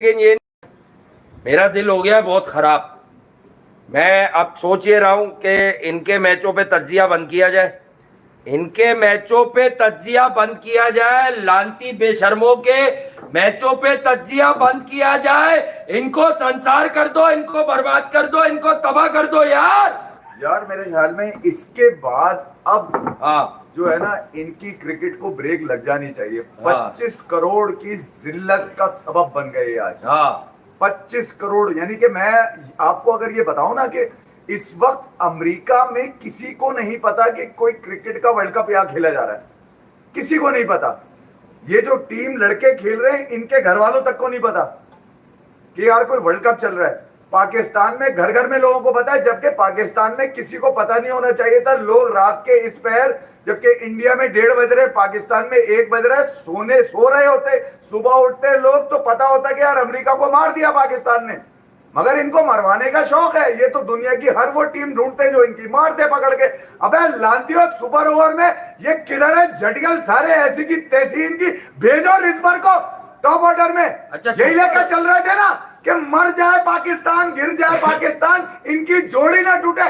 लेकिन ये मेरा दिल हो गया बहुत खराब। मैं अब सोच ये रहा हूं कि इनके मैचों पे तज्जिया बंद किया जाए, इनके मैचों पे तज्जिया बंद किया जाए, लानती बेशर्मों के मैचों पे तज्जिया बंद किया जाए। इनको संसार कर दो, इनको बर्बाद कर दो, इनको तबाह कर दो यार। यार मेरे ख्याल में इसके बाद अब हाँ जो है ना, इनकी क्रिकेट को ब्रेक लग जानी चाहिए। हाँ 25 करोड़ की जिल्लत का सबब बन गए आज। हाँ 25 करोड़, यानी कि मैं आपको अगर ये बताऊं ना कि इस वक्त अमेरिका में किसी को नहीं पता कि कोई क्रिकेट का वर्ल्ड कप यहाँ खेला जा रहा है, किसी को नहीं पता। ये जो टीम लड़के खेल रहे हैं, इनके घर वालों तक को नहीं पता कि यार कोई वर्ल्ड कप चल रहा है। पाकिस्तान में घर घर में लोगों को पता है, जबकि पाकिस्तान में किसी को पता नहीं होना चाहिए था। लोग रात के इस पहर, जबकि इंडिया में 1:30 बज रहे, पाकिस्तान में 1 बज रहा है, सो रहे होते। सुबह उठते लोग तो पता होता कि यार अमेरिका को मार दिया पाकिस्तान ने, मगर इनको मरवाने का शौक है। ये तो दुनिया की हर वो टीम ढूंढते जो इनकी मार दे पकड़ के। अबे लांतियों, सुपर ओवर में ये किधर है? झटगल सारे ऐसी की तैसी इनकी भेजो रिजबर को टॉप ऑर्डर में। अच्छा, यही लेकर चल रहे थे ना कि मर जाए पाकिस्तान, गिर जाए पाकिस्तान, इनकी जोड़ी ना टूटे।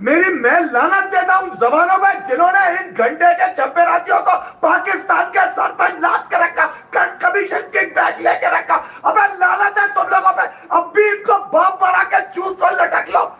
मैं लानत देता हूं जबानों में जिन्होंने इन घंटे के छप्पे रातियों को पाकिस्तान के सर पर लाद कर रखा, कमीशन किक बैक लेके रखा। अबे लानत है तुम लोगों पे। अब भी इनको बाप बना के चूस और लटक लो।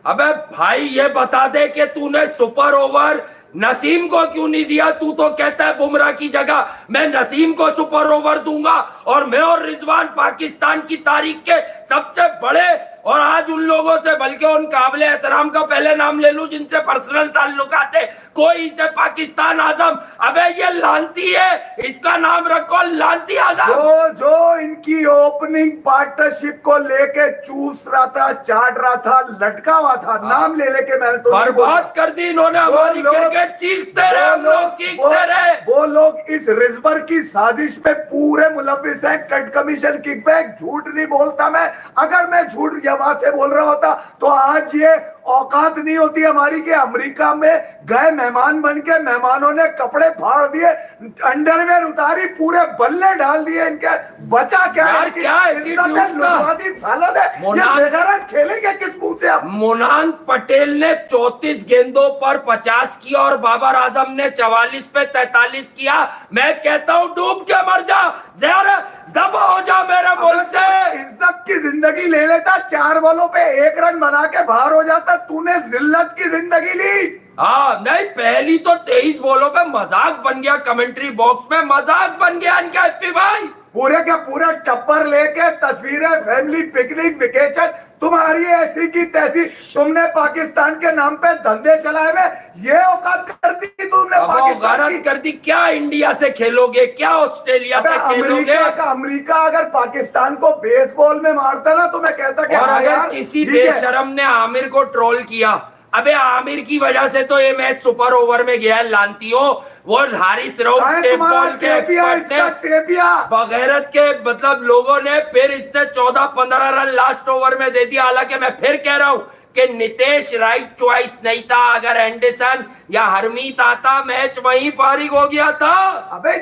अबे भाई ये बता दे कि तूने सुपर ओवर नसीम को क्यों नहीं दिया? तू तो कहता है बुमराह की जगह मैं नसीम को सुपर ओवर दूंगा, और मैं और रिजवान पाकिस्तान की तारीख के सबसे बड़े, और आज उन लोगों से बल्कि उन काबिले एहतराम का पहले नाम ले लूं जिनसे पर्सनल ताल्लुकात है, कोई इसे पाकिस्तान आजम। अबे ये लानती है, इसका नाम रखो लानती आजम। जो इनकी ओपनिंग पार्टनरशिप को लेके चूस रहा था, चाट रहा था, लटका हुआ था, नाम ले लेके मैं तो बर्बाद कर दी इन्होंने हमारी क्रिकेट। चीखते रहे हम लोग, चीखते रहे। वो लोग इस रिजबर की साजिश में पूरे मुलविस हैं। कट कमीशन किकबैक, झूठ नहीं बोलता मैं। अगर मैं झूठ आवाज से बोल रहा होता तो आज ये औकात नहीं होती हमारी कि अमेरिका में गए मेहमान बन के मेहमानों ने कपड़े फाड़ दिए, अंडरवेयर उतारी, पूरे बल्ले डाल दिए इनके। बचा क्या यार? क्या खेलेंगे किस मुंह से? अब मोनांग पटेल ने 34 गेंदों पर 50 किया और बाबर आजम ने 44 पे 43 किया। मैं कहता हूं डूब के मर जा, जरा दफा हो जा मेरे मुल्क से। इज्जत की जिंदगी ले लेता, 4 बॉलों पे 1 रन बना के बाहर हो जाता। तूने जिल्लत की जिंदगी ली। हाँ नहीं, पहली तो 23 बॉलों पे मजाक बन गया, कमेंट्री बॉक्स में मजाक बन गया इनका। एफपी भाई पूरे का पूरा टप्पर लेके तस्वीरें, फैमिली पिकनिक, वेकेशन, तुम्हारी ऐसी की तैसी। तुमने पाकिस्तान के नाम पे धंधे चलाए में ये औकात कर दी तुमने। पाकिस्तान कर दी। क्या इंडिया से खेलोगे? क्या ऑस्ट्रेलिया से खेलोगे? अमेरिका अगर पाकिस्तान को बेसबॉल में मारता ना तो मैं कहता कि और अगर किसी बेशरम ने आमिर को ट्रोल किया, अबे आमिर की वजह से तो ये मैच सुपर ओवर में गया है लानतियों। वो हारिस रऊफ बगैरत के मतलब लोगों ने, फिर इसने 14-15 रन लास्ट ओवर में दे दिया। हालांकि मैं फिर कह रहा हूं कि नितेश राइट चॉइस नहीं था। अगर एंडरसन या हरमीत आता मैच वहीं फारिग हो गया था। अबे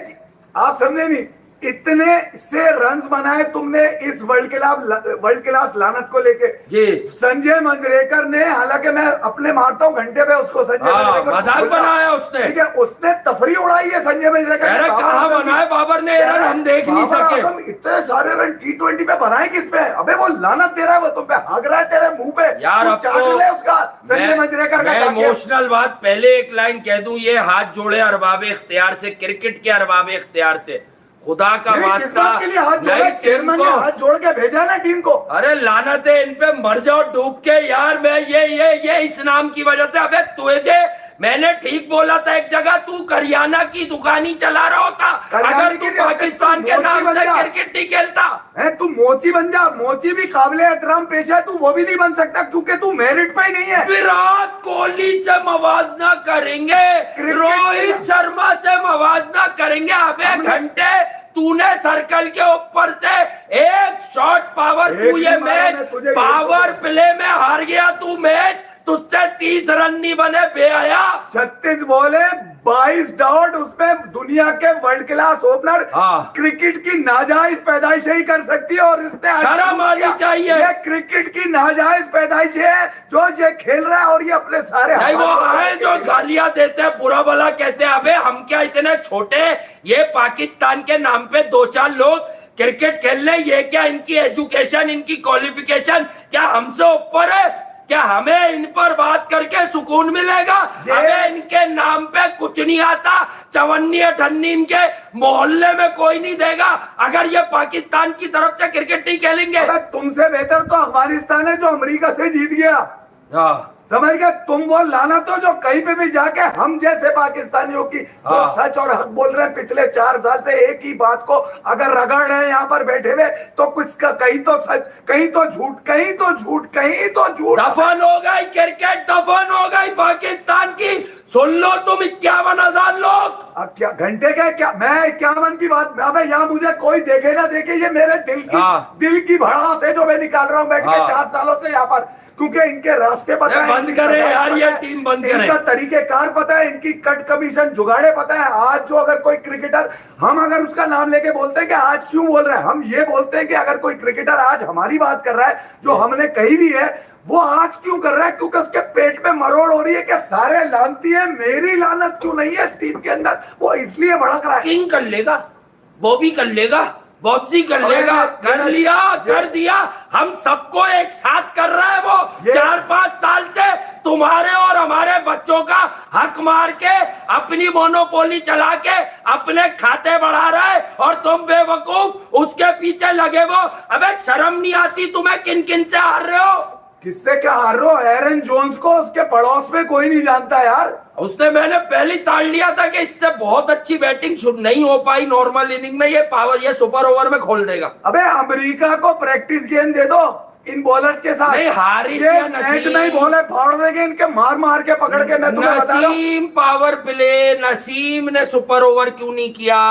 आप समझे नहीं, इतने से रन्स बनाए तुमने इस वर्ल्ड क्लास लानत को लेके। जी संजय मंजरेकर ने, हालांकि मैं अपने मारता हूँ घंटे पे उसको, संजय मंजरेकर मजाक बनाया उसने। ठीक है, उसने तफरी उड़ाई है संजय मंजरेकर ने। कहाँ बनाए बाबर ने रन? हम देख नहीं सके। इतने सारे रन T20 पे बनाए किस पे? अबे वो लानत दे रहा है, वो तुम पे हाग रहा है तेरे मुंह पे यार। अब चाट ले उसका संजय मंजरेकर का। इमोशनल बात पहले एक लाइन कह दूं, ये हाथ जोड़े अरबाब इख्तियार से, क्रिकेट के अरबाब इख्तियार से, खुदा का वास्ता। चेयरमैन ने हाथ जोड़ के भेजा ना टीम को। अरे लानत है इन पे, मर जाओ डूब के यार। मैं ये इस नाम की वजह से। अबे तुझे मैंने ठीक बोला था एक जगह, तू करियाना की दुकानी चला रहा होता अगर तू पाकिस्तान के नाम से क्रिकेट नहीं खेलता है। तू मोची बन जा। मोची भी काबिले एहतराम पेशा है, तू वो भी नहीं बन सकता क्योंकि तू मेरिट पे ही नहीं है। विराट कोहली से मवाजना करेंगे, रोहित शर्मा से मवाजना करेंगे। अबे घंटे तूने सर्कल के ऊपर से एक शॉट पावर, तू ये मैच पावर प्ले में हार गया। तू मैच तुझसे 30 रन नहीं बने बेहया। 36 बॉले 22 डॉट, उसमें दुनिया के वर्ल्ड क्लास ओपनर क्रिकेट की नाजायज पैदाइश ही कर सकती है। और इसने शर्म आनी चाहिए। ये क्रिकेट की नाजायज पैदाइश है जो ये खेल रहा है, और ये अपने सारे नहीं, वो है जो गालियां देते हैं, बुरा भला कहते हैं। अबे हम क्या इतने छोटे? ये पाकिस्तान के नाम पे 2-4 लोग क्रिकेट खेल ले, ये क्या इनकी एजुकेशन, इनकी क्वालिफिकेशन क्या हमसे ऊपर है? क्या हमें इन पर बात करके सुकून मिलेगा? हमें इनके नाम पे कुछ नहीं आता। चवन्नी अठन्नी इनके मोहल्ले में कोई नहीं देगा अगर ये पाकिस्तान की तरफ से क्रिकेट नहीं खेलेंगे। तुमसे बेहतर तो अफगानिस्तान है जो अमेरिका से जीत गया। समझ गए तुम? वो लाना तो जो कहीं पे भी जाके हम जैसे पाकिस्तानियों की जो सच और हक बोल रहे हैं पिछले 4 साल से, एक ही बात को अगर रगड़ रहे हैं यहाँ पर बैठे हुए, तो कुछ का कहीं तो सच, कहीं तो झूठ, कहीं तो झूठ, कहीं तो झूठ। दफन हो गई क्रिकेट, दफन हो गई पाकिस्तान की। सुन लो तुम 51,000 लोग। अब क्या घंटे का क्या, मैं 51 की बात, अबे यहाँ मुझे कोई देखे ना देखे, ये मेरे दिल की भड़ास है जो मैं निकाल रहा हूँ बैठ के 4 सालों से यहाँ पर, क्योंकि इनके रास्ते पता है, बंद करें यार ये टीम, बंद करें। इनका तरीकेकार पता है, इनकी कट कमीशन जुगाड़े पता है। आज जो अगर कोई क्रिकेटर, हम अगर उसका नाम लेके बोलते हैं कि आज क्यों बोल रहे हैं, हम ये बोलते हैं कि अगर कोई क्रिकेटर आज हमारी बात कर रहा है जो हमने कही भी है, वो आज क्यों कर रहा है? क्योंकि उसके पेट में मरोड़ हो रही है कि सारे लानती है, मेरी लानत क्यों नहीं है इस टीम के अंदर, वो इसलिए भड़क रहा है। किंग कर लेगा, बॉबी कर लेगा, बॉब्सी कर लेगा, कर लिया, कर दिया। हम सबको एक साथ कर रहा है वो। 4-5 साल से तुम्हारे और हमारे बच्चों का हक मार के, अपनी मोनोपोली चला के अपने खाते बढ़ा रहा है, और तुम बेवकूफ उसके पीछे लगे वो। अबे शर्म नहीं आती तुम्हें? किन किन से हार रहे हो? किससे क्या हार रहे हो? एरन जोन्स को उसके पड़ोस में कोई नहीं जानता यार। उसने, मैंने पहले ताड़ लिया था कि इससे बहुत अच्छी बैटिंग नहीं हो पाई नॉर्मल इनिंग में, ये सुपर ओवर में खोल देगा। अबे अमेरिका को प्रैक्टिस गेंद दे दो इन बॉलर्स के साथ। नहीं, हारिस या नसीम नहीं बोले फाड़ देंगे इनके, मार मार के पकड़ के। मैं तुम्हें बता रहा हूं, नसीम पावर प्ले, नसीम ने सुपर ओवर क्यों नहीं किया?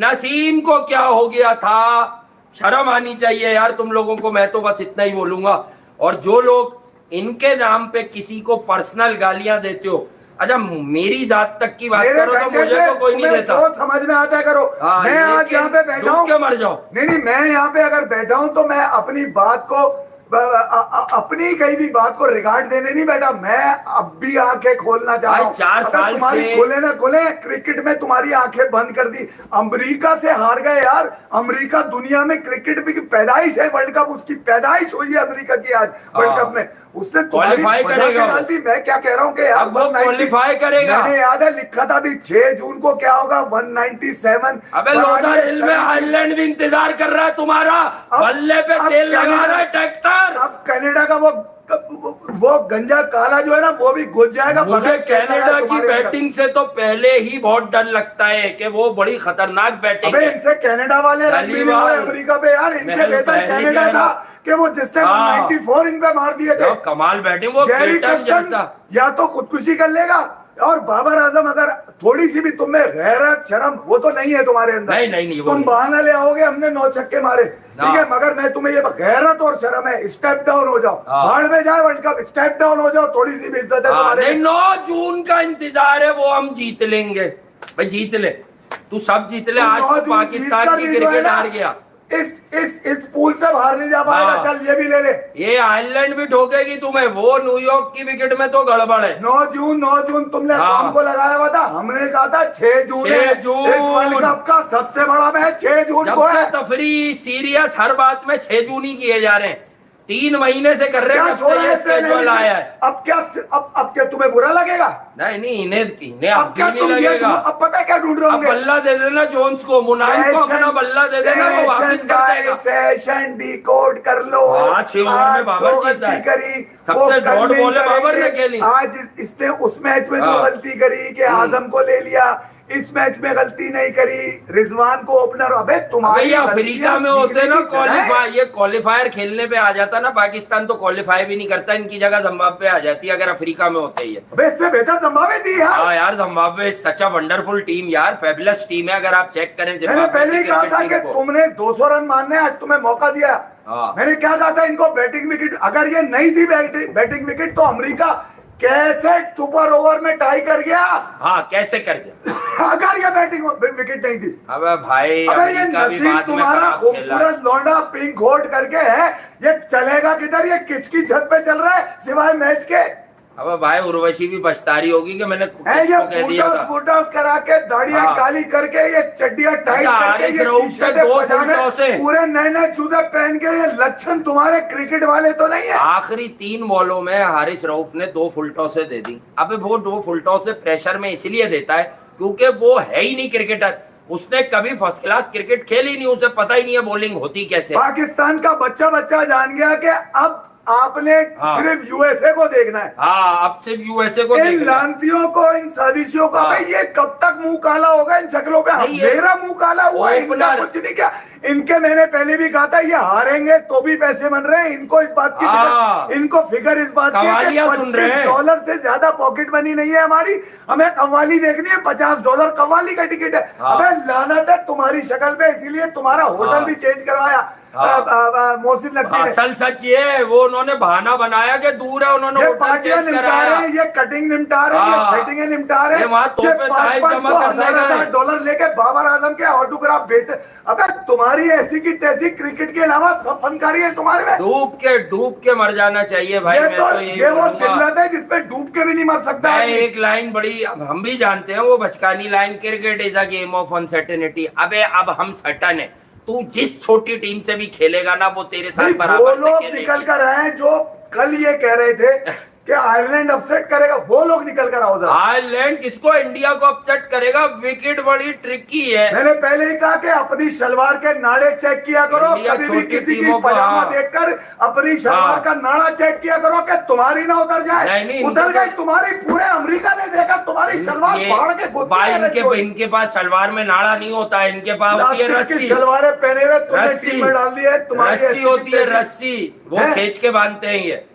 नसीम को क्या हो गया था? शर्म आनी चाहिए यार तुम लोगों को। मैं तो बस इतना ही बोलूंगा। और जो लोग इनके नाम पे किसी को पर्सनल गालियां देते हो, अच्छा मेरी जात तक की बात करो तो मुझे तो कोई नहीं देता। जो समझ में आता है करो। मैं आज यहाँ पे बैठा हूँ, क्या मर जाओ। नहीं, मैं यहाँ पे अगर बैठा हूँ तो मैं अपनी बात को, अपनी कहीं भी बात को रिगार्ड देने नहीं बैठा। मैं अब भी आंखें खोलना चाहता हूँ। 4 साल तुम्हारी से खोले ना खोले, क्रिकेट में तुम्हारी आंखें बंद कर दी। अमेरिका से हार गए यार। अमेरिका दुनिया में क्रिकेट की पैदाइश है, वर्ल्ड कप उसकी पैदाइश हुई है अमेरिका की आज वर्ल्ड कप में। उससे क्वालिफाई करेगा। मैं क्या कह रहा हूँ कि यार वो क्वालिफाई करेगा। मैंने याद है लिखा था अभी 6 जून को क्या होगा, 197। अबे लोधर हिल में आयरलैंड भी इंतजार कर रहा है तुम्हारा, बल्ले पे तेल लगा रहा है ट्रैक्टर। अब कनाडा का वो गंजा काला जो है ना, वो भी घुस जाएगा। मुझे कनाडा की बैटिंग से तो पहले ही बहुत डर लगता है कि वो बड़ी खतरनाक बैटिंग है। इनसे कनाडा वाले अमेरिका पे यार, इनसे बेहतर कनाडा था कि वो जिसने 94 इन पे मार दिए थे। कमाल बैटिंग, वो जैसा या तो खुदकुशी कर लेगा, और बाबर आजम अगर थोड़ी सी भी तुम्हें गैरत शर्म वो तो नहीं है तुम्हारे अंदर। नहीं, तुम बहाना ले आओगे हमने 9 छक्के मारे, ठीक है, मगर मैं तुम्हें ये गैरत और शर्म है, स्टेप डाउन हो जाओ, भाड़ में जाए वर्ल्ड कप, स्टेप डाउन हो जाओ, थोड़ी सी भी इज्जत है तुम्हारे। 9 जून का इंतजार है, वो हम जीत लेंगे भाई, जीत ले तू, सब जीत ले। आज तो पाकिस्तान की क्रिकेट हार गया। इस पूल से बाहर नहीं जा पाएगा। चल ये भी ले ले। ये आयरलैंड भी ठोकेगी तुम्हें, वो न्यूयॉर्क की विकेट में तो गड़बड़ है। 9 जून तुमने कौन को लगाया हुआ था? हमने कहा था 6 जून इस वर्ल्ड कप का सबसे बड़ा मैच 6 जून को है। तफरी सीरियस हर बात में 6 जून ही किए जा रहे हैं। 3 महीने से कर रहे हैं, जब से ये स्केड्यूल आया है। अब क्या तुम्हें बुरा लगेगा? नहीं, इन्हें अब क्या नहीं लगेगा। अब पता है क्या ढूंढ रहे होंगे? बल्ला दे देना जोन्स को, मुनाइम को अपना बल्ला दे देना, वो वापस कर देगा। सेशन डिकोड कर लो। 6 ओवर में बाबर जीता है, सबसे ब्रॉड बॉल बाबर ने खेली। आज इसने उस मैच में जो गलती करी कि आजम को ले लिया, इस मैच में गलती नहीं करी, रिजवान को ओपनर। अबे तुम्हारे अफ्रीका में होते ना क्वालिफाई, ये क्वालिफायर खेलने पे आ जाता ना पाकिस्तान, तो क्वालिफाई भी नहीं करता, इनकी जगह जिम्बाब्वे आ जाती अगर अफ्रीका में होते ही है। अबे इससे बेहतर जिम्बाब्वे थी यार। हाँ यार, Zimbabwe such a wonderful team यार, फेबुलस टीम है। अगर आप चेक करें, मैंने पहले ही कहा था कि तुमने 200 रन मारने, आज तुम्हें मौका दिया। मैंने क्या कहा था इनको बैटिंग विकेट, अगर ये नहीं थी बैटिंग विकेट तो अमेरिका कैसे सुपर ओवर में टाई कर गया? हाँ कैसे कर गया? अगर ये बैटिंग विकेट नहीं थी। अबे भाई अबे ये अमेरिका भी नसीब बाद में तुम्हारा खराब खेला। खूबसूरत लौंडा पिंक होल्ड करके है, ये चलेगा किधर? ये किसकी छत पे चल रहा है सिवाय मैच के? अबे भाई उर्वशी भी पछतारी होगी कि मैंने है किसको कह दिया था। फुटआउट करा के दाढ़ियां हाँ। काली करके ये चड्डियां टाइट अच्छा, करके हारिस ये रऊफ से टी-शर्टें 2 पजामे फुलटों से। पूरे नए नए जूते पहन के, ये लक्षण तुम्हारे क्रिकेट वाले तो नहीं है? आखिरी 3 बॉलों में हारिस रऊफ ने 2 फुलटों से दे दी। अबे वो 2 फुलटों से प्रेशर में इसलिए देता है क्योंकि वो है ही नहीं क्रिकेटर, उसने कभी फर्स्ट क्लास क्रिकेट खेली नहीं, उसे पता ही नहीं है बॉलिंग होती कैसे। पाकिस्तान का बच्चा जान गया कि अब आपने हाँ। सिर्फ यूएसए को देखना है। हाँ अब सिर्फ यूएसए को इन देखना है। लानतियों को, इन साजिशियों को, हाँ। भाई ये कब तक मुंह काला होगा इन शक्लों पे? नहीं, ये मेरा मुंह काला हुआ, इनका ओपनर। कुछ नहीं क्या। इनके मैंने पहले भी कहा था ये हारेंगे तो भी पैसे बन रहे हैं, इनको इस बात की हाँ। फिक्र, इनको फिक्र इस बात की है कि कव्वालियां सुन रहे हैं। $25 से ज्यादा पॉकेट मनी नहीं है हमारी, हमें कव्वाली देखनी है। $50 कव्वाली का टिकट है। हाँ। अबे लानत है तुम्हारी शक्ल पे, इसीलिए तुम्हारा होटल हाँ। भी चेंज करवाया हाँ। मोहसिन नकवी ने। असल सच ये है, वो उन्होंने बहाना बनाया कि दूर है, उन्होंने ये होटल पार्टियां चेंज निपटा कराया। रहे हैं, ये कटिंग निपटा रहे हैं, ये हाँ। सेटिंग निपटा रहे ये हैं, वहाँ तोहफे ये तोहफे 500 जमा करने गए। $1,000 लेके बाबर आजम के ऑटोग्राफ बेच। अबे तुम्हारी ऐसी की तैसी क्रिकेट के अलावा सब फनकारी है तुम्हारे में। डूब के मर जाना चाहिए भाई। ये मैं तो तो यही ये वो बोलूंगा। जिल्लत है जिसपे डूब के भी नहीं मर सकता मैं आदमी। एक लाइन बड़ी, अब हम भी जानते हैं वो बचकानी line, cricket is a game of uncertainty. अबे अब हम सर्टन है, तू जिस छोटी टीम से भी खेलेगा ना वो तेरे साथ नहीं, वो बराबर से लोग खेलेगी। निकल कर आए हैं जो कल ये कह रहे थे कि आयरलैंड अपसेट करेगा, वो लोग निकल कर आओ जरा। आयरलैंड किसको? इंडिया को अपसेट करेगा। विकेट बड़ी ट्रिकी है। मैंने पहले ही कहा कि अपनी शलवार के नाड़े चेक किया करो, इंडिया कभी भी छोटी किसी की टीमों को, पजामा हाँ। देखकर अपनी शलवार हाँ। का नाड़ा चेक किया करो कि तुम्हारी ना उतर जाए। नहीं, उतर इनके गई तुम्हारी, पूरे अमेरिका ने देखा तुम्हारी शलवार फाड़ के घुस भाई गई। इनके पास सलवार में नाड़ा नहीं होता है, इनके पास होती है प्लास्टिक की रस्सी। शलवारें पहने हुए तुमने रस्सी टीम में डाल दी है, तुम्हारी रस्सी ऐसी होती की है, तैसी। रस्सी वो हैं? खींच के बांधते हैं ये।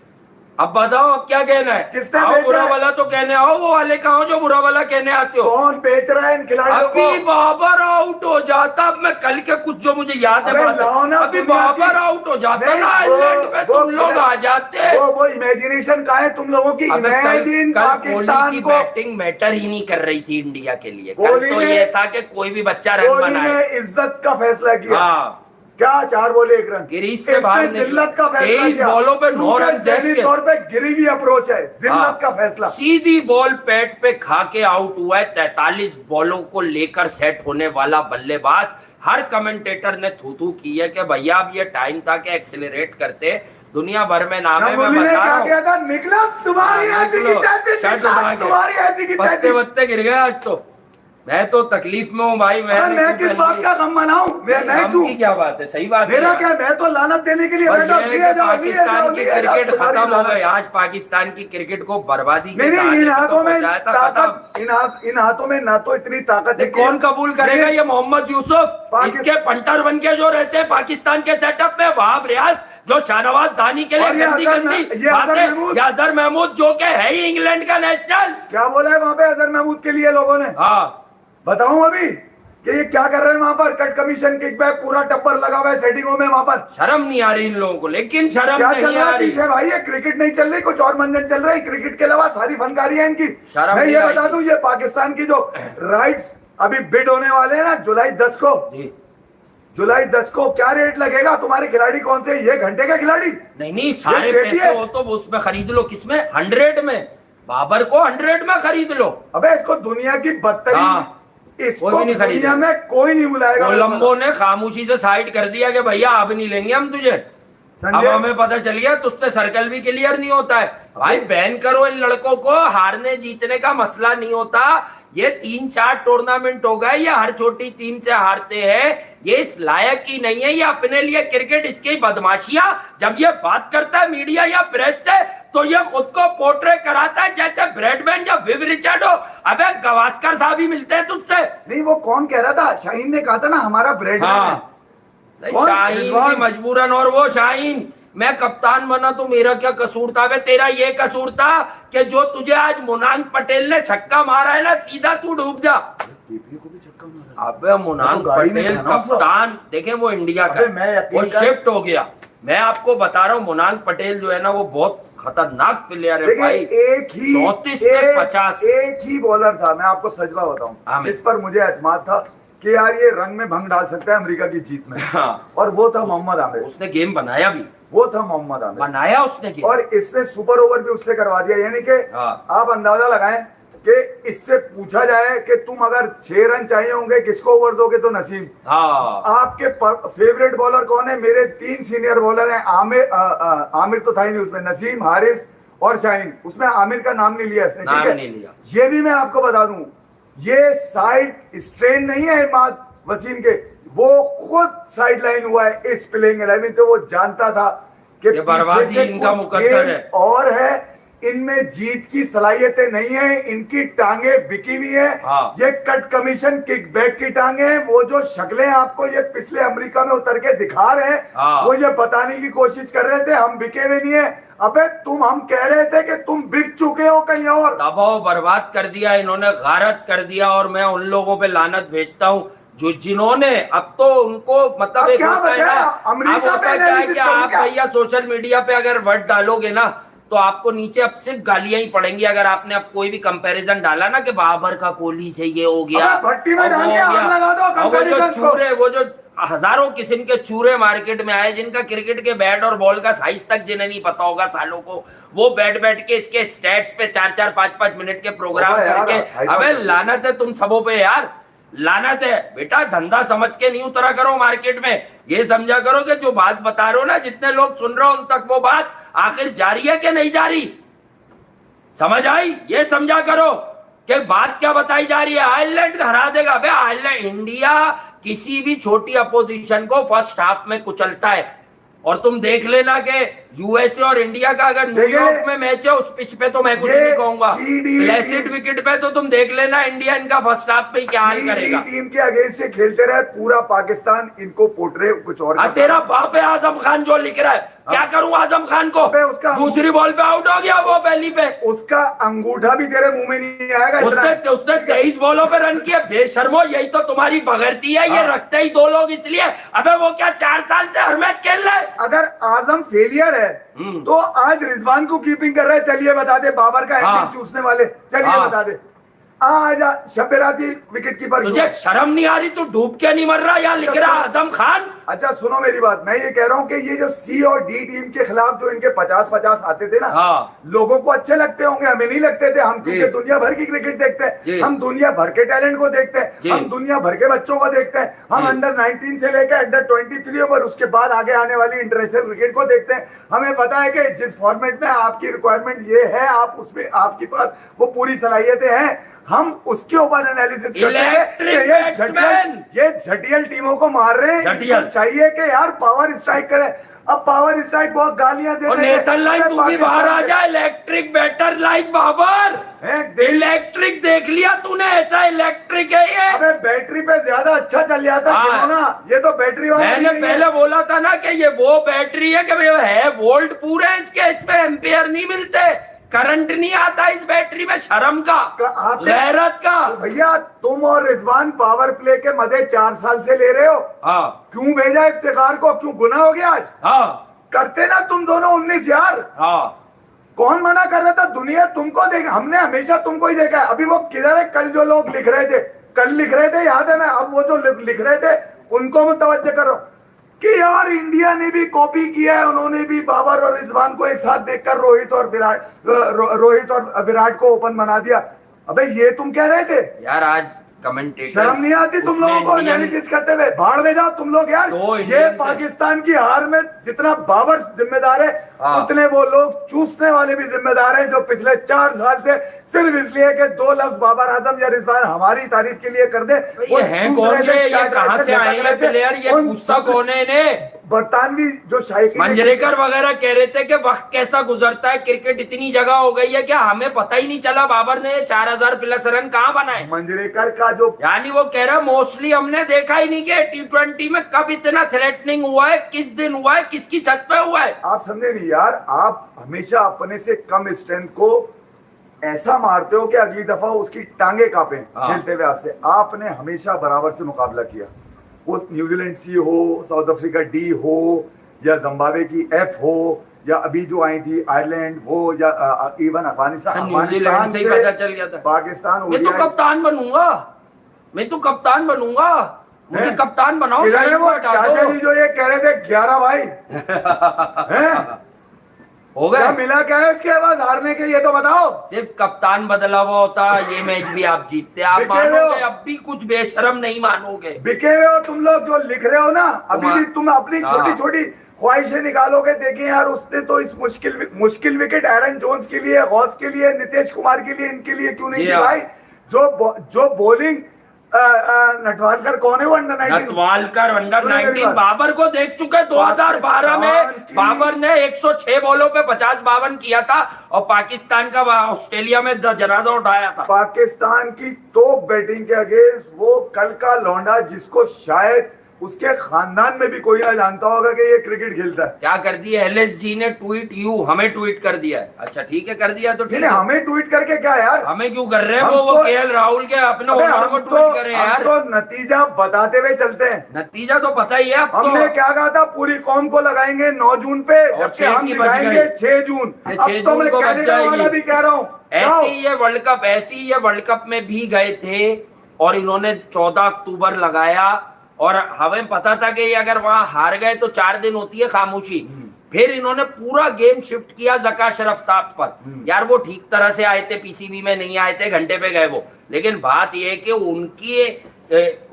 अब बताओ अब क्या कहना है? किसने आओ बेचा बुरा है? वाला तो कहने आओ, वो वाले कहो जो बुरा वाला कहने आते हो। कौन बेच रहा है इन खिलाड़ियों को? अभी बाबर आउट हो जाता, अब मैं कल के कुछ जो मुझे याद है अबे बात है, लाओ ना अभी दुनिया की- बाबर आउट हो जाता नहीं, ना वो- आयरलैंड में, वो तुम लोग आ जाते। वो इमेजिनेशन का है तुम लोगों की। अबे इमेजिन कल पाकिस्तान कोहली की को बैटिंग मैटर ही नहीं कर रही थी इंडिया के लिए। कल कोहली तो ने- ये था कि कोई भी बच्चा रन कोहली बनाए। ने इज्जत का फैसला किया। हाँ क्या 4 बॉल 1 रन, गिरीश से बाहर इसने निकला। जिल्लत का फैसला 23 किया। बॉलों पे 9 रन जहनी के। तौर पे गिरी हुई अप्रोच है, जिल्लत हाँ। का फैसला। सीधी बॉल पैड पे खा के आउट हुआ है। 43 बॉलों को लेकर सेट होने वाला बल्लेबाज। हर कमेंटेटर ने थू की है कि भैया अब ये टाइम था कि एक्सेलरेट करते, दुनिया भर में नाम है। मैं गांगुली ने बता क्या रहा हूँ। किया था? निकला तुम्हारी ऐसी की तैसी, शर्ट निकला उठा के। तुम्हारी ऐसी की पत्ते तैसी। वत्ते गिर गए आज तो। मैं तो तकलीफ में हूँ भाई। अरे मैं किस बात का गम मनाऊं? मैं गम की क्या बात है? सही बात है मेरा यार। क्या, मैं तो लानत देने के लिए और बैठा। ये है लिए कि जाओ, लिए पाकिस्तान जाओ, की लिए जाओ, क्रिकेट तुम्हारी खत्म हो लानत। गई। आज पाकिस्तान की क्रिकेट को बर्बादी के नहीं सहारे इन पे तो हाथों में पहुंचाया था, खत्म। ताकत, इन हाथों में ना तो इतनी ताकत है ये कौन कबूल करेगा? ये मोहम्मद यूसुफ, पाकिस्तान- इसके पंटर बन के जो रहते हैं पाकिस्तान के सेटअप में, वहाब रियाज जो शाहनवाज दानी के लिए और ये गंदी अजहर गंदी ये अजहर बातें, महमूद। या अजहर महमूद जो के है ही इंग्लैंड का नेशनल। क्या बोला है वहां पे अजहर महमूद के लिए लोगों ने? हाँ बताऊं अभी कि ये क्या कर रहे हैं वहां पर? कट कमीशन किकबैक पूरा टप्पर लगा हुआ है सेटिंगों में वहां पर। शर्म नहीं आ रही इन लोगों को, लेकिन शर्म क्या चल नहीं रहा आ है रही। पीछे भाई? ये क्रिकेट नहीं चल रही, कुछ और मंजन चल रहा है। क्रिकेट के अलावा सारी फनकारी है इनकी। शर्म मैं नहीं ये आई। बता दूं, ये पाकिस्तान की जो राइट्स अभी बिड होने वाले हैं ना जुलाई 10 को, जी जुलाई 10 को क्या रेट लगेगा? तुम्हारे खिलाड़ी कौन से? ये घंटे के खिलाड़ी नहीं सारे ये पैसे है। हो तो वो उसमें खरीद लो। किसमें? 100 में। बाबर को 100 में खरीद लो। अबे इसको दुनिया की बदतरीन, हाँ। इसको कोई भी नहीं दुनिया खरीदेगा। में कोई नहीं बुलाएगा। कोलंबो ने खामोशी से साइड कर दिया कि भैया अब नहीं लेंगे हम तुझे। अब संजय हमें पता चल गया तुझसे सर्कल भी क्लियर नहीं होता है। भाई बैन करो इन लड़कों को। हारने जीतने का मसला नहीं होता। ये 3-4 टूर्नामेंट हो गए, ये हर छोटी टीम से हारते हैं। ये इस लायक ही नहीं है। ये अपने लिए क्रिकेट, इसकी बदमाशियां जब ये बात करता है मीडिया या प्रेस से, तो ये खुद को पोर्ट्रे कराता है जैसे ब्रैडमैन या विव रिचर्ड हो। अबे गवास्कर साहब ही मिलते हैं तुझसे। नहीं, वो कौन कह रहा था? शाहीन ने कहा था ना हमारा ब्रेडमैन है। हाँ कौन? शाहीन रिजवान? भी मजबूरन। और वो शाहीन, मैं कप्तान बना तो मेरा क्या कसूर था? बे तेरा ये कसूर था कि जो तुझे आज मुनांग पटेल ने छक्का मारा है ना, सीधा तू डूब जा। को भी छक्का मारा। अबे मुनांग गाड़ी में पटेल था ना उसका। कप्तान, देखे वो इंडिया का, अबे मैं यकीन वो कर- शिफ्ट हो गया। मैं आपको बता रहा हूँ मुनांग पटेल जो है ना वो बहुत खतरनाक प्लेयर है भाई। देखिए एक ही 34 पे 50 एक ही बॉलर था, मैं आपको सच बात बताऊं, आमिर। जिस पर मुझे एतमाद था कि यार ये रंग में भंग डाल सकता है अमेरिका की जीत में। हाँ। और वो था मोहम्मद आमिर। उसने गेम बनाया भी, वो था मोहम्मद आमिर, बनाया उसने गेम। और इसने सुपर ओवर भी उससे करवा दिया। यानी कि हाँ। आप अंदाजा लगाएं कि इससे पूछा जाए कि तुम अगर 6 रन चाहिए होंगे किसको ओवर दोगे, तो नसीम। हाँ। आपके फेवरेट बॉलर कौन है? मेरे 3 सीनियर बॉलर हैं। आमिर तो था ही नहीं उसमें, नसीम, हारिस और शाहीन। उसमें आमिर का नाम नहीं लिया इसने, नाम ठीक है? नहीं लिया। ये भी मैं आपको बता दूं, ये साइड स्ट्रेन नहीं है इमाद वसीम के, वो खुद साइड लाइन हुआ है इस प्लेइंग 11 से। वो जानता था कि ये बर्बादी पीछे से इनका कुछ मुकद्दर गेम है। और है, इनमें जीत की सलाहियतें नहीं है, इनकी टांगे बिकी हुई है। हाँ। ये कट कमीशन किक बैक की टांगे हैं। वो जो शक्लें आपको ये पिछले अमेरिका में उतर के दिखा रहे हैं, हाँ। वो ये बताने की कोशिश कर रहे थे हम बिके हुए नहीं है। अबे तुम, हम कह रहे थे कि तुम बिक चुके हो कहीं और। दबाव बर्बाद कर दिया इन्होंने, गारत कर दिया। और मैं उन लोगों पे लानत भेजता हूँ जो जिन्होंने अब तो उनको मतलब अब एक क्या होता है बचा ना, है? अमेरिका अब होता में क्या है analysis कि करूं आप क्या? भैया सोशल मीडिया पे अगर वर्ड डालोगे ना तो आपको नीचे अब सिर्फ गालियां ही पड़ेंगी। अगर आपने अब कोई भी कंपैरिजन डाला ना कि बाबर का कोहली से ये हो गया, अबे भट्टी में और डाल वो के हो आग गया। लगा दो और वो जो comparisons को। चूरे, वो जो हजारों किस्म के चूरे मार्केट में आए जिनका क्रिकेट के बैट और बॉल का साइज तक जिन्हें नहीं पता होगा सालों को, वो बैठ बैठ के इसके स्टैट्स पे 4-4, 5-5 मिनट के प्रोग्राम अबे यार, करके, हाइपर अबे कर। लानत है तुम सबों पे यार, लानत है बेटा। धंधा समझ के नहीं उतरा करो मार्केट में। ये समझा करो कि जो बात बता रहे हो ना, जितने लोग सुन रहे हो उन तक वो बात आखिर जारी है कि नहीं जारी, समझ आई? ये समझा करो कि बात क्या बताई जा रही है। आयरलैंड हरा देगा बे, आयरलैंड, इंडिया किसी भी छोटी अपोजिशन को फर्स्ट हाफ में कुचलता है। और तुम देख लेना कि यूएसए और इंडिया का अगर न्यूयॉर्क में मैच है, उस पिच पे तो मैं कुछ नहीं कहूंगा, प्लेसिड विकेट पे तो तुम देख लेना इंडिया इनका फर्स्ट हाफ में क्या हाल करेगा। टीम के अगेंस्ट से खेलते रहे पूरा पाकिस्तान, इनको पोर्ट्रे कुछ और। तेरा बाप है आजम खान जो लिख रहा है, क्या करूं आजम खान को? उसका दूसरी बॉल पे आउट हो गया वो पहली पे, उसका अंगूठा भी तेरे मुंह में नहीं आएगा। उसने 23 बॉलों पे रन किया। बेशर्मो, यही तो तुम्हारी बगैरती है। ये रखते ही 2 लोग इसलिए। अबे वो क्या 4 साल से हर मैच खेल रहा है? अगर आजम फेलियर है तो आज रिजवान को कीपिंग कर रहा है। चलिए बता दे, बाबर का हैट्रिक चूसने वाले, चलिए बता दे। आज शबेराती विकेट कीपर। तुझे शर्म नहीं आ रही? तू डूब के नहीं मर रहा? यहाँ लिख रहा आजम खान। अच्छा सुनो मेरी बात, मैं ये कह रहा हूँ कि ये जो सी और डी टीम के खिलाफ जो इनके 50-50 आते थे ना, लोगों को अच्छे लगते होंगे, हमें नहीं लगते थे। हम क्योंकि दुनिया भर की क्रिकेट देखते हैं, हम दुनिया भर के टैलेंट को देखते हैं, हम दुनिया भर के बच्चों को देखते हैं, हम अंडर 19 से लेकर अंडर 23 और उसके बाद आगे आने वाली इंटरनेशनल क्रिकेट को देखते हैं। हमें पता है कि जिस फॉर्मेट में आपकी रिक्वायरमेंट ये है, आप उसमें आपके पास वो पूरी सलाहियतें हैं। हम उसके ऊपर एनालिसिस करते हैं। ये झटियल टीमों को मार रहे हैं। चाहिए कि यार पावर स्ट्राइक करें। अब पावर स्ट्राइक बहुत गालियां देते हैं। नेथरलैंड तू भी बाहर आ जा। Electric batter like Babar, electric देख लिया तूने? ऐसा इलेक्ट्रिक है ये। अबे बैटरी पे ज्यादा अच्छा चल जाता है ना, ये तो बैटरी वाला। मैंने पहले बोला था ना कि ये वो बैटरी है कि भाई है वोल्ट पूरे इसके, इसमें एम्पियर नहीं मिलते, करंट नहीं आता इस बैटरी में। शर्म का, गैरत का। भैया तुम और रिजवान पावर प्ले के मजे 4 साल से ले रहे हो। हाँ। क्यों भेजा इफ्तिखार को? क्यों गुनाह हो गया आज? हाँ। करते ना तुम दोनों 19 यार। हाँ। कौन मना कर रहा था? दुनिया तुमको देख, हमने हमेशा तुमको ही देखा है। अभी वो किधर है? कल जो लोग लिख रहे थे, कल लिख रहे थे, याद है मैं? अब वो जो लिख रहे थे उनको मुतवज्जो करो कि यार इंडिया ने भी कॉपी किया है। उन्होंने भी बाबर और रिजवान को एक साथ देखकर रोहित और विराट को ओपन बना दिया। अबे ये तुम कह रहे थे यार? आज कमेंटेटर, शर्म नहीं आती तुम लोगों को एनालिसिस करते हुए? भाड़ में जाओ तुम लोग यार। ये पाकिस्तान की हार में जितना बाबर जिम्मेदार है, उतने वो लोग चूसने वाले भी जिम्मेदार हैं जो पिछले 4 साल से सिर्फ इसलिए कि 2 लफ्ज बाबर आजम या रिजवान हमारी तारीफ के लिए कर दे। ये हैं कौन? ये कहां से आए हैं प्लेयर? ये गुस्सा कौन है इन्हें? बरतानवी जो शायक मंजरेकर वगैरह कह रहे थे कि वक्त कैसा गुजरता है, क्रिकेट इतनी जगह हो गई है क्या हमें पता ही नहीं चला बाबर ने 4000 प्लस रन कहां बनाए। मंजरेकर का जो, यानी वो कह रहा मोस्टली हमने देखा ही नहीं कि T20 में कब इतना थ्रेटनिंग हुआ है, किस दिन हुआ है, किसकी छत पे हुआ है। आप समझे नहीं यार, आप हमेशा अपने से कम स्ट्रेंथ को ऐसा मारते हो कि अगली दफा उसकी टांगे कांपे खेलते हुए आपसे। आपने हमेशा बराबर से मुकाबला किया, वो न्यूजीलैंड सी हो, साउथ अफ्रीका डी हो, या जिम्बाब्वे की एफ हो, या अभी जो आई थी आयरलैंड वो, या इवन अफगानिस्तान, न्यूजीलैंड से ही पता चल गया था। पाकिस्तान, मैं तो कप्तान बनूंगा, मैं तो कप्तान बनूंगा, मुझे कप्तान बनाओ। वो चाचा जी जो ये कह रहे थे 11 भाई हैं? हो गए? क्या मिला क्या है इसके बाद हारने के, ये तो बताओ। सिर्फ कप्तान बदला हुआ होता, ये मैच भी आप जीतते। आप मानोगे अब भी कुछ बेशरम नहीं मानोगे। बिके हुए हो तुम लोग जो लिख रहे हो ना, अभी भी तुम अपनी छोटी छोटी ख्वाहिशें निकालोगे। देखिए यार, उसने तो इस मुश्किल विकेट एरन जोन्स के लिए, गौस के लिए, नीतीश कुमार के लिए, इनके लिए क्यों नहीं की भाई? जो बॉलिंग नटवालकर कौन है वो अंडर 19? नटवालकर अंडर 19 बाबर को देख चुके 2012 में। बाबर ने 106 बॉलों पे 50-52 किया था और पाकिस्तान का ऑस्ट्रेलिया में जनाजा उठाया था। पाकिस्तान की टॉप बैटिंग के अगेंस्ट वो कल का लौंडा जिसको शायद उसके खानदान में भी कोई ना जानता होगा कि ये क्रिकेट खेलता है। क्या कर दिया LSG ने? ट्वीट हमें ट्वीट कर दिया है। अच्छा ठीक है, कर दिया तो ठीक है। हमें ट्वीट करके क्या यार, हमें क्यों कर रहे हैं? वो KL राहुल के अपने ओनर को ट्वीट करे यार। तो नतीजा बताते हुए चलते हैं। नतीजा तो पता ही है। हमने क्या कहा था, पूरी कौम को लगाएंगे 9 जून पे, जबकि हम दिखाएंगे 6 जून। अब तो मैं कनाडा वाला भी कह रहा हूँ, ऐसे ही ये वर्ल्ड कप में भी गए थे और इन्होंने 14 अक्टूबर लगाया और हमें पता था कि अगर वहां हार गए तो 4 दिन होती है खामोशी। फिर इन्होंने पूरा गेम शिफ्ट किया जका शरफ साहब पर। यार वो ठीक तरह से आए थे, पीसीबी में नहीं आए थे, घंटे पे गए वो। लेकिन बात यह है कि उनकी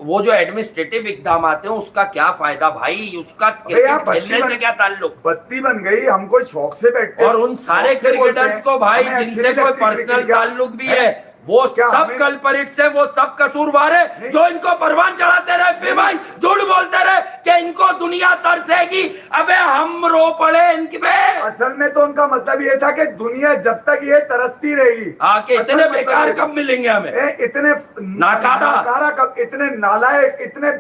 वो जो एडमिनिस्ट्रेटिव इकदाम आते हैं उसका क्या फायदा भाई? उसका क्रिकेट खेलने से क्या ताल्लुक? बत्ती बन गई, हमको शौक से बैठते और उन सारे क्रिकेटर्स को भाई जिनसे कोई पर्सनल ताल्लुक भी है, वो सब कल्परिट से, वो सब कसूरवार है जो इनको परवान चढ़ाते रहे, फिर भाई झूठ बोलते रहे कि इनको दुनिया तरसेगी। अबे हम रो पड़े इनकी पे। असल में तो उनका मतलब ये था कि दुनिया जब तक ये तरसती रहेगी, इतने बेकार कब मिलेंगे हमें, इतने नाकारा कब, इतने नालायक, इतने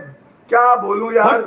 क्या बोलूं यार,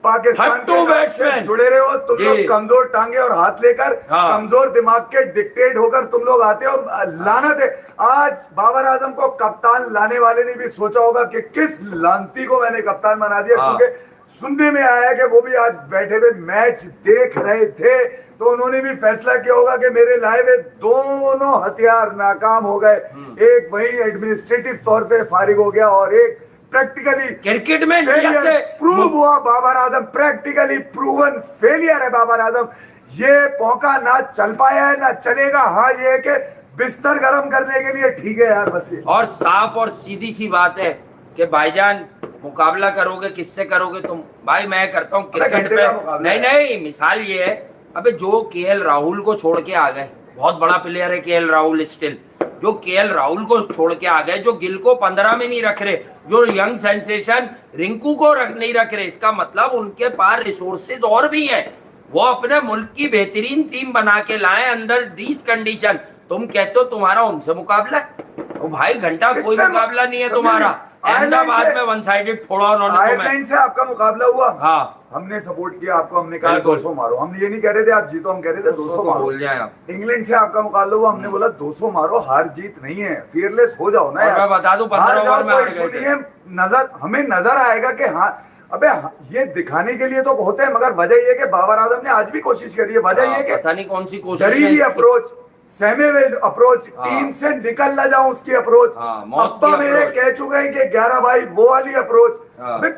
पाकिस्तान के जुड़े रहे हो तुम लोग, कमजोर टांगे और हाथ लेकर, कमजोर दिमाग के डिक्टेट होकर तुम लोग आते हो। लानत है। आज बाबर आजम को कप्तान लाने वाले ने भी सोचा होगा कि किस लानती को मैंने कप्तान बना दिया, क्योंकि सुनने में आया कि वो भी आज बैठे हुए मैच देख रहे थे, तो उन्होंने भी फैसला किया होगा कि मेरे लाए हुए दोनों हथियार नाकाम हो गए। एक वही एडमिनिस्ट्रेटिव तौर पे फारिग हो गया और एक प्रैक्टिकली क्रिकेट में इंडिया से प्रूव हुआ। Babar Azam practically proven failure है। बाबर आजम ये मौका ना चल पाया है, ना चलेगा। हाँ, ये है कि बिस्तर गर्म करने के लिए ठीक है यार, बस। और साफ और सीधी सी बात है कि भाईजान मुकाबला करोगे किससे करोगे तुम? भाई मैं करता हूँ क्रिकेट पे। नहीं, मिसाल ये है, अबे जो KL राहुल को छोड़ के आ गए, बहुत बड़ा प्लेयर है KL राहुल स्टिल, जो KL राहुल को छोड़ के आ गए, जो गिल को 15 में नहीं रख रहे, जो यंग सेंसेशन रिंकू को नहीं रख रहे, इसका मतलब उनके पास रिसोर्सेज और भी हैं। वो अपने मुल्क की बेहतरीन टीम बना के लाए अंडर डीस कंडीशन। तुम कहते हो तुम्हारा उनसे मुकाबला है? तो भाई घंटा कोई मुकाबला नहीं है तुम्हारा। अहमदाबाद में वन साइडेड फोड़ा उन्होंने। आयरलैंड से आपका मुकाबला हुआ। हाँ, हमने सपोर्ट किया आपको, हमने कहा 200 मारो। हम ये नहीं कह रहे थे आप जीतो, हम कह रहे थे 200 मारो। बोल जाए आप। इंग्लैंड से आपका मुकाबला हुआ, हमने बोला 200 मारो, हार जीत नहीं है, फियरलेस हो जाओ ना यार। मैं बता दूं 15 ओवर में हार गए थे। हमें नजर आएगा कि हाँ, अबे ये दिखाने के लिए तो होते हैं, मगर वजह ये कि बाबर आजम ने आज भी कोशिश करी है। वजह ये कि पता नहीं कौन सी कोशिश, अप्रोच, सहमे हुए अप्रोच, टीम से निकल ना जाऊं उसकी अप्रोच। अब्बा मेरे कह चुके हैं कि 11 भाई वो वाली अप्रोच।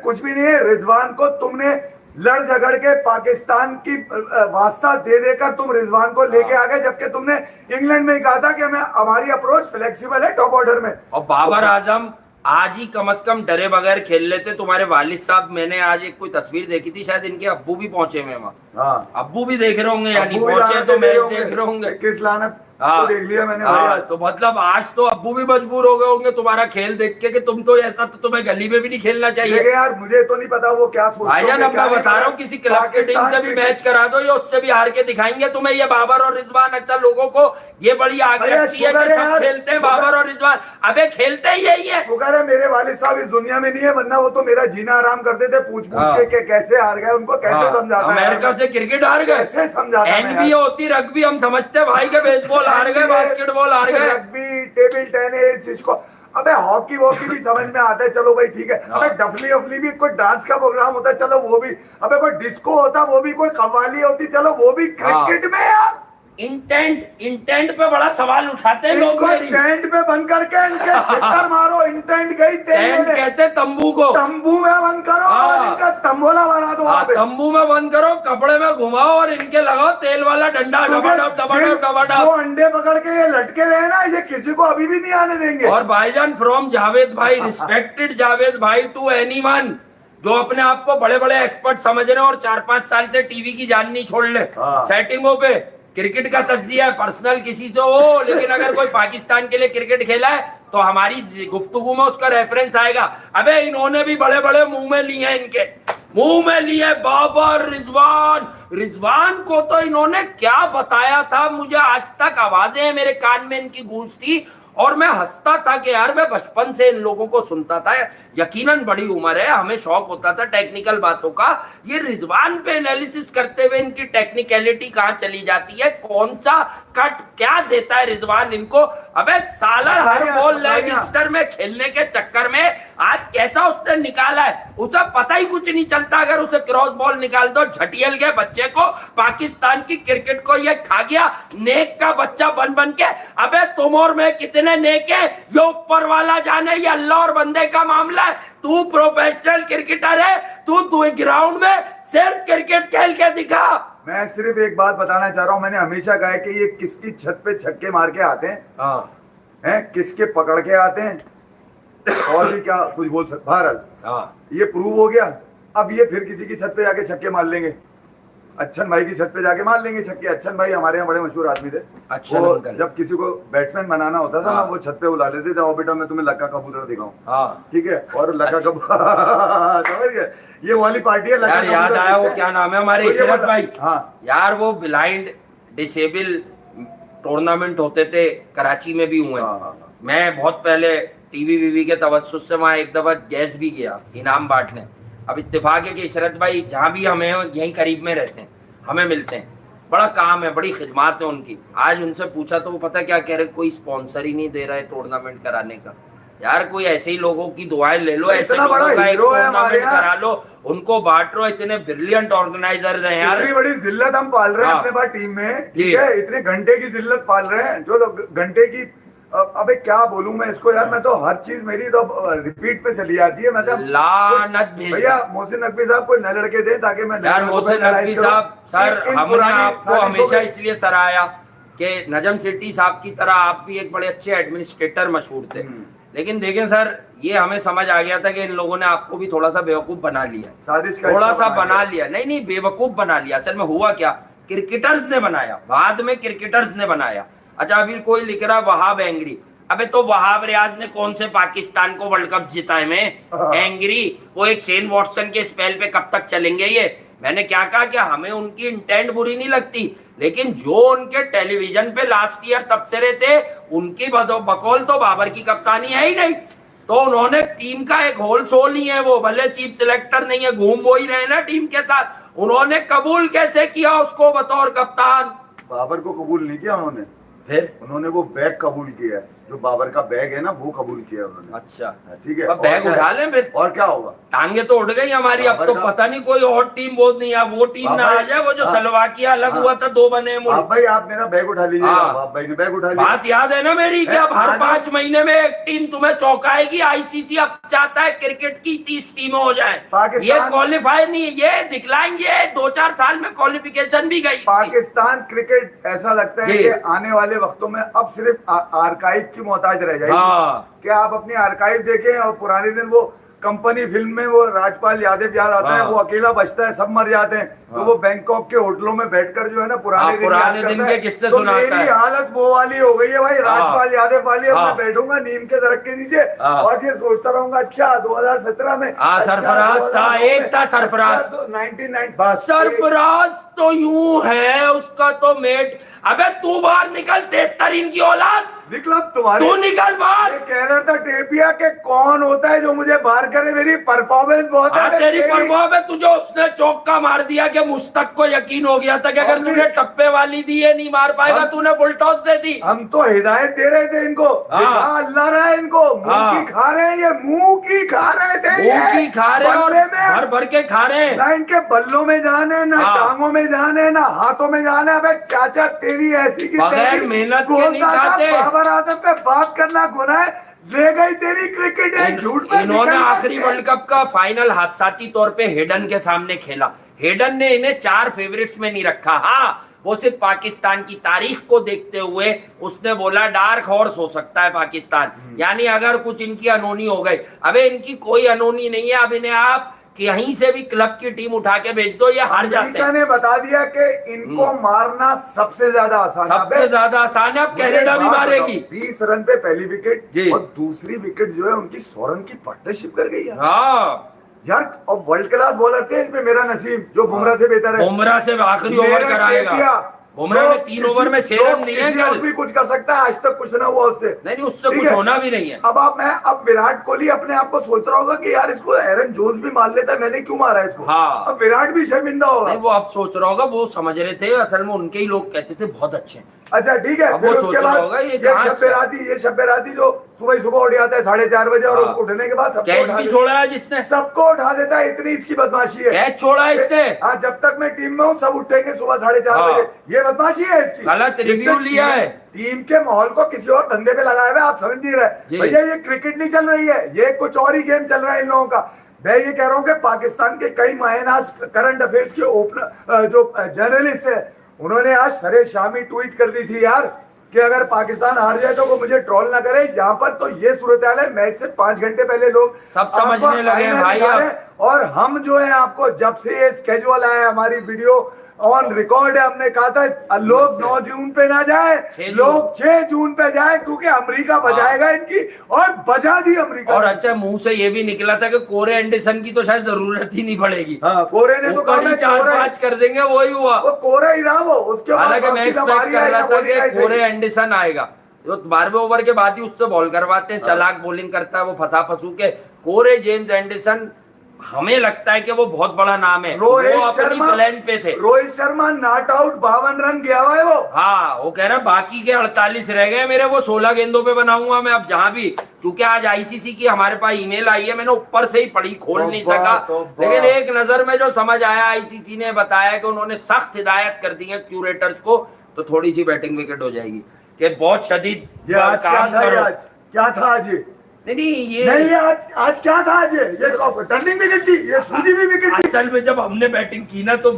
कुछ भी नहीं है। रिजवान को तुमने लड़ झगड़ के पाकिस्तान की वास्ता दे देकर तुम रिजवान को लेके आ गए, जबकि तुमने इंग्लैंड में कहा था कि हमारी अप्रोच फ्लेक्सिबल है टॉप ऑर्डर में। और बाबर आजम आज ही कम से कम डरे बगैर खेल लेते। तुम्हारे वालिद साहब, मैंने आज एक कोई तस्वीर देखी थी, शायद इनके अब्बू भी पहुंचे हुए वहाँ। अब्बू भी देख रहे होंगे, यानी पहुंचे तो मैच देख रहे होंगे। किस लानत तो देख लिया मैंने भाई आज। तो मतलब आज तो अब्बू भी मजबूर हो गए होंगे तुम्हारा खेल देख के कि तुम तो ऐसा तो तुम्हें गली में भी नहीं खेलना चाहिए। यार मुझे तो नहीं पता वो क्या सोचते हैं। भाईजान अब मैं बता रहा हूँ, किसी क्लब की टीम से भी मैच करा दो, या उससे भी हार के दिखाएंगे तुम्हें। ये बाबर और रिजवान, अच्छा लोगों को ये बड़ी आग लगती है कि सब खेलते हैं बाबर और रिजवान। अबे खेलते ही यही है। शुक्र है मेरे वालिद साहब इस दुनिया में नहीं है, वरना वो तो मेरा जीना आराम करते थे पूछ के कैसे हार गए, उनको कैसे समझाता है। अमेरिका से क्रिकेट हार गए, कैसे समझाता है। NBA होती रग्बी, हम समझते भाई के बेसबॉल हार गए, बास्केटबॉल हार गए, रग्बी, टेबल टेनिस, इसको अबे हॉकी वॉकी भी समझ में आता है, चलो भाई ठीक है। अबे डफली वफली भी कोई डांस का प्रोग्राम होता है, चलो वो भी। अबे कोई डिस्को होता वो भी, कोई कव्वाली होती, चलो वो भी। क्रिकेट में यार इंटेंट पे बड़ा सवाल उठाते हैं लोग। टेंट पे बंद करके इनके चक्कर मारो। इंटेंट गई टेंट कहते तंबू को, तंबू में बंद करो और इनका तंबोला बना दो। तंबू में बंद करो, कपड़े में घुमाओ और इनके लगाओ तेल वाला डंडा, डबाडब। वो अंडे पकड़ के ये लटके हुए ना, ये किसी को अभी भी नहीं आने देंगे। और भाईजान फ्रॉम जावेद भाई, रिस्पेक्टेड जावेद भाई टू एनीवन जो अपने आप को बड़े बड़े एक्सपर्ट समझ रहे हैं और 4-5 साल से टीवी की जान नहीं छोड़ ले सेटिंगों पे। क्रिकेट का तज्जिया है, पर्सनल किसी से हो, लेकिन अगर कोई पाकिस्तान के लिए क्रिकेट खेला है तो हमारी गुफ्तगू में उसका रेफरेंस आएगा। अबे इन्होंने भी बड़े बड़े मुंह में लिए, इनके मुंह में लिए बाबर, रिजवान को तो इन्होंने क्या बताया था, मुझे आज तक आवाजें हैं मेरे कान में इनकी गूंजती और मैं हंसता था कि यार मैं बचपन से इन लोगों को सुनता था। यकीनन बड़ी उम्र है, हमें शौक होता था टेक्निकल बातों का। ये रिजवान पे एनालिसिस करते हुए इनकी टेक्निकलिटी कहां चली जाती है, कौन सा कट क्या देता है रिजवान इनको। अबे साला हर बॉल लेगिस्टर में खेलने के चक्कर में आज कैसा उसने निकाला है, उसे पता ही कुछ नहीं चलता। अगर उसे क्रॉस बॉल निकाल दो, झटियल के बच्चे को, पाकिस्तान की क्रिकेट को ये खा गया नेक का बच्चा बन बन के। अबे तुम और मैं कितने नेक है ये ऊपर वाला जाने, ये अल्लाह और बंदे का मामला है। तू प्रोफेशनल क्रिकेटर है, तू ग्राउंड में सिर्फ क्रिकेट खेल के दिखा। मैं सिर्फ एक बात बताना चाह रहा हूं, मैंने हमेशा कहा है कि ये किसकी छत पे छक्के मार के आते हैं, किसके पकड़ के आते हैं, और भी क्या कुछ बोल सकते। बहरहाल ये प्रूव हो गया। अब ये फिर किसी की छत पे जाके छक्के मार लेंगे, अच्छन भाई की छत पे जाके मार लेंगे छक्के। अच्छन भाई हमारे यहाँ बड़े मशहूर आदमी थे। वो जब किसी को बैट्समैन बनाना होता था ना, वो छत पे बुला लेते थे, और बेटा मैं तुम्हें लक्का कबूतर दिखाऊं, ठीक है, और लक्का कबूतर समझ गए, ये वाली पार्टी है। यार याद आया, वो क्या नाम है हमारे इशरत भाई। यार वो ब्लाइंड डिसेबल टूर्नामेंट होते थे, कराची में भी हुए। मैं बहुत पहले टीवी वीवी के तवज्जुह से वहाँ एक दफा गैस भी गया इनाम बांटने। अब इत्तेफाक है कि इशरत भाई जहाँ भी हमें यहीं करीब में रहते हैं, हमें मिलते हैं, बड़ा काम है, बड़ी खिदमत है उनकी। आज उनसे पूछा तो वो पता क्या कह रहे, कोई स्पॉन्सर ही नहीं दे रहा है टूर्नामेंट कराने का। यार कोई ऐसे ही लोगों की दुआएं ले लो, ऐसे लोगों का एक टूर्नामेंट करा लो, उनको बांट लो। इतने ब्रिलियंट ऑर्गेनाइजर हैं यार। इतनी बड़ी जिल्लत हम पाल रहे हैं अपने पास टीम में, ठीक है, इतने घंटे की जिल्लत पाल रहे हैं, जो लोग घंटे की। अबे क्या बोलूं मैं इसको यार, मैं तो हर चीज मेरी तो रिपीट पे चली जाती है। मतलब लानत भैया मोहसिन नकवी साहब कोई न लड़के दे, ताकि मैं यार मोहसिन नकवी साहब सर, हमने आपको हमेशा इसलिए सराहा कि नजम सेठी साहब की तरह आप भी एक बड़े अच्छे एडमिनिस्ट्रेटर मशहूर थे। लेकिन देखें सर, ये हमें समझ आ गया था कि इन लोगों ने आपको भी थोड़ा सा बेवकूफ बना लिया, थोड़ा सा बना लिया। नहीं बेवकूफ बना लिया। असल में हुआ क्या, क्रिकेटर्स ने बनाया, बाद में क्रिकेटर्स ने बनाया। अच्छा अभी कोई लिख रहा वहाब एंग्री। अबे तो वहाब रियाज ने कौन से पाकिस्तान को वर्ल्ड कप जिताए में एंग्री? वो एक शेन वॉटसन के स्पेल पे कब तक चलेंगे ये? मैंने क्या कहा कि हमें उनकी इंटेंट बुरी नहीं लगती, लेकिन जो उनके टेलीविजन पे लास्ट ईयर तबसरे थे, उनकी बकौल तो बाबर की कप्तानी है ही नहीं। तो उन्होंने टीम का एक होल सोल ही है, वो भले चीफ सिलेक्टर नहीं है, घूम वो ही रहे ना टीम के साथ। उन्होंने कबूल कैसे किया उसको बतौर कप्तान? बाबर को कबूल नहीं किया उन्होंने, फिर उन्होंने वो बैग कबूल किया है, जो बाबर का बैग है ना, वो कबूल किया उन्होंने। अच्छा ठीक है, बैग उठा लें फिर, और क्या होगा? टांगे तो उड़ गई हमारी। अब तो पता नहीं कोई और टीम बोल नहीं है, वो टीम ना आ जाए, वो जो सलवाकिया अलग हुआ था, 2 बने मुल्क। भाई आप मेरा बैग उठा लीजिए। आप भाई ने बैग उठा लिया। बात याद है ना मेरी कि अब हर 5 महीने में एक टीम तुम्हें चौंकाएगी। आईसीसी अब चाहता है क्रिकेट की 30 टीमें हो जाए। ये क्वालिफाई नहीं, ये दिखलाएंगे 2-4 साल में क्वालिफिकेशन भी गई। पाकिस्तान क्रिकेट ऐसा लगता है कि आने वाले वक्तों में अब सिर्फ आर्काइव की मोहताज रह जाएगी। क्या आप अपनी आर्काइव देखें, और पुराने दिन वो कंपनी फिल्म में वो राजपाल यादव याद आता है, वो अकेला बचता है, सब मर जाते हैं, तो वो बैंकॉक के होटलों में बैठकर जो है ना पुराने दिन के किस्से सुनाता है। मेरी हालत वो वाली हो गई है भाई, राजपाल यादव वाली। अब मैं बैठूंगा नीम के दरख्त के नीचे और ये सोचता रहूंगा, अच्छा 2017 में सरफराज था, एक था सरफराज 99 सरफराज तो यूं है, उसका तो मेट। अबे तू बाहर निकल, तेज तरीन की औलाद, निकला तुम्हारे, तू निकल बाहर। ये कह रहा था टेपिया के कौन होता है जो मुझे बाहर करे, मेरी परफॉर्मेंस बहुत हाँ, है। तेरी परफॉर्मेंस, तुझे उसने चौका मार दिया कि मुश्तक को यकीन हो गया था कि अगर तूने टप्पे वाली दी ये नहीं मार पाएगा, तूने फुल टॉस दे दी। हम तो हिदायत दे रहे थे इनको, हाँ। अल्लाह रहा है इनको, मुंह की खा रहे हैं ये, मुंह की खा रहे थे, मुंह की खा रहे और बल्ले में भर भर के खा रहे हैं। ना इनके बल्लों में जाने, ना हाँ। टांगों में जाने, ना हाथों में जाने। अबे चाचा तेरी ऐसी की बगैर तैसी मेहनत के बोलता नहीं था, खाते। बाबर आजम पे बात करना गुनाह है, ले गई तेरी क्रिकेट है, झूठ पे इन्होंने निकल आखिरी गए। वर्ल्ड कप का फाइनल हादसाती तौर पे हेडन के सामने खेला। हेडन ने इन्हें 4 फेवरेट्स में नहीं रखा। हाँ, वो सिर्फ पाकिस्तान की तारीख को देखते हुए उसने बोला डार्क हॉर्स हो सकता है पाकिस्तान, यानी अगर कुछ इनकी अनहोनी हो गई। अबे इनकी कोई अनहोनी नहीं है, अब इन्हें आप कहीं से भी क्लब की टीम उठा के भेज दो, ये हार जाते अमेरिका हैं। ने बता दिया कि इनको मारना सबसे ज्यादा आसान है। सबसे ज्यादा आसान है, अब कनाडा भी मारेगी। 20 रन पे पहली जी। विकेट और दूसरी विकेट जो है उनकी 100 रन की पार्टनरशिप कर गई है हाँ, यार। और वर्ल्ड क्लास बॉलर थे इसमें मेरा नसीम, जो बुमराह से बेहतर है। बुमराह से आखिरी ओवर मेरा कराएगा। टेपिया, बुमराह जो ने 3 ओवर में 6 जो रन दिए किसी और कल। भी कुछ कर सकता है, आज तक कुछ ना हुआ उससे। नहीं, उससे ठीक कुछ है? होना भी नहीं है। अब विराट कोहली अपने आप को सोच रहा होगा कि यार इसको एरन जोन्स भी मार लेता है, मैंने क्यों मारा इसको। हाँ। अब विराट भी शर्मिंदा होगा। नहीं, वो अब सोच रहा होगा, वो समझ रहे थे असल में उनके ही लोग कहते थे बहुत अच्छे हैं। अच्छा ठीक है, अब फिर वो उसके सोच रहा बाद होगा ये ये कहाँ शब राती जो सुबह उठ जाता है 4:30 बजे, और हाँ। उसको उठने के बाद सबको कैच उठा भी देता- छोड़ा है जिसने, सबको उठा देता है, इतनी इसकी बदमाशी है। कैच छोड़ा है इसने। हाँ, जब तक मैं टीम में हूँ सब उठेंगे सुबह 4:30 हाँ। बजे, ये बदमाशी है इसकी। गलत जिससे रिव्यू लिया है। टीम के माहौल को किसी और धंधे पे लगाया हुआ है, आप समझ नहीं रहे जी। भैया। ये क्रिकेट नहीं चल रही है, ये कुछ और ही गेम चल रहा है इन लोगों का। मैं ये कह रहा हूँ कि पाकिस्तान के कई मायनाज करंट अफेयर्स के ओपनर जो जर्नलिस्ट है, उन्होंने आज सरे शामी ट्वीट कर दी थी यार कि अगर पाकिस्तान हार जाए तो वो मुझे ट्रोल ना करे। यहाँ पर तो ये सूरत हाल है, मैच से 5 घंटे पहले लोग सब समझने लगे हैं भाई अब। और हम जो है आपको जब से ये स्केड्यूल आया, हमारी वीडियो ऑन रिकॉर्ड है, हमने कहा था लोग 9 जून पे ना जाए, 6 लोग 6 जून पे जाए, क्योंकि अमेरिका बजाएगा इनकी, और बजा दी अमेरिका। और अच्छा, मुंह से ये भी निकला था कि कोरे एंडरसन की तो शायद जरूरत ही नहीं पड़ेगी। हाँ, कोरे ने तो ऊपर ही 4-5 कर देंगे, वही हुआ। वो कोरे ही रहा वो, उसके बाद हालांकि मैं बाकी एक्सपेक्ट हमारी कर रहा आएगा, था वो नहीं कि आई सही। कोरे एंडरसन आएगा, जो 12वें ओवर के बाद ही उससे बॉल करवाते हैं, चलाक बॉलिंग करता है वो, फंसा फंसू के। कोरे जेम्स एंडरसन हमें लगता है कि वो बहुत बड़ा नाम है, वो अपनी प्लान पे थे। Rohit Sharma not out 52 run गया हुआ है वो। हाँ, वो कह रहा बाकी के 48 रह गए मेरे, वो 16 गेंदों पे बनाऊंगा मैं अब जहां भी। क्योंकि आज आईसीसी की हमारे पास ईमेल आई है, मैंने ऊपर से ही पढ़ी, खोल नहीं सका, लेकिन एक नजर में जो समझ आया, आईसीसी ने बताया कि उन्होंने सख्त हिदायत कर दी है क्यूरेटर्स को, तो थोड़ी सी बैटिंग विकेट हो जाएगी कि बहुत शदीद आज क्या काम था, करो। आज क्या था आज नहीं, ये नहीं, आज क्या था आज ये टर्निंग विकेट थी, ये सूजी भी विकेट थी। असल में जब हमने बैटिंग की ना तो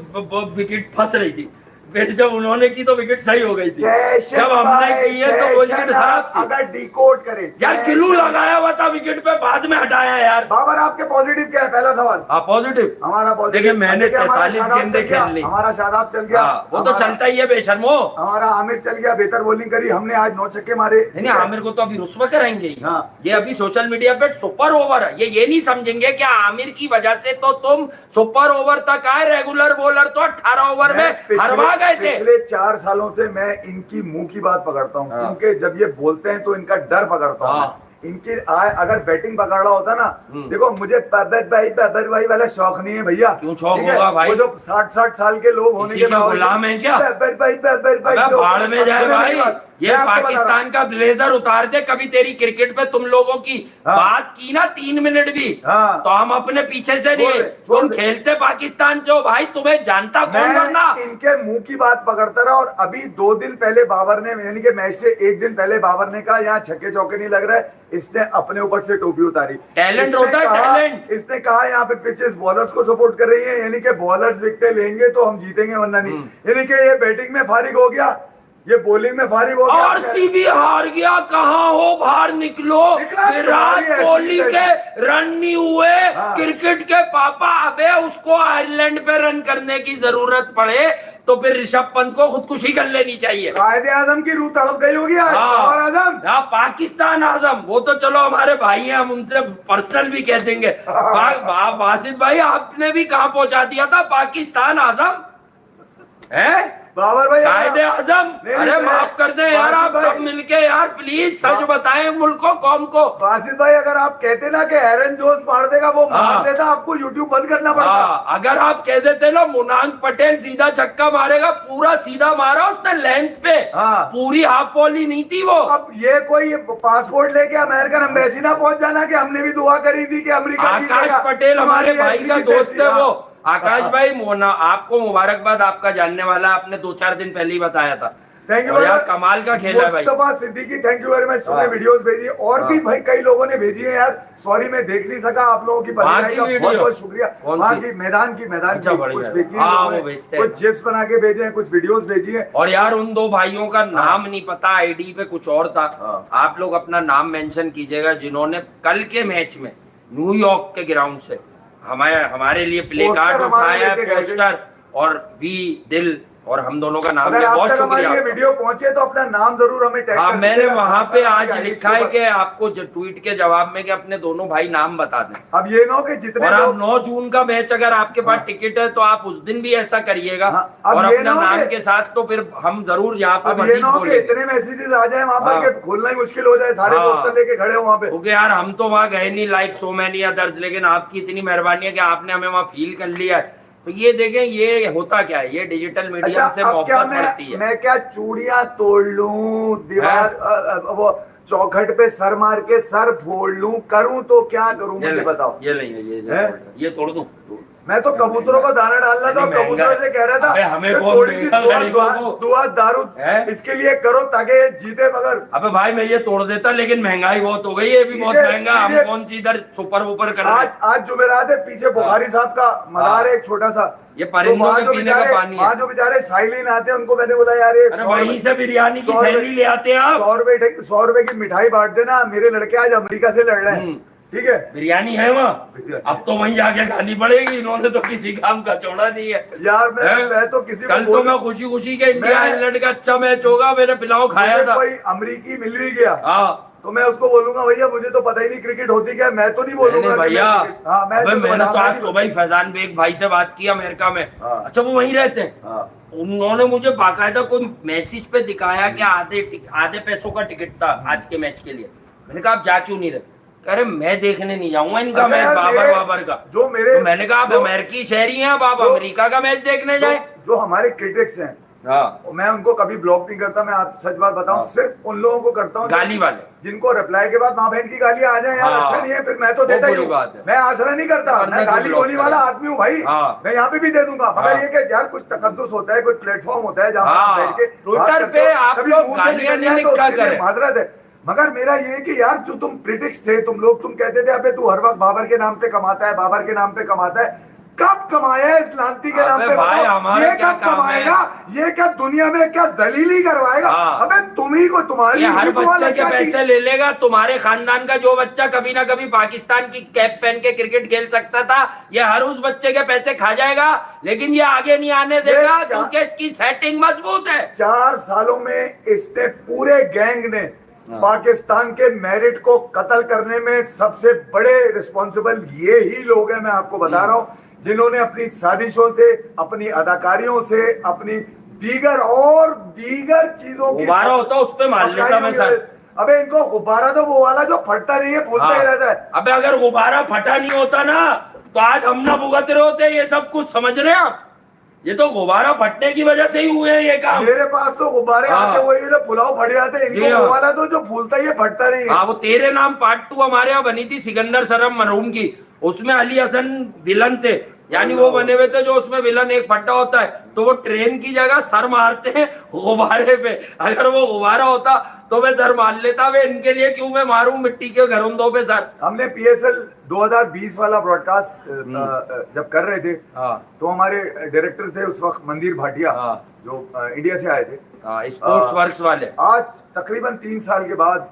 विकेट फंस रही थी, फिर जब उन्होंने की तो विकेट सही हो गई थी। जब हमने की है तो वो विकेट खराब थी। अगर डिकोड करे यार, किलू लगाया हुआ था विकेट पे, बाद में हटाया यार। बाबर आपके पॉजिटिव क्या है, पहला सवाल। हाँ, पॉजिटिव। हमारा पॉजिटिव, देखिए मैंने देखिए, हमारा 43 शादाब गेंदें चल गया, खेल ली। हमारा शादाब चल गया। हाँ, वो तो चलता ही है बेशर्मो। हमारा आमिर चल गया, बेहतर बॉलिंग करी हमने, आज 9 छक्के मारे। नहीं, आमिर को तो अभी रुस्वा कराएंगे ही। हाँ। ये अभी सोशल मीडिया पे सुपर ओवर है, ये नहीं समझेंगे कि आमिर की वजह से तो तुम सुपर ओवर तक आए, रेगुलर बॉलर तो 18 ओवर में हरवा गए थे। पिछले 4 सालों से मैं इनकी मुंह की बात पकड़ता हूँ, हाँ। क्योंकि जब ये बोलते हैं तो इनका डर पकड़ता हूँ। हाँ। इनकी अगर बैटिंग पकड़ रहा होता ना, देखो मुझे बाबर भाई वाला शौक नहीं है भैया। क्यों शौक ठीक है? होगा भाई? वो जो 60 साल के लोग होने किसी के के बावजूद गुलाम हैं क्या? बाबर भाई अगर जो- भाड़ में जाए भाई, ये मैं आपको बता रहा हूं। पाकिस्तान का ब्लेजर उतार दे कभी तेरी क्रिकेट पे तुम लोगों की हाँ। बात की ना 3 मिनट भी, हाँ। तो हम अपने पीछे से नहीं, छोड़ तुम दे। खेलते पाकिस्तान से हो भाई, तुम्हें जानता कौन वरना। मैं इनके मुंह की बात पकड़ता रहा, और अभी 2 दिन पहले बाबर ने, यानी कि मैच से 1 दिन पहले बाबर ने कहा यहाँ छक्के चौके नहीं लग रहा है, इसने अपने ऊपर से टोपी उतारी। टैलेंट इसने होता है, कहा- टैलेंट। इसने कहा यहाँ पे पिचेस बॉलर्स को सपोर्ट कर रही है, यानी कि बॉलर्स विकेट लेंगे तो हम जीतेंगे वरना नहीं। यानी कि ये बैटिंग में फारिग हो गया, ये बॉलिंग में फारिग हो गया। आरसीबी हार गया, कहाँ हो, बाहर निकलो। निकला, विराट तुम्हारी कोहली ऐसी के रन नहीं हुए, हाँ। क्रिकेट के पापा, अबे उसको आयरलैंड पे रन करने की जरूरत पड़े तो फिर ऋषभ पंत को खुदकुशी कर लेनी चाहिए। कायदे आजम की रूह तड़प गई होगी आज। बाबर आजम, हाँ, पाकिस्तान आजम, वो तो चलो हमारे भाई हैं, हम उनसे पर्सनल भी कह देंगे। बासित भाई, आपने भी कहाँ पहुंचा दिया था पाकिस्तान आजम है। बाबर भाई कायदे आजम, नहीं, अरे नहीं, माफ कर दे यार, आप भाई। सब मिलके यार प्लीज सच बताएं मुल्क को, कौम को। बासित भाई अगर आप कहते ना कि एरन जोस मार देगा, वो मार हाँ। देता, आपको यूट्यूब बंद करना पड़ता। हाँ, अगर आप कह देते ना मुनांग पटेल सीधा छक्का मारेगा, पूरा सीधा मारा उसने लेंथ पे, हाँ। पूरी हाफ वॉली नहीं थी वो। अब ये कोई पासपोर्ट लेके अमेरिकन एम्बेसी ना पहुंच जाना कि हमने भी दुआ करी थी कि अमेरिका आकाश जीतेगा। पटेल हमारे तुम्हारी भाई ऐसी का की दोस्त तैसी, है वो। हाँ। आकाश भाई मोना, आपको मुबारकबाद, आपका जानने वाला, आपने 2-4 दिन पहले ही बताया था। थैंक यू और यार कमाल का खेल है भाई। Mustafa Siddiqui, thank you very much, तुमने हाँ। वीडियोस भेजी और भी हाँ। भाई कई लोगों ने भेजी है यार। सॉरी मैं देख नहीं सका, आप लोगों की वहाँ बधाई की का वीडियो? बहुत बहुत शुक्रिया। कौन वहाँ सी? की मैदान की अच्छा, बड़ी कुछ बात। भेजी हाँ, है वो लोगों ने, भेजते हैं। कुछ जिप्स बना के भेजे हैं, कुछ वीडियोस भेजी है। और यार उन दो भाइयों का नाम नहीं पता, आईडी पे कुछ और था। हाँ। आप लोग अपना नाम मेंशन कीजिएगा, जिन्होंने कल के मैच में न्यूयॉर्क के ग्राउंड से हमारे लिए प्ले पोस्टर कार्ड हमारे उठाया है, लेके गए थे। पोस्टर और वी दिल, और हम दोनों का नाम अगर लिया। आप बहुत तक हमारी शुक्रिया ये आपका। वीडियो पहुंचे तो अपना नाम जरूर हमें टैग हाँ, कर मैंने दीजिएगा। वहां साथ पे साथ आज हमारी लिखा है इसके कि आपको जो ट्वीट के जवाब में कि अपने दोनों भाई नाम बता दें। ऊपर। अब ये ना हो कि जितने और आप लोग 9 जून का मैच अगर आपके पास हाँ। टिकट है तो आप उस दिन भी ऐसा करिएगा। हाँ, अब और ये अपना ना हो नाम कि- के साथ तो फिर हम जरूर यहाँ पे अब ये मजीद ना हो कि बोलेंगे। इतने मैसेजेस आ जाए वहां पर हाँ। कि खोलना ही मुश्किल हो जाए, सारे हाँ। पोस्टर लेके खड़े हो वहां पे। क्योंकि यार हम तो वहां गए नहीं, लाइक सो मैनी अदर्स, लेकिन आपकी इतनी मेहरबानी है कि आपने हमें वहां फील कर लिया है। तो ये देखें, ये होता क्या है, ये डिजिटल मीडियम से अब क्या मोहब्बत बढ़ती है। मैं क्या चूड़ियां तोड़ लूं, दीवार वो चौखट पे सर मार के सर फोड़ लूं, करूं तो क्या करूं, ये मुझे ले, बताओ। ये नहीं, हैं? ये तोड़ दूं। मैं तो कबूतरों को दाना डाल रहा था, नहीं, कबूतरों महंगा से कह रहा अबे था हमें कि कौन थोड़ी सी देगा गरीबों को? दुआ दारू हैं? इसके लिए करो ताकि ये जीते, मगर अबे भाई मैं ये तोड़ देता, लेकिन महंगाई बहुत हो गई है, ये भी बहुत पीछे- महंगा। हम पीछे- कौन सी इधर सुपर ऊपर कर रहे हैं। आज जुमेरात है, पीछे बुखारी साहब का मज़ार है एक छोटा सा। ये परिंदों तो वहाँ के जो पीने का बेचारे- पानी है। वहाँ जो बेचारे साइलिन आते हैं उनको मैंने बोला यार ये अरे वहीं से बिरयानी की थैली ले आते हैं आप। 100 रुपए की मिठाई बांट देना, मेरे लड़के आज अमेरिका से लड़ रहे हैं, ठीक है। बिरयानी है वहाँ, अब तो वहीं जाके खानी पड़ेगी। इन्होंने तो किसी काम का छोड़ा नहीं है यार हैं? मैं तो किसी कल को तो मैं खुशी खुशी के इंडिया मैं- इंग्लैंड का अच्छा मैच होगा, मैंने पिलाओ खाया मुझे था। कोई अमरीकी मिल भी गया हाँ तो मैं उसको बोलूंगा भैया मुझे तो पता ही नहीं क्रिकेट होती क्या, मैं तो नहीं बोलूंगा कि भैया। मैं क्रिकेट- हाँ, मैं अबे तो मैंने तो बताऊंगा आज नहीं। सुबह ही फैजान बेग भाई से बात की अमेरिका में। हाँ। अच्छा वो वहीं रहते हैं। हाँ। उन्होंने मुझे बाकायदा कोई मैसेज पे दिखाया कि आधे पैसों का टिकट था आज के मैच के लिए। मैंने कहा आप जा क्यों नहीं रहे? कह रहे मैं देखने नहीं जाऊंगा इनका अच्छा मैच, यार, बाबर का। जो मेरे तो मैंने कहा आप जो- अमेरिकी शहरी हैं, अब आप जो- अमेरिका का मैच देखने जाए। जो हमारे क्रिटिक्स हैं, हाँ, मैं उनको कभी ब्लॉक नहीं करता, मैं आप सच बात बताऊं, हाँ। सिर्फ उन लोगों को करता हूँ गाली वाले। जिनको रिप्लाई के बाद माँ बहन की गालियां आ जाए यार, हाँ। अच्छा नहीं है, फिर मैं तो वो देता ही बुरी हूँ। बात है। मैं आसरा नहीं करता, करने मैं को गाली ब्लॉक गोली वाला करें। आदमी हूँ भाई। हाँ। मैं यहाँ पे भी दे दूंगा, मगर हाँ। ये कि यार कुछ तकद्दुस होता है, कुछ प्लेटफॉर्म होता है जहाँ हाँ। आप बैठ के बात ट्विटर करते पे हो। आप कभी लोग मुंह से गालियां निकल जाए नहीं तो लिखा उसके लिए करें। माजरत है। मगर मेरा ये है कि यार जो तुम क्रिटिक्स थे, तुम लोग तुम कहते थे अबे तू हर वक्त बाबर के नाम पे कमाता है, बाबर के नाम पे कमाता है। कब कमाया है इस लांती के नाम अबे पे? भाई, बताओ। हमारा ये क्या कब काम है? कमाएगा? ये क्या दुनिया में क्या जलीली करवाएगा? हाँ। अबे तुम्ही को तुम्हारी ये हर ईद वाला बच्चे के क्या पैसे ले लेगा। तुम्हारे खानदान का जो बच्चा कभी ना कभी पाकिस्तान की कैप पहन के क्रिकेट खेल सकता था, ये हर उस बच्चे के पैसे खा जाएगा, लेकिन ये आगे नहीं आने देगा क्योंकि इसकी सेटिंग मजबूत है। 4 सालों में इसने पूरे गैंग ने पाकिस्तान के मेरिट को कत्ल करने में सबसे बड़े रिस्पॉन्सिबल ये ही लोग हैं, मैं आपको बता रहा हूं, जिन्होंने अपनी साजिशों से, अपनी अदाकारियों से, अपनी दीगर चीजों की गुब्बारा होता उस पे मार लेता मैं सर। अबे इनको गुब्बारा तो वो वाला जो फटता नहीं है, फूलता ही रहता है। अबे अगर गुब्बारा फटा नहीं होता ना तो आज हम ना भुगत रहे होते ये सब कुछ, समझ रहे हैं आप? ये तो गुब्बारा फटने की वजह से ही हुए हैं ये काम। मेरे पास तो गुब्बारे हाँ। आते हुए ये पुलाव फट जाते हैं, जी इनको हाँ। वो वाला तो जो फूलता ही है फटता नहीं है। हाँ, वो तेरे नाम पार्ट 2 हमारे यहाँ बनी थी सिकंदर सरम मरहूम की, उसमें अली हसन विलन थे, यानी वो बने हुए थे जो उसमें विलन एक फट्टा होता है, तो वो ट्रेन की जगह सर मारते हैं गुब्बारे पे। अगर वो गुब्बारा होता तो मैं सर मार लेता, वे इनके लिए क्यों मैं मारूं मिट्टी के घरौंदों पे सर। हमने PSL 2020 वाला ब्रॉडकास्ट जब कर रहे थे, हाँ तो हमारे डायरेक्टर थे उस वक्त मंदिर भाटिया, हाँ। जो इंडिया से आए थे। हाँ, स्पोर्ट्स वर्क्स वाले। आज तकरीबन 3 साल के बाद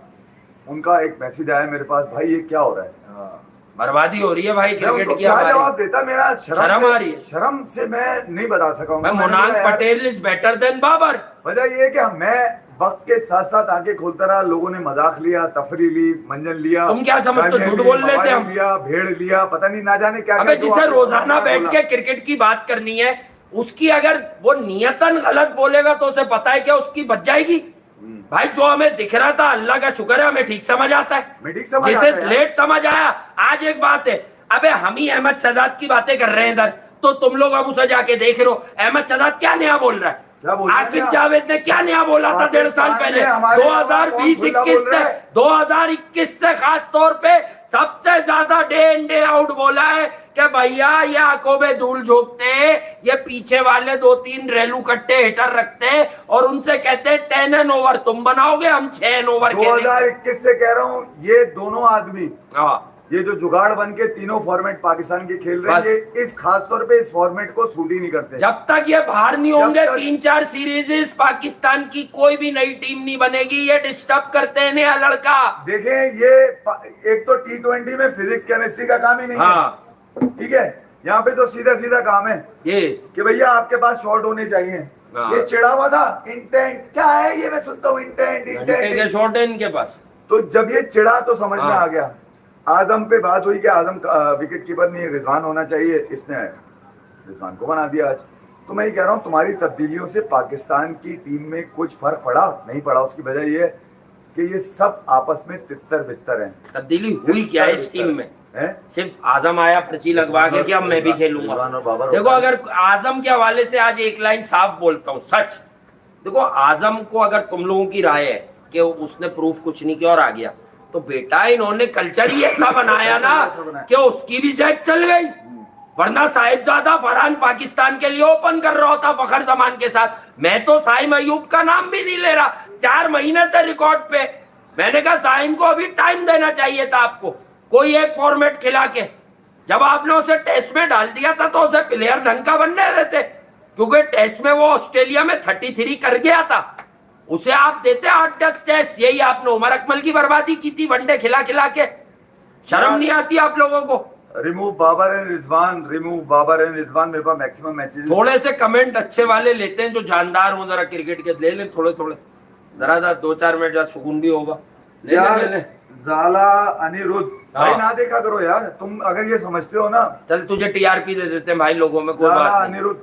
उनका एक मैसेज आया मेरे पास, भाई ये क्या हो रहा है? हाँ, बर्बादी हो रही है भाई मैं क्रिकेट उनको की क्या हमारी। जवाब देता? मेरा शर्म आ रही है। शर्म से मैं नहीं बता सका हूं। मैं मैंने मोनांग बोला, यार, Patel is better than Babar. वजह ये है कि मैं वक्त के साथ साथ आंखें खोलता रहा, लोगों ने मजाक लिया, तफरी ली, मंजन लिया, तुम क्या समझते हो? गालियां झूठ ली, बोल रहे थे मवाली हम। लिया, भेड़ लिया, पता नहीं ना जाने क्या अबे क्या, जो जिसे आपने रोजाना बोला। बैठ के क्रिकेट की बात करनी है उसकी अगर वो नियतन गलत बोलेगा तो उसे पता है क्या उसकी बच जाएगी। भाई जो हमें दिख रहा था अल्लाह का शुक्र है हमें ठीक समझ आता है, मैं ठीक समझ जिसे आता है लेट समझ आया। आज एक बात है, अबे हम ही अहमद शहजाद की बातें कर रहे हैं इधर, तो तुम लोग अब उसे जाके देख रहे हो अहमद शहजाद क्या नया बोल रहा है। क्या बोल रहा है आकिब नया? जावेद ने क्या नया बोला था 1.5 साल पहले, हमारे 2020-21 से 2021 से खास तौर पे सबसे ज्यादा डे इन डे आउट बोला है कि भैया ये आंखों में धूल झोंकते हैं, ये पीछे वाले 2-3 रेलू कट्टे हिटर रखते हैं और उनसे कहते हैं 10 एन ओवर तुम बनाओगे हम 6 एन ओवर 2021 से कह रहा हूँ, ये दोनों आदमी हाँ ये जो जुगाड़ बन के तीनों फॉर्मेट पाकिस्तान के खेल रहे हैं, ये इस खास तौर पे इस फॉर्मेट को सूट ही नहीं करते। जब तक ये बाहर नहीं होंगे 3-4 सीरीज पाकिस्तान की कोई भी नई टीम नहीं बनेगी। ये डिस्टर्ब करते हैं नया लड़का। देखें ये एक तो T20 में फिजिक्स केमिस्ट्री का काम ही नहीं हाँ। है, ठीक है। यहाँ पे तो सीधा सीधा काम है ये कि भैया आपके पास शॉट होने चाहिए। हाँ। ये चिढ़ा हुआ था इंटेंट क्या है, ये मैं सुनता हूँ इंटेंट शॉट है इनके पास। तो जब ये चिढ़ा तो समझ में हाँ। आ गया। आजम पे बात हुई कि आजम विकेट कीपर नहीं रिजवान होना चाहिए, इसने रिजवान को बना दिया आज। तो मैं ये कह रहा हूँ तुम्हारी तब्दीलियों से पाकिस्तान की टीम में कुछ फर्क पड़ा नहीं पड़ा, उसकी वजह ये है कि ये सब आपस में तितर बितर हैं। तब्दीली हुई क्या है इस टीम में है? सिर्फ आजम आया पर्ची लगवा के कि अब मैं भी खेलूंगा। देखो अगर आजम के हवाले से आज एक लाइन साफ बोलता हूँ सच, देखो आजम को अगर तुम लोगों की राय है कि उसने प्रूफ कुछ नहीं किया और आ गया, तो बेटा इन्होंने कल्चर ही ऐसा बनाया ना कि उसकी भी जैक चल गई। वरना साहिबजादा फरहान पाकिस्तान के लिए ओपन कर रहा होता फखर जमान के साथ। मैं तो साइम अयूब का नाम भी नहीं ले रहा 4 महीने से रिकॉर्ड पे। मैंने कहा साइम को अभी टाइम देना चाहिए था आपको, कोई एक फॉर्मेट खिला के। जब आपने उसे टेस्ट में डाल दिया था तो उसे प्लेयर ढंग का बनने देते, क्योंकि टेस्ट में वो ऑस्ट्रेलिया में 33 कर गया था। उसे आप देते 8-10 टेस्ट। यही आपने उमर अकमल की बर्बादी की थी वनडे खिला खिला के। शर्म नहीं आती आप लोगों को? Remove Babar and Rizwan, remove Babar and Rizwan. मेरे पास मैक्सिमम मैचेस थोड़े से कमेंट अच्छे वाले लेते हैं जो जानदार हो जरा क्रिकेट के, ले लें थोड़े थोड़े, जरा 2-4 मिनट जा सुकून भी होगा। यार ज़ाला अनिरुद्ध भाई ना देखा करो यार, तुम अगर ये समझते हो ना। चल तुझे टीआरपी दे देते हैं भाई लोगों में, कोई बात नहीं। अनिरुद्ध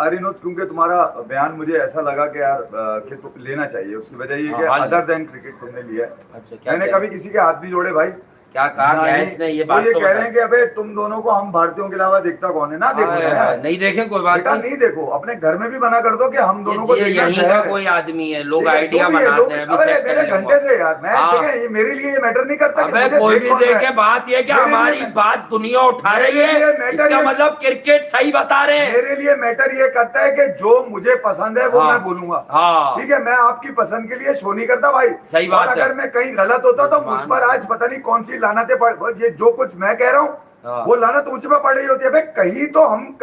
अरिनुद्ध, क्योंकि तुम्हारा बयान मुझे ऐसा लगा कि यार कि तुम लेना चाहिए। उसकी वजह ये कि अदर देन क्रिकेट तुमने लिया है। अच्छा, मैंने कभी किसी के हाथ नहीं जोड़े भाई। क्या कहा क्या इसने? ये बात ये तो कह रहे हैं कि अबे तुम दोनों को हम भारतीयों के अलावा देखता कौन है? ना देखो यार, नहीं देखें कोई बात नहीं, नहीं देखो। अपने घर में भी मना कर दो कि हम दोनों को यहीं का कोई आदमी है, लोग आइडिया बनाते हैं। मेरे घंटे से यार मैं देखे, मेरे लिए ये मैटर नहीं करता। कोई भी देखे, बात ये कि हमारी बात दुनिया उठा रही है, इसका मतलब क्रिकेट सही बता रहे हैं। मेरे लिए मैटर ये करता है कि जो मुझे पसंद है वो मैं बोलूंगा। ठीक है, मैं आपकी पसंद के लिए शो नहीं करता भाई। सही बात है। अगर मैं कहीं गलत होता तो मुझ पर आज पता नहीं कौन सी लानतें पड़, ये जो कुछ मैं कह रहा हूँ वो लानत मुझ पर पड़ रही होती है। भाई कहीं तो हम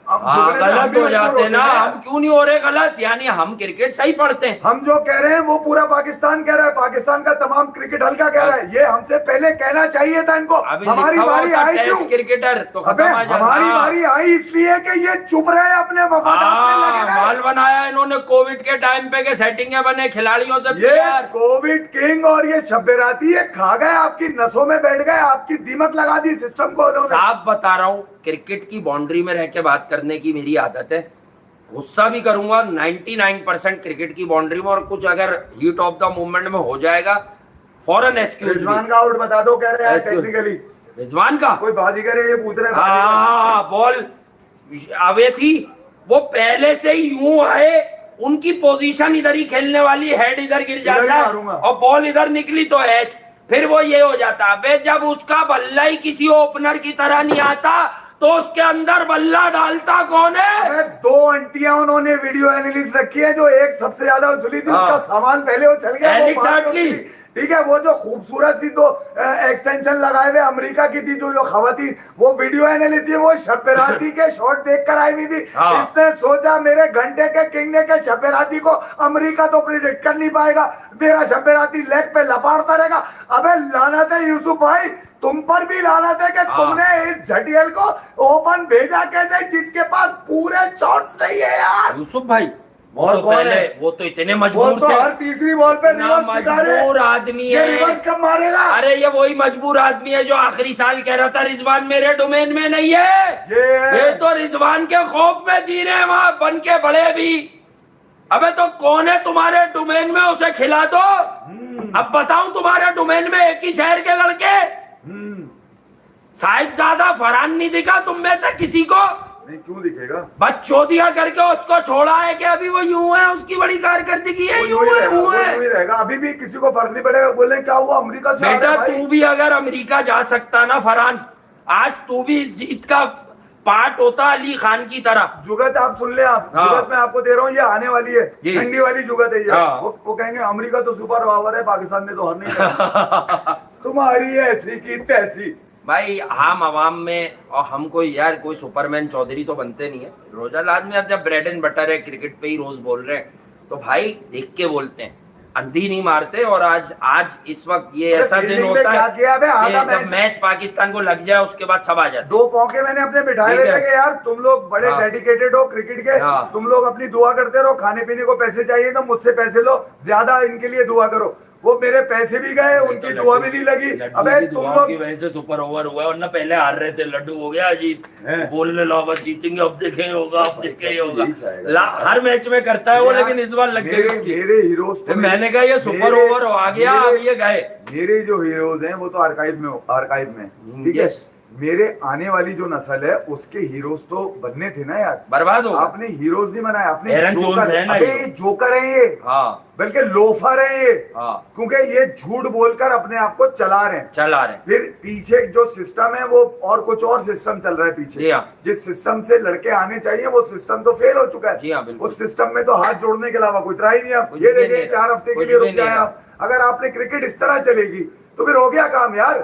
गलत हो जाते हैं ना, हम क्यों नहीं हो रहे गलत? यानी हम क्रिकेट सही पढ़ते हैं। हम जो कह रहे हैं वो पूरा पाकिस्तान कह रहा है, पाकिस्तान का तमाम क्रिकेट हल्का कह रहा है। ये हमसे पहले कहना चाहिए था इनको। हमारी बारी आई क्यों? क्रिकेटर तो हमारी बारी आई इसलिए कि ये चुप रहे अपने माल बनाया इन्होंने कोविड के टाइम पे के सेटिंग बने खिलाड़ियों से। ये कोविड किंग और ये शब्बेराती ये खा गए, आपकी नसों में बैठ गए, आपकी दीमक लगा दी सिस्टम को। साफ बता रहा हूँ, क्रिकेट की बाउंड्री में रह के बात करने की मेरी आदत है। गुस्सा भी करूंगा 99% क्रिकेट की बाउंड्री में, और कुछ अगर हीट ऑफ द मूवमेंट में हो जाएगा फौरन एक्सक्यूज। रिजवान का आउट बता दो कह रहे हैं टेक्निकली। रिजवान का कोई बाजीगर है ये पूछ रहे हैं। हाँ, बॉल अवे थी, वो पहले से ही यूं आए, उनकी पोजीशन इधर ही खेलने वाली, हेड इधर गिर जाता है और बॉल इधर निकली तो एच। फिर वो ये हो जाता है, जब उसका बल्ला ही किसी ओपनर की तरह नहीं आता तो उसके अंदर बल्ला डालता कौन है? 2 आंटियां उन्होंने वीडियो एनालिस्ट रखी है, जो एक सबसे ज्यादा उछली थी, उसका सामान पहले वो चल गया। ठीक है, वो जो खूबसूरत सी 2 एक्सटेंशन लगाए हुए अमेरिका की थी, जो खवातीन, वो वीडियो एनालिस्ट, वो शब्बेराती के शॉट देखकर आई हुई थी। इसने सोचा मेरे घंटे के किंग ने के शब्बेराती को अमेरिका तो प्रिडिक्ट कर नहीं पाएगा, मेरा शब्बेराती लेग पे लपाड़ता रहेगा। अबे लानत है यूसुफ भाई, तुम पर भी लानत है कि तुमने इस झटियल को ओपन भेजा कैसे, जिसके पास पूरे शॉट्स नहीं है यार। यूसुफ भाई वो तो पहले वो तो इतने वो मजबूर तो थे, हर तीसरी बॉल पे इतना रिवर्स सिखा रहे हैं। मजबूर आदमी ये है। रिवर्स कब मारेगा? अरे ये वही मजबूर आदमी है जो आखिरी साल कह रहा था रिजवान मेरे डोमेन में नहीं है। ये तो रिजवान के खौफ में जी रहे हैं वहां बन के बड़े भी। अबे तो कौन है तुम्हारे डोमेन में, उसे खिला दो। अब बताऊं तुम्हारे डोमेन में एक ही शहर के लड़के, साहिबजादा फरहान नहीं दिखा तुम में से किसी को? नहीं, क्यों दिखेगा? बच्चोदिया करके उसको छोड़ा है कि अभी वो यूं है, उसकी बड़ी कारकर्दगी है, यूं है वो है। यूं ही रहेगा, अभी भी किसी को फर्क नहीं पड़ेगा। बोले क्या हुआ अमेरिका से आ बेटा रहा है भाई। तू भी अगर अमेरिका जा सकता ना फरहान, आज तू भी इस जीत का पार्ट होता अली खान की तरह। जुगत आप सुन ले, आप हाँ। जुगत मैं आपको दे रहा हूँ, ये आने वाली है, जी। ठंडी वाली जुगत है ये। हाँ। वो कहेंगे अमेरिका तो सुपर पावर है, पाकिस्तान ने तो हर नहीं करा। तुम्हारी ऐसी की तैसी। भाई हम अवाम में, और हम कोई यार कोई सुपरमैन चौधरी तो बनते नहीं है। रोजा आदमी अब जब ब्रेड एंड बटर है, क्रिकेट पे ही रोज बोल रहे हैं, तो भाई देख के बोलते हैं, अंधी नहीं मारते। और आज इस वक्त ये ऐसा दिन होता है कि जब मैच पाकिस्तान को लग जाए उसके बाद सब आ जाते। 2 मौके मैंने अपने बिठाए हुए थे कि यार तुम लोग बड़े हाँ। डेडिकेटेड हो क्रिकेट के, हाँ। तुम लोग अपनी दुआ करते रहो, खाने पीने को पैसे चाहिए तो मुझसे पैसे लो, ज्यादा इनके लिए दुआ करो। वो मेरे पैसे भी गए, उनकी दुआ भी नहीं लगी। अबे तुम लोग की वजह से सुपर ओवर हुआ है, वरना पहले हार रहे थे, लड्डू हो गया अजीत, बोलने लो बस जीतेंगे, अब देखेंगे होगा, अब देखेंगे होगा। हर मैच में करता है वो, लेकिन इस बार लग गई उसकी। मेरे हीरोज तो मैंने कहा ये सुपर ओवर आ गया, अब ये गए। मेरे जो हीरोज हैं वो तो आर्काइव में, ठीक है। मेरे आने वाली जो नस्ल है उसके हीरोज तो बनने थे ना यार, बर्बाद हो। आपने हीरोज नहीं बनाया, आपने जोकर है ना, अबे जोकर है ये, हाँ बल्कि लोफर है ये, हाँ, क्योंकि ये झूठ बोलकर अपने आप को चला रहे हैं। फिर पीछे जो सिस्टम है वो और कुछ और सिस्टम चल रहा है पीछे। जिस सिस्टम से लड़के आने चाहिए वो सिस्टम तो फेल हो चुका है। उस सिस्टम में तो हाथ जोड़ने के अलावा कुछ रहा ही नहीं। अब ये देखिए 4 हफ्ते के लिए रुक जाए आप। अगर आपने क्रिकेट इस तरह चलेगी तो फिर हो गया काम यार।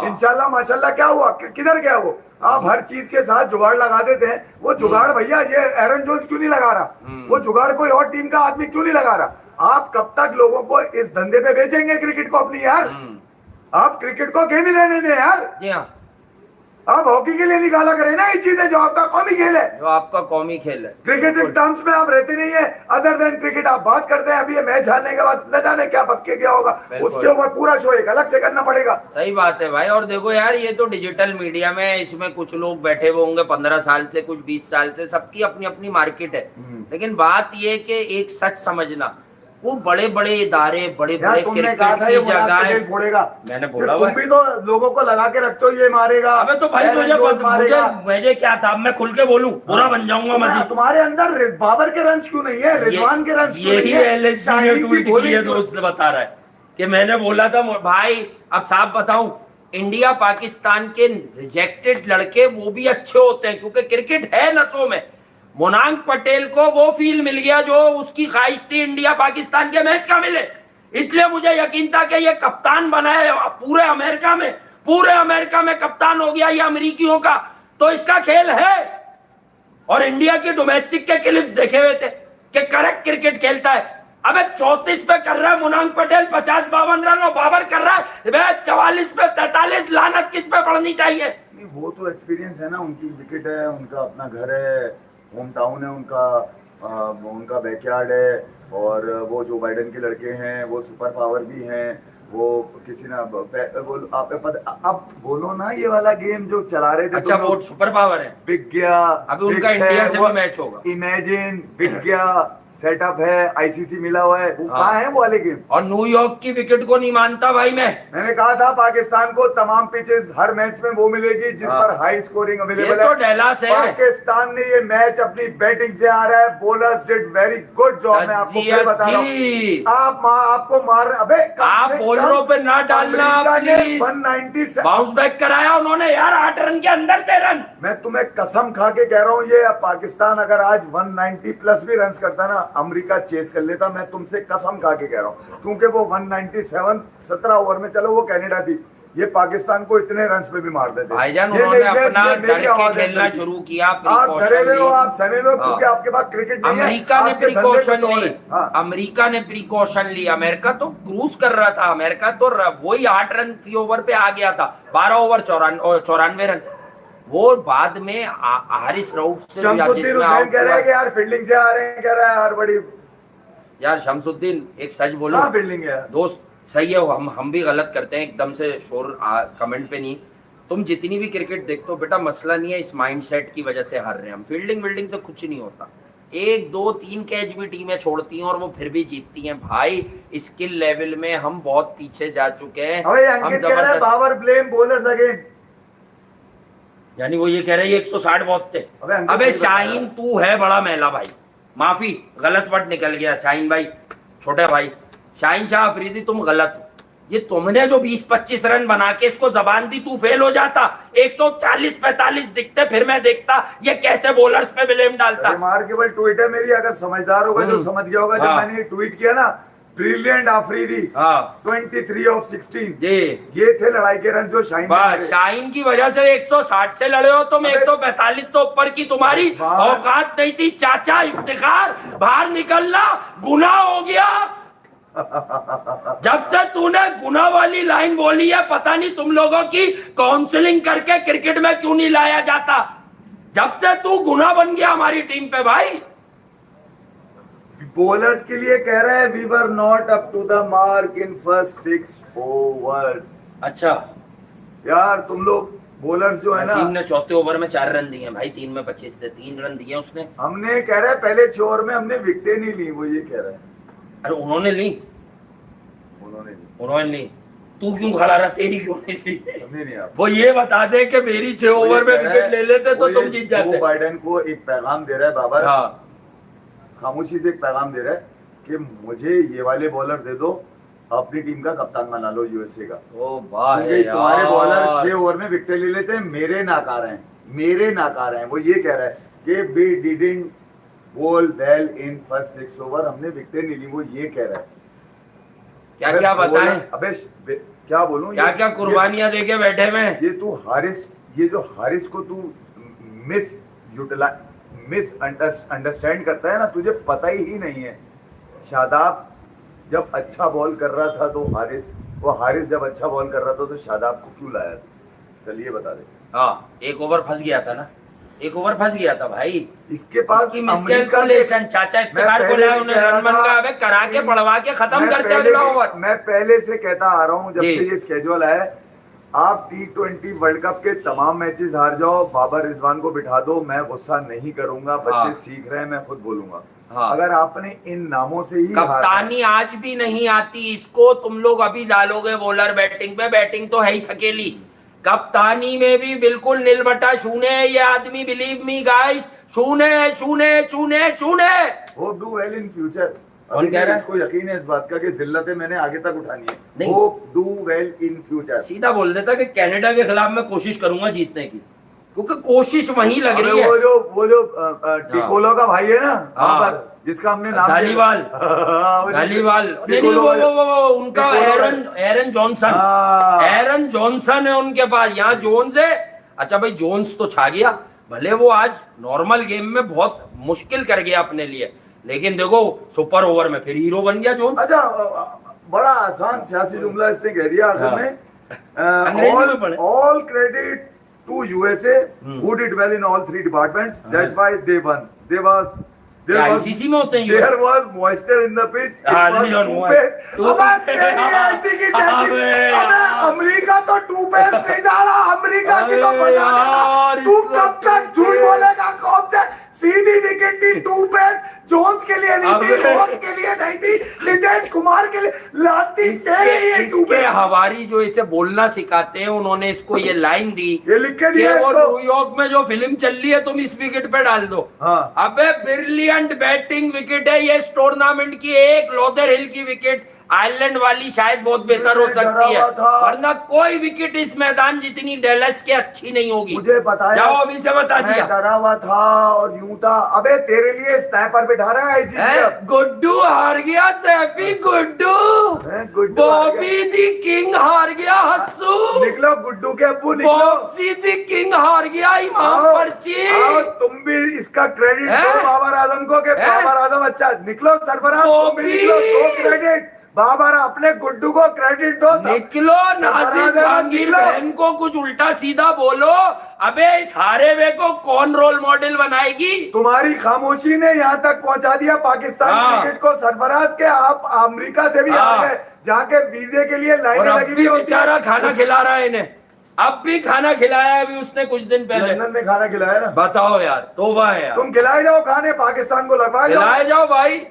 इंशाल्लाह माशाल्लाह क्या हुआ, किधर गया वो? आप हर चीज के साथ जुगाड़ लगा देते हैं। वो जुगाड़ भैया ये एरन जोन्स क्यों नहीं लगा रहा? वो जुगाड़ कोई और टीम का आदमी क्यों नहीं लगा रहा? आप कब तक लोगों को इस धंधे पे बेचेंगे क्रिकेट को अपनी यार? आप क्रिकेट को गेम ही रहने दें यार। आप हॉकी के लिए निकाला करें ना ये चीजें जो आपका कौमी खेल है, जो आपका कौमी खेल है। क्रिकेट के टर्म्स में आप रहते नहीं है, अदर देन क्रिकेट आप बात करते हैं। अभी ये मैच हारने के बाद न जाने क्या पक्के क्या होगा, उसके ऊपर पूरा शो एक अलग से करना पड़ेगा। सही बात है भाई। और देखो यार ये तो डिजिटल मीडिया में, इसमें कुछ लोग बैठे हुए होंगे 15 साल से, कुछ 20 साल से, सबकी अपनी अपनी मार्केट है। लेकिन बात ये कि एक सच समझना, वो बड़े बड़े इदारे, बड़े बड़े क्रिकेट की जगह फोड़ेगा। मैंने बोला तुम भी तो लोगों को लगा के रखते हो ये मारेगा। अबे तो भाई मुझे क्या था, मैं खुल के बोलूं बुरा बन जाऊंगा मजीद। तुम्हारे अंदर बाबर के रंस क्यों नहीं है, रिजवान के रंस क्यों नहीं है? यही LSG ने ट्वीट किया दोस्त बता रहा है कि मैंने बोला था भाई। अब साफ बताऊं, इंडिया पाकिस्तान के रिजेक्टेड लड़के वो भी अच्छे होते हैं, क्योंकि क्रिकेट है नसों में। मोनांग पटेल को वो फील मिल गया जो उसकी ख्वाहिश थी इंडिया पाकिस्तान के मैच का मिले, इसलिए मुझे यकीन था कि ये कप्तान बना है पूरे अमेरिका में कप्तान हो गया ये अमेरिकियों का, तो इसका खेल है। और इंडिया की डोमेस्टिक के क्लिप्स देखे हुए थे कि करेक्ट क्रिकेट खेलता है। अबे 34 पे कर रहा है मोनांग पटेल, 50-52 रन, और बाबर कर रहा है 44 पे 43। लानत किस पे पड़नी चाहिए? नहीं, वो तो एक्सपीरियंस है ना, उनकी विकेट है, उनका अपना घर है, होम टाउन है उनका बैकयार्ड है। और वो जो बाइडन के लड़के हैं वो सुपर पावर भी हैं। वो किसी ना अब बोलो ना ये वाला गेम जो चला रहे थे। अच्छा वो सुपर पावर है, बिक गया। अभी उनका इंडिया से भी मैच होगा। इमेजिन बिक गया, सेटअप है, आईसीसी मिला हुआ है, वो कहाँ है वो वाले गेम? और न्यूयॉर्क की विकेट को नहीं मानता भाई मैंने कहा था पाकिस्तान को तमाम पिचेस हर मैच में वो मिलेगी जिस पर हाई स्कोरिंग अवेलेबल है। तो डैलास है। पाकिस्तान ने ये मैच अपनी बैटिंग से आ रहा है। Bowlers did very good job. मैं आपको क्या बता रहा हूँ, आपको मार, अबे आप बॉलरों पे ना डालना प्लीज। 190 बाउंस बैक कराया उन्होंने यार, 8 रन के अंदर 13 रन। मैं तुम्हें कसम खा के कह रहा हूँ, ये पाकिस्तान अगर आज 190 प्लस भी रन करता ना, अमेरिका चेस कर लेता। मैं तुमसे कसम खा के कह रहा हूँ, क्योंकि वो 197 17 ओवर में, चलो वो कनाडा थी, ये पाकिस्तान को इतने रन पे भी मार देते। भाईजान उन्होंने अपना डर के खेलना शुरू किया। आप डरे हुए हो, आप सहमे हुए हो, क्योंकि आपके पास क्रिकेट नहीं है। अमेरिका ने प्रिकॉशन ली, अमेरिका ने प्रिकॉशन ली। अमेरिका तो क्रूज कर रहा था, अमेरिका तो वही 8 रन फी ओवर पे आ गया था। 12 ओवर 94 रन। वो बाद में हारिस रऊफ से शमसुद्दीन हुसैन कह रहे हैं कि यार फील्डिंग से आ रहे हैं, कह रहा है यार बड़ी यार शमसुद्दीन एक सच बोलो, हाँ फील्डिंग है दोस्त सही है, हम भी गलत करते हैं एकदम से शोर कमेंट पे नहीं। तुम जितनी भी क्रिकेट देखते हो बेटा, मसला नहीं है इस माइंडसेट की वजह से हार रहे हैं हम, फील्डिंग विल्डिंग से कुछ नहीं होता। 1 2 3 कैच भी टीमें छोड़ती हैं और वो फिर भी जीतती हैं भाई। स्किल लेवल में हम बहुत पीछे जा चुके हैं। अबे अंकित कह रहा है पावर ब्लेम बॉलर्स अगेन, यानी वो ये कह रहे हैं 160 बहुत थे। अबे अबे शाहीन तू है बड़ा मैला भाई, माफी गलत वर्ड निकल गया शाहीन भाई, छोटे भाई शाहीन शाह अफरीदी तुम गलत हो। ये तुमने जो 20-25 रन बना के इसको जबान दी, तू फेल हो जाता। 140-45 दिखते, फिर मैं देखता ये कैसे बॉलर्स पे ब्लेम डालता। रिमार्केबल ट्वीट है मेरी, अगर समझदार होगा जो समझ गया होगा। जब मैंने ये ट्वीट किया ना, ब्रिलियंट आफरीदी 23 of 16, ये थे लड़ाई के रन जो शाहीन की वजह से 160 से लड़े हो तुम। 145 तो ऊपर की तुम्हारी औकात नहीं थी चाचा। इफ्तिखार बाहर निकलना गुनाह हो गया। जब से तूने गुनाह वाली लाइन बोली है, पता नहीं तुम लोगों की काउंसलिंग करके क्रिकेट में क्यों नहीं लाया जाता। जब से तू गुनाह बन गया हमारी टीम पे भाई। बॉलर्स के लिए कह रहे हैं we were not up to the mark in first 6 overs। अच्छा यार तुम लोग बॉलर्स जो है ना, नसीम ने चौथे ओवर में 4 रन दिए भाई, 3 में 25 थे, 3 रन दिए उसने। हमने कह रहे हैं पहले 6 ओवर में हमने विकेटें नहीं ली, वो ये कह रहे हैं। अरे उन्होंने ली। तू क्यों खड़ा रहा, तेरी क्यों नहीं ली? समझे नहीं आप? वो ये बता दे कि मेरी 6 ओवर में विकेट ले लेते तो तुम जीत जाते। जो बाइडेन को एक पैगाम दे रहा है बाबर, हाँ। खामोशी से एक पैगाम दे रहा है कि मुझे ये वाले बॉलर दे दो, अपनी टीम का कप्तान बना लो यूएसए का। ओ वाह यार, तुम्हारे बॉलर 6 ओवर में विकेट ले लेते हैं, मेरे नाकार हैं। वो ये कह रहा है कि we didn't bowl well in first 6 over, हमने विकेट नहीं ली, वो ये कह रहा है। क्या क्या बताएं? अबे क्या बोलूं, क्या क्या कुर्बानियां देके बैठे में। ये तू हारिस को तू मिस अंडरस्टैंड करता है ना, तुझे पता ही नहीं है। शादाब जब अच्छा बॉल कर रहा था तो हारिस जब अच्छा बॉल कर रहा था तो शादाब को क्यों लाया? चलिए बता दे। हाँ, एक ओवर फंस गया था ना, एक ओवर फंस गया था भाई। इसके पास की मिसकैलकुलेशन, चाचा इफ्तिखार को लाया, उन्हें रन बन गया, अबे करा के पढ़वा के खत्म करते अगला ओवर। मैं पहले से कहता आ रहा हूँ, जब से ये स्केड्यूल है, आप T20 वर्ल्ड कप के तमाम मैचेस हार जाओ, बाबर रिजवान को बिठा दो, मैं गुस्सा नहीं करूंगा। बच्चे सीख रहे हैं, मैं खुद बोलूंगा। अगर आपने इन नामों से ही कप्तानी आज भी नहीं आती इसको, तुम लोग अभी डालोगे बॉलर बैटिंग पे, बैटिंग तो है ही थकेली, कप्तानी में भी बिल्कुल नीलबटा शून्य है ये आदमी। बिलीव मी गाइस, शून्य। Hope do well in future. कौन कह रहा है? इसको यकीन है इस बात का कि जिल्लतें मैंने आगे तक उठानी है। Hope do well in future. सीधा बोल देता कि कनाडा के खिलाफ मैं कोशिश करूंगा जीतने की, क्योंकि कोशिश वहीं लग रही है। वो जो टिकोलो का भाई है ना, जिसका हमने नाम धालीवाल वो उनका एरन जॉनसन है उनके पास। यहाँ जोन्स है। अच्छा भाई, जोन्स तो छा गया, भले वो आज नॉर्मल गेम में बहुत मुश्किल कर गया अपने लिए, लेकिन देखो सुपर ओवर में फिर हीरो बन गया जोन्स। अच्छा, बड़ा आसान सियासी जुमला इसने कह दिया आखिर में। All credit to USA, who did well in all 3 departments. That's why they won. There was ICC में होते हैं there was moisture in the pitch. It was toothpaste. अबे अमेरिका तो टूथपेस्ट नहीं डाला, अमेरिका की तो तू कब तक झूठ बोलेगा? कौन से सीधी विकेट थी टूथपेस्ट? जोन्स के लिए नहीं थी, रोज के लिए नहीं थी, नितेश कुमार के लिए लाती तेरे लिए टूथपेस्ट। हवारी जो इसे बोलना सिखाते हैं, उन्होंने इसको ये लाइन दी, ये लिख के दिया वो न्यूयॉर्क में जो फिल्म चल रही है तुम इस विकेट पे डाल दो। अबे ब्रिलियंट बैटिंग विकेट है ये इस टूर्नामेंट की। एक लोथर हिल की विकेट, आयरलैंड वाली शायद बहुत बेहतर हो सकती है, वरना कोई विकेट इस मैदान जितनी डेलस के अच्छी नहीं होगी। मुझे पता है, जाओ अभी से बता दिया। डरा हुआ था और यूं था। अबे तेरे लिए स्नैपर बिठा रहा है। गुड्डू हार गया, सैफी गुड्डू, बॉबी दी किंग हार गया, हस्सू निकलो, गुड्डू के अब्बू निकलो, बॉबी दी किंग हार गया, इमाम पर्ची। तुम भी इसका क्रेडिट दो बाबर आजम को कि बाबर आजम अच्छा। निकलो सरफराज, निकलो, दो क्रेडिट बाबर अपने गुड्डू को क्रेडिट दो। निकलो नासिर जहांगीर बहन को कुछ उल्टा सीधा बोलो। अबे इस हारे हुए को कौन रोल मॉडल बनाएगी? तुम्हारी खामोशी ने यहाँ तक पहुंचा दिया पाकिस्तान क्रिकेट को सरफराज के। आप अमेरिका से भी आ गए, जाके वीजे के लिए लाइनें लगी हुई होती। बेचारा खाना खिला रहा है इन्हें, अब भी खाना खिलाया है अभी उसने कुछ दिन पहले। लंदन में खाना खिलाया ना। बताओ यार, तोबा है यार। तुम खिलाए जाओ खाने, पाकिस्तान को लगवाए खिलाए जाओ भाई।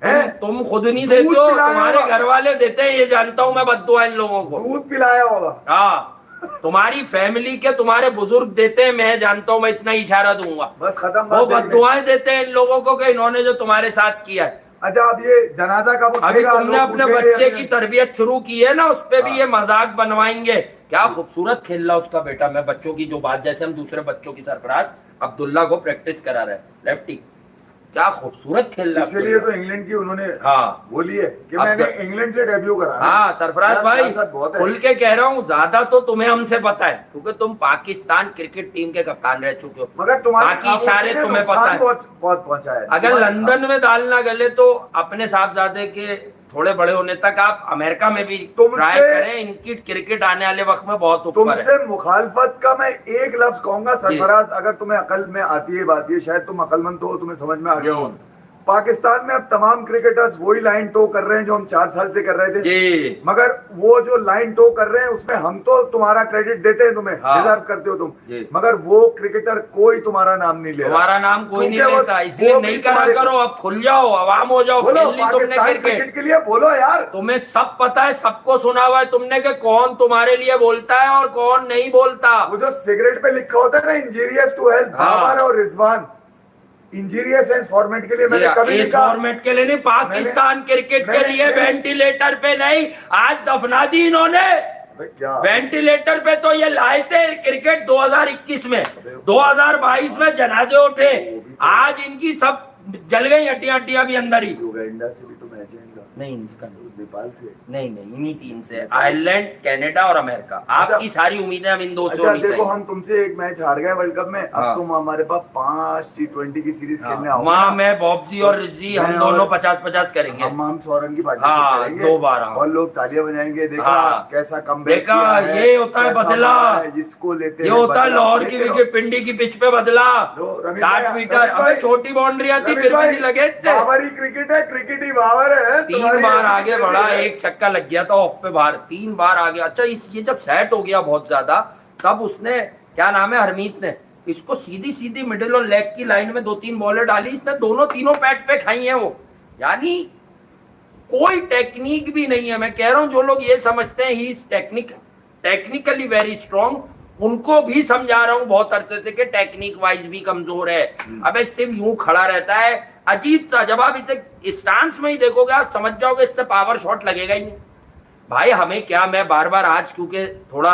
तुम खुद नहीं देते हो, तुम्हारे घर वाले देते हैं, ये जानता हूं मैं। बद्दुआ इन लोगों को दूध पिलाया होगा। हाँ, तुम्हारी फैमिली के तुम्हारे बुजुर्ग देते हैं, मैं जानता हूं। मैं इतना इशारा दूंगा, बस खत्म। वो बद्दुआएं देते हैं इन लोगों को कि इन्होंने जो तुम्हारे साथ किया है। अच्छा, अब ये जनाजा कब उठेगा? अभी तुमने अपने बच्चे की तरबियत शुरू की है ना, उस पे भी ये मजाक बनवाएंगे। क्या खूबसूरत खेल रहा उसका बेटा। मैं बच्चों की जो बात, जैसे हम दूसरे बच्चों की सरफराज अब्दुल्ला को प्रैक्टिस करा रहे, लेफ्टी, क्या खूबसूरत खेल रहा है। इसीलिए तो इंग्लैंड की उन्होंने बोली है कि मैंने इंग्लैंड से डेब्यू करा। हाँ सरफराज भाई, खुल के कह रहा हूँ, ज्यादा तो तुम्हें हमसे पता है, क्योंकि तुम पाकिस्तान क्रिकेट टीम के कप्तान रह चुके हो। मगर बाकी इशारे तुम्हें पता है। बहुत पहुंचा है। अगर लंदन में दाल ना गले तो अपने साहबजादे के थोड़े बड़े होने तक आप अमेरिका में भी ट्राई करें। इनकी क्रिकेट आने वाले वक्त में बहुत ऊपर है। तुमसे मुखालफत का मैं एक लफ्ज कहूंगा सरफराज, अगर तुम्हें अकल में आती है बात, ये शायद तुम अकलमंद हो, तुम्हें समझ में आ गया हो। पाकिस्तान में अब तमाम क्रिकेटर्स वही लाइन टो कर रहे हैं जो हम 4 साल से कर रहे थे। मगर वो जो लाइन टो कर रहे हैं उसमें हम तो तुम्हारा क्रेडिट देते हैं, तुम्हें डिजर्व करते हो तुम, मगर वो क्रिकेटर कोई तुम्हारा नाम नहीं ले रहा। तुम्हारा नाम कोई नहीं लेता, इसलिए नहीं करा करो। अब खुल जाओ, आवाम हो जाओ, खेल ली तुमने क्रिकेट के लिए। बोलो यार, तुम्हें सब पता है, सबको सुना हुआ है तुमने कि कौन तुम्हारे लिए बोलता है और कौन नहीं बोलता। वो जो सिगरेट पे लिखा होता है ना, इंजीरियस टू हेल्थ, बाबर और रिजवान, इंजीरियस है फॉर्मेट के लिए। मैंने कभी इस फॉर्मेट के लिए नहीं, पाकिस्तान क्रिकेट के लिए। वेंटिलेटर पे नहीं, आज दफना दी इन्होंने। वेंटिलेटर पे तो ये लाए थे क्रिकेट 2021 में, 2022 में जनाजे उठे। आज इनकी सब जल गई, हड्डियां भी अंदर ही। इंडिया से भी तो मैच है इनका। नहीं, इनका नेपाल से नहीं, इन्हीं 3 से, आयरलैंड, कनाडा और अमेरिका। आपकी सारी उम्मीदें हम इन 2 से होनी चाहिए। देखो, हम तुमसे एक मैच हार गए वर्ल्ड कप में। अब तुम हमारे पास 5 T20 की सीरीज खेलने आओ। माँ, मैं बॉब्जी और रिजी, हम दोनों 50-50 करेंगे। हम 100 रन की पार्टनरशिप करेंगे 2 बार, और लोग तालियां बजाएंगे। देखा कैसा कमबैक देखा, ये होता है बदला। जिसको लेते ये होता है लाहौर की विकेट, पिंडी की पिच पे बदला 60 मीटर। अबे छोटी बाउंड्री आती, फिर भी नहीं लगे। बाबर ही क्रिकेट है, क्रिकेट ही बाबर है। 3 बार आगे बढ़ा, एक छक्का लग गया था ऑफ पे बाहर, 3 बार आ गया। अच्छा, ये जब सेट हो गया बहुत ज्यादा, तब उसने, क्या नाम है, हरमीत ने इसको सीधी सीधी मिडिल और लेग की लाइन में 2-3 बॉलें डाली। इसने तीनों पैड पे खाई है वो। यानी कोई टेक्निक भी नहीं है। मैं कह रहा हूं, जो लोग ये समझते हैं he is technically very strong, उनको भी समझा रहा हूं बहुत अरसे से कि टेक्निक वाइज भी कमजोर है। अबे सिर्फ यूं खड़ा रहता है, अजीब सा। जब आप इसे स्टांस में ही देखोगे, आप समझ जाओगे इससे पावर शॉट लगेगा ही नहीं। भाई हमें क्या, मैं बार बार आज, क्योंकि थोड़ा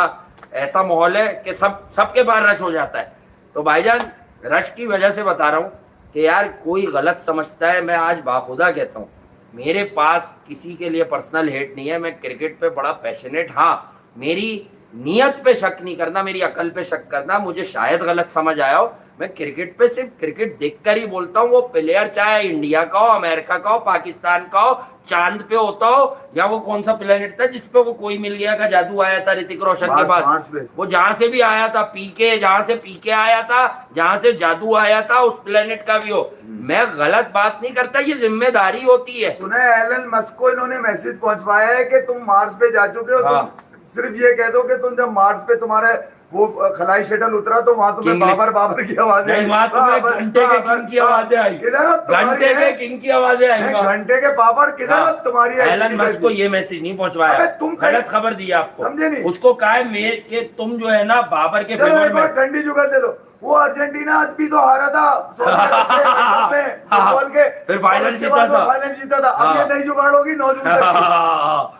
ऐसा माहौल है कि सबके बार रश हो जाता है, तो भाईजान रश की वजह से बता रहा हूं कि यार कोई गलत समझता है। मैं आज बाखुदा कहता हूं, मेरे पास किसी के लिए पर्सनल हेट नहीं है। मैं क्रिकेट पे बड़ा पैशनेट, हाँ, मेरी नियत पे शक नहीं करना, मेरी अकल पे शक करना। मुझे शायद गलत समझ आया हो। मैं क्रिकेट पे सिर्फ क्रिकेट देखकर ही बोलता हूँ। वो प्लेयर चाहे इंडिया का हो, अमेरिका का हो, पाकिस्तान का हो, चांद पे होता हो, या वो कौन सा प्लेनेट था जिसपे वो कोई मिल गया का जादू आया था ऋतिक रोशन के पास, वो जहां से भी आया था, पीके, जहां से पीके आया था, जहां से जादू आया था, उस प्लेनेट का भी हो। मैं गलत बात नहीं करता, ये जिम्मेदारी होती है। सुना है एलन मस्क को इन्होंने मैसेज पहुंचवाया है कि तुम मार्स पे जा चुके हो। तुम सिर्फ ये कह दो कि तुम जब मार्स पे तुम्हारे वो खलाई शटल उतरा तो वहां तुम्हें बाबर की आवाजें आई। वहां तुम्हें घंटे के किंग की आवाजें आई। घंटे के किंग की आवाजें आई। घंटे के बाबर किधर तुम्हारी? एलन मस्क को ये मैसेज नहीं पहुंचवाया, तुम गलत खबर दी आपको, समझे नहीं? उसको कहा है कि तुम जो है ना बाबर के फेवर में। ठंडी जुगाड़ दे लो। वो अर्जेंटीना आज भी तो हारा था फुटबॉल के, फिर फाइनल जीता था। अब ये नई जुगाड़ होगी 9 जून तक।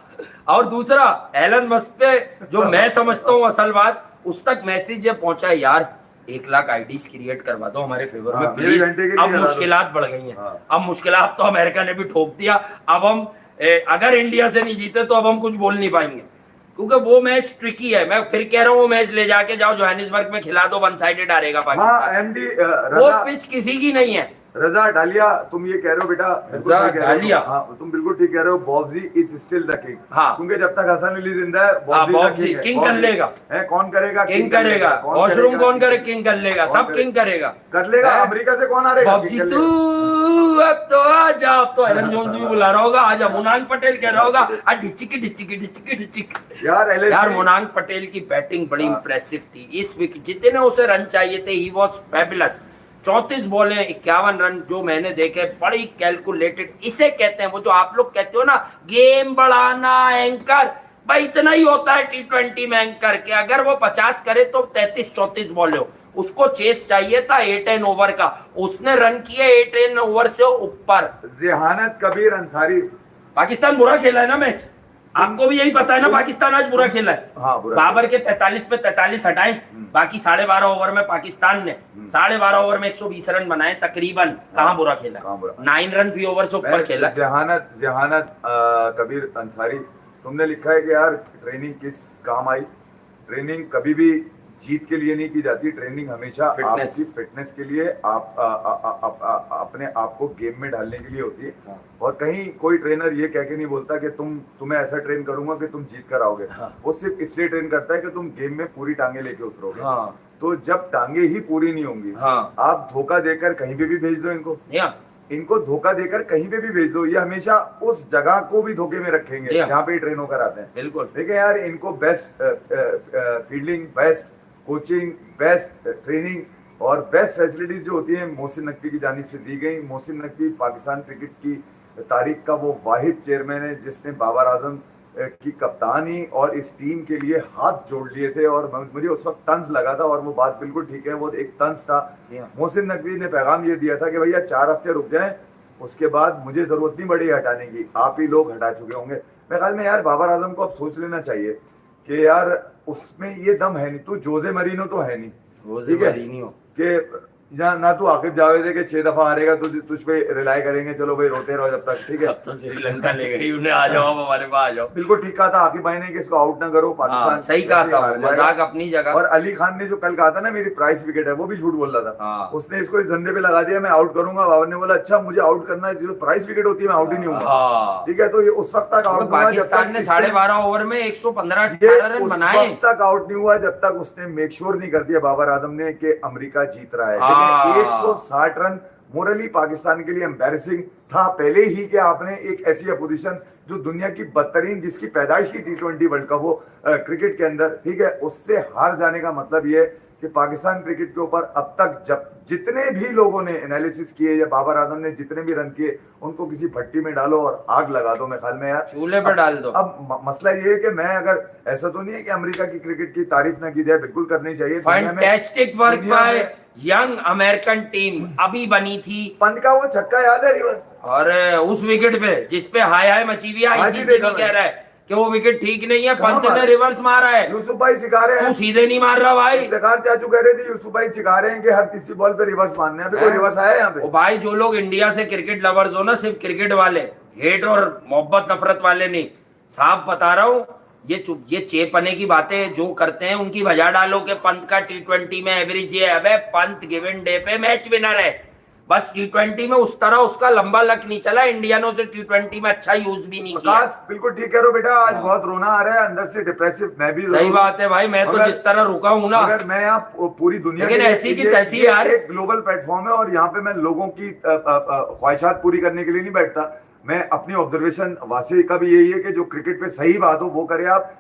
और दूसरा, एलन मस्क पे जो मैं समझता हूँ असल बात, उस तक मैसेज ये पहुंचा है, यार 1 लाख आईडीज क्रिएट करवा दो हमारे फेवर में प्लीज। अब मुश्किलात बढ़ गई हैं। अब मुश्किलात तो अमेरिका ने भी ठोक दिया। अब हम अगर इंडिया से नहीं जीते तो अब हम कुछ बोल नहीं पाएंगे, क्योंकि वो मैच ट्रिकी है। मैं फिर कह रहा हूँ, वो मैच ले जाके जाओ जोहानिसबर्ग में खिला दो, 1 साइडेड हारेगा पाकिस्तान। वो पिच किसी की नहीं है। रजा डालिया, तुम ये कह रहे हो बेटा, बिल्कुल रजा सही कह रहे हो। डालिया। हाँ, तुम बिल्कुल ठीक कह रहे हो। Bobji is still the king. हाँ। क्योंकि जब तक हसन अली जिंदा है, हाँ, बॉब्जी बॉब्जी किंग कर लेगा। है। कौन करेगा? किंग करेगा। वॉशरूम कौन करे? किंग कर लेगा। कौन सब करे? किंग करेगा। कर लेगा। है? अमेरिका से कौन हारेगा? बॉब्जी किंग कर तू लेगा। अब तो आ जा। अब तो एरन जोन्स भी बुला रहा होगा, आजा। मुनांग पटेल कह रहा होगा डिचिक डिचिक डिचिक डिचिक। यार LSG यार मुनांग पटेल की बैटिंग बड़ी इंप्रेसिव थी इस विकेट। जितने उसे रन चाहिए थे, ही वॉज फैबुलस। 34 बॉलें 51 रन जो मैंने देखे, बड़ी कैलकुलेटेड। इसे कहते हैं, वो जो आप लोग कहते हो ना, गेम बढ़ाना एंकर, भाई इतना ही होता है T20 में एंकर के। अगर वो 50 करे तो 33-34 बॉलें हो। उसको चेस चाहिए था 8 ओवर का, उसने रन किए 8 ओवर से ऊपर। जेहानत कबीर अंसारी। पाकिस्तान बुरा खेला है ना मैच, आपको भी यही पता है ना। पाकिस्तान आज बुरा खेला है। हाँ, बुरा बाबर के 43 पे 43 हटाए, बाकी 12.5 ओवर में पाकिस्तान ने 12.5 ओवर में 120 रन बनाए तकरीबन। कहाँ बुरा खेला? 9 रन फी ओवर से ऊपर खेला। जेहानत कबीर अंसारी, तुमने लिखा है कि यार ट्रेनिंग किस काम आई। ट्रेनिंग कभी भी जीत के लिए नहीं की जाती। ट्रेनिंग हमेशा आपकी फिटनेस के लिए, अपने आप को गेम में डालने के लिए होती है। हाँ। और कहीं कोई ट्रेनर ये कह के नहीं बोलता कि तुम्हें ऐसा ट्रेन करूंगा कि तुम जीत कर आओगे। हाँ। वो सिर्फ इसलिए ट्रेन करता है कि तुम गेम में पूरी टांगे लेके उतरोगे। हाँ। तो जब टांगे ही पूरी नहीं होंगी, हाँ। आप धोखा देकर कहीं पे भी भेज दो इनको धोखा देकर कहीं पे भी भेज दो, ये हमेशा उस जगह को भी धोखे में रखेंगे जहाँ पे ट्रेन होकर आते हैं। बिल्कुल। देखिए यार, इनको best fielding, best coaching, best training और बेस्ट फैसिलिटीज जो होती है मोहसिन नकवी की जानिब से दी गई। मोहसिन नकवी पाकिस्तान क्रिकेट की तारीख का वो वाहिद चेयरमैन है जिसने बाबर आजम की कप्तानी और इस टीम के लिए हाथ जोड़ लिए थे। और मुझे उस वक्त तंज लगा था, और वो बात बिल्कुल ठीक है, वो एक तंज था। मोहसिन नकवी ने पैगाम ये दिया था कि भैया 4 हफ्ते रुक जाएं, उसके बाद मुझे जरूरत नहीं पड़ी हटाने की, आप ही लोग हटा चुके होंगे। मेरे ख्याल में यार बाबर आजम को अब सोच लेना चाहिए कि यार उसमें ये दम है नहीं। तू जोजे मरीनो तो है नहीं, ठीक है, कि ना तू आकिब जावेद है कि 6 दफा हारेगा तो तुझ पे रिलाई करेंगे, चलो भाई रोते रहो जब तक, ठीक है। अब तो श्रीलंका ले गई उन्हें, आ जाओ हमारे पास आ जाओ। बिल्कुल ठीक कहा था आकिब भाई ने कि इसको आउट ना करो, पाकिस्तान सही कहा था, मजाक अपनी जगह। और अली खान ने जो कल कहा था ना मेरी प्राइस विकेट है, वो भी झूठ बोल रहा था। उसने इसको इस धंधे पे लगा दिया, मैं आउट करूंगा। बाबर ने बोला अच्छा मुझे आउट करना है, जो प्राइस विकेट होती है मैं आउट ही नहीं हूँ, ठीक है। तो ये उस वक्त तक आउट पाकिस्तान ने 12.5 ओवर में 115-18 रन बनाए, उस वक्त तक आउट नहीं हुआ जब तक उसने मेक श्योर नहीं कर दिया बाबर आजम ने कि अमेरिका जीत रहा है। 160 रन मोरली पाकिस्तान के लिए एम्बैरेसिंग था पहले ही कि आपने एक ऐसी अपोजिशन जो दुनिया की बदतरीन, जिसकी पैदाइश की T20 वर्ल्ड कप हो क्रिकेट के अंदर, ठीक है, उससे हार जाने का मतलब ये कि पाकिस्तान क्रिकेट के ऊपर अब तक जब जितने भी लोगों ने एनालिसिस किए या बाबर आजम ने जितने भी रन किए, उनको किसी भट्टी में डालो और आग लगा दो। मेरे ख्याल में यार चूल्हे पर डाल दो। अब मसला ये है कि मैं, अगर ऐसा तो नहीं है कि अमेरिका की क्रिकेट की तारीफ ना की जाए, बिल्कुल करनी चाहिए। Fantastic work by young American team अभी बनी थी। पंत का वो छक्का याद है रिवर्स, और उस विकेट पे जिसपे हाय हाय मची हुई है, इसी से भी कह रहा है कि वो विकेट ठीक नहीं है, पंत ने रिवर्स मारा है। यूसुफ भाई सिखा रहे हैं, तू सीधे नहीं मार रहा भाई। इफ्तिखार चाचू कह रहे थे यूसुफ भाई सिखा रहे हैं कि हर तीसरी बॉल पे रिवर्स मारने हैं। अभी कोई रिवर्स आया यहाँ पे? ओ भाई, जो लोग इंडिया से क्रिकेट लवर्स हो ना, सिर्फ क्रिकेट वाले, हेट और मोहब्बत नफरत वाले नहीं, साफ बता रहा हूँ, ये चेपने की बातें जो करते हैं उनकी वजह डालो कि पंत का T20 में एवरेज है। अबे पंत गिवन डे पे मैच विनर है, बस T20 में उस तरह उसका लंबा लक नहीं चला। इंडियनों से T20 में अच्छा यूज भी नहीं किया। बिल्कुल ठीक कह रहे हो बेटा, आज बहुत रोना आ रहा है अंदर से, डिप्रेसिव। मैं भी सही बात है भाई, मैं तो जिस तरह रुका हूं ना, अगर मैं यहाँ पूरी दुनिया, लेकिन ऐसी की तैसी यार, एक ग्लोबल प्लेटफॉर्म है और यहाँ पे मैं लोगों की ख्वाहिशात पूरी करने के लिए नहीं बैठता। मैं अपनी ऑब्जर्वेशन, वासी का भी यही है कि जो क्रिकेट पे सही बात हो वो करे आप।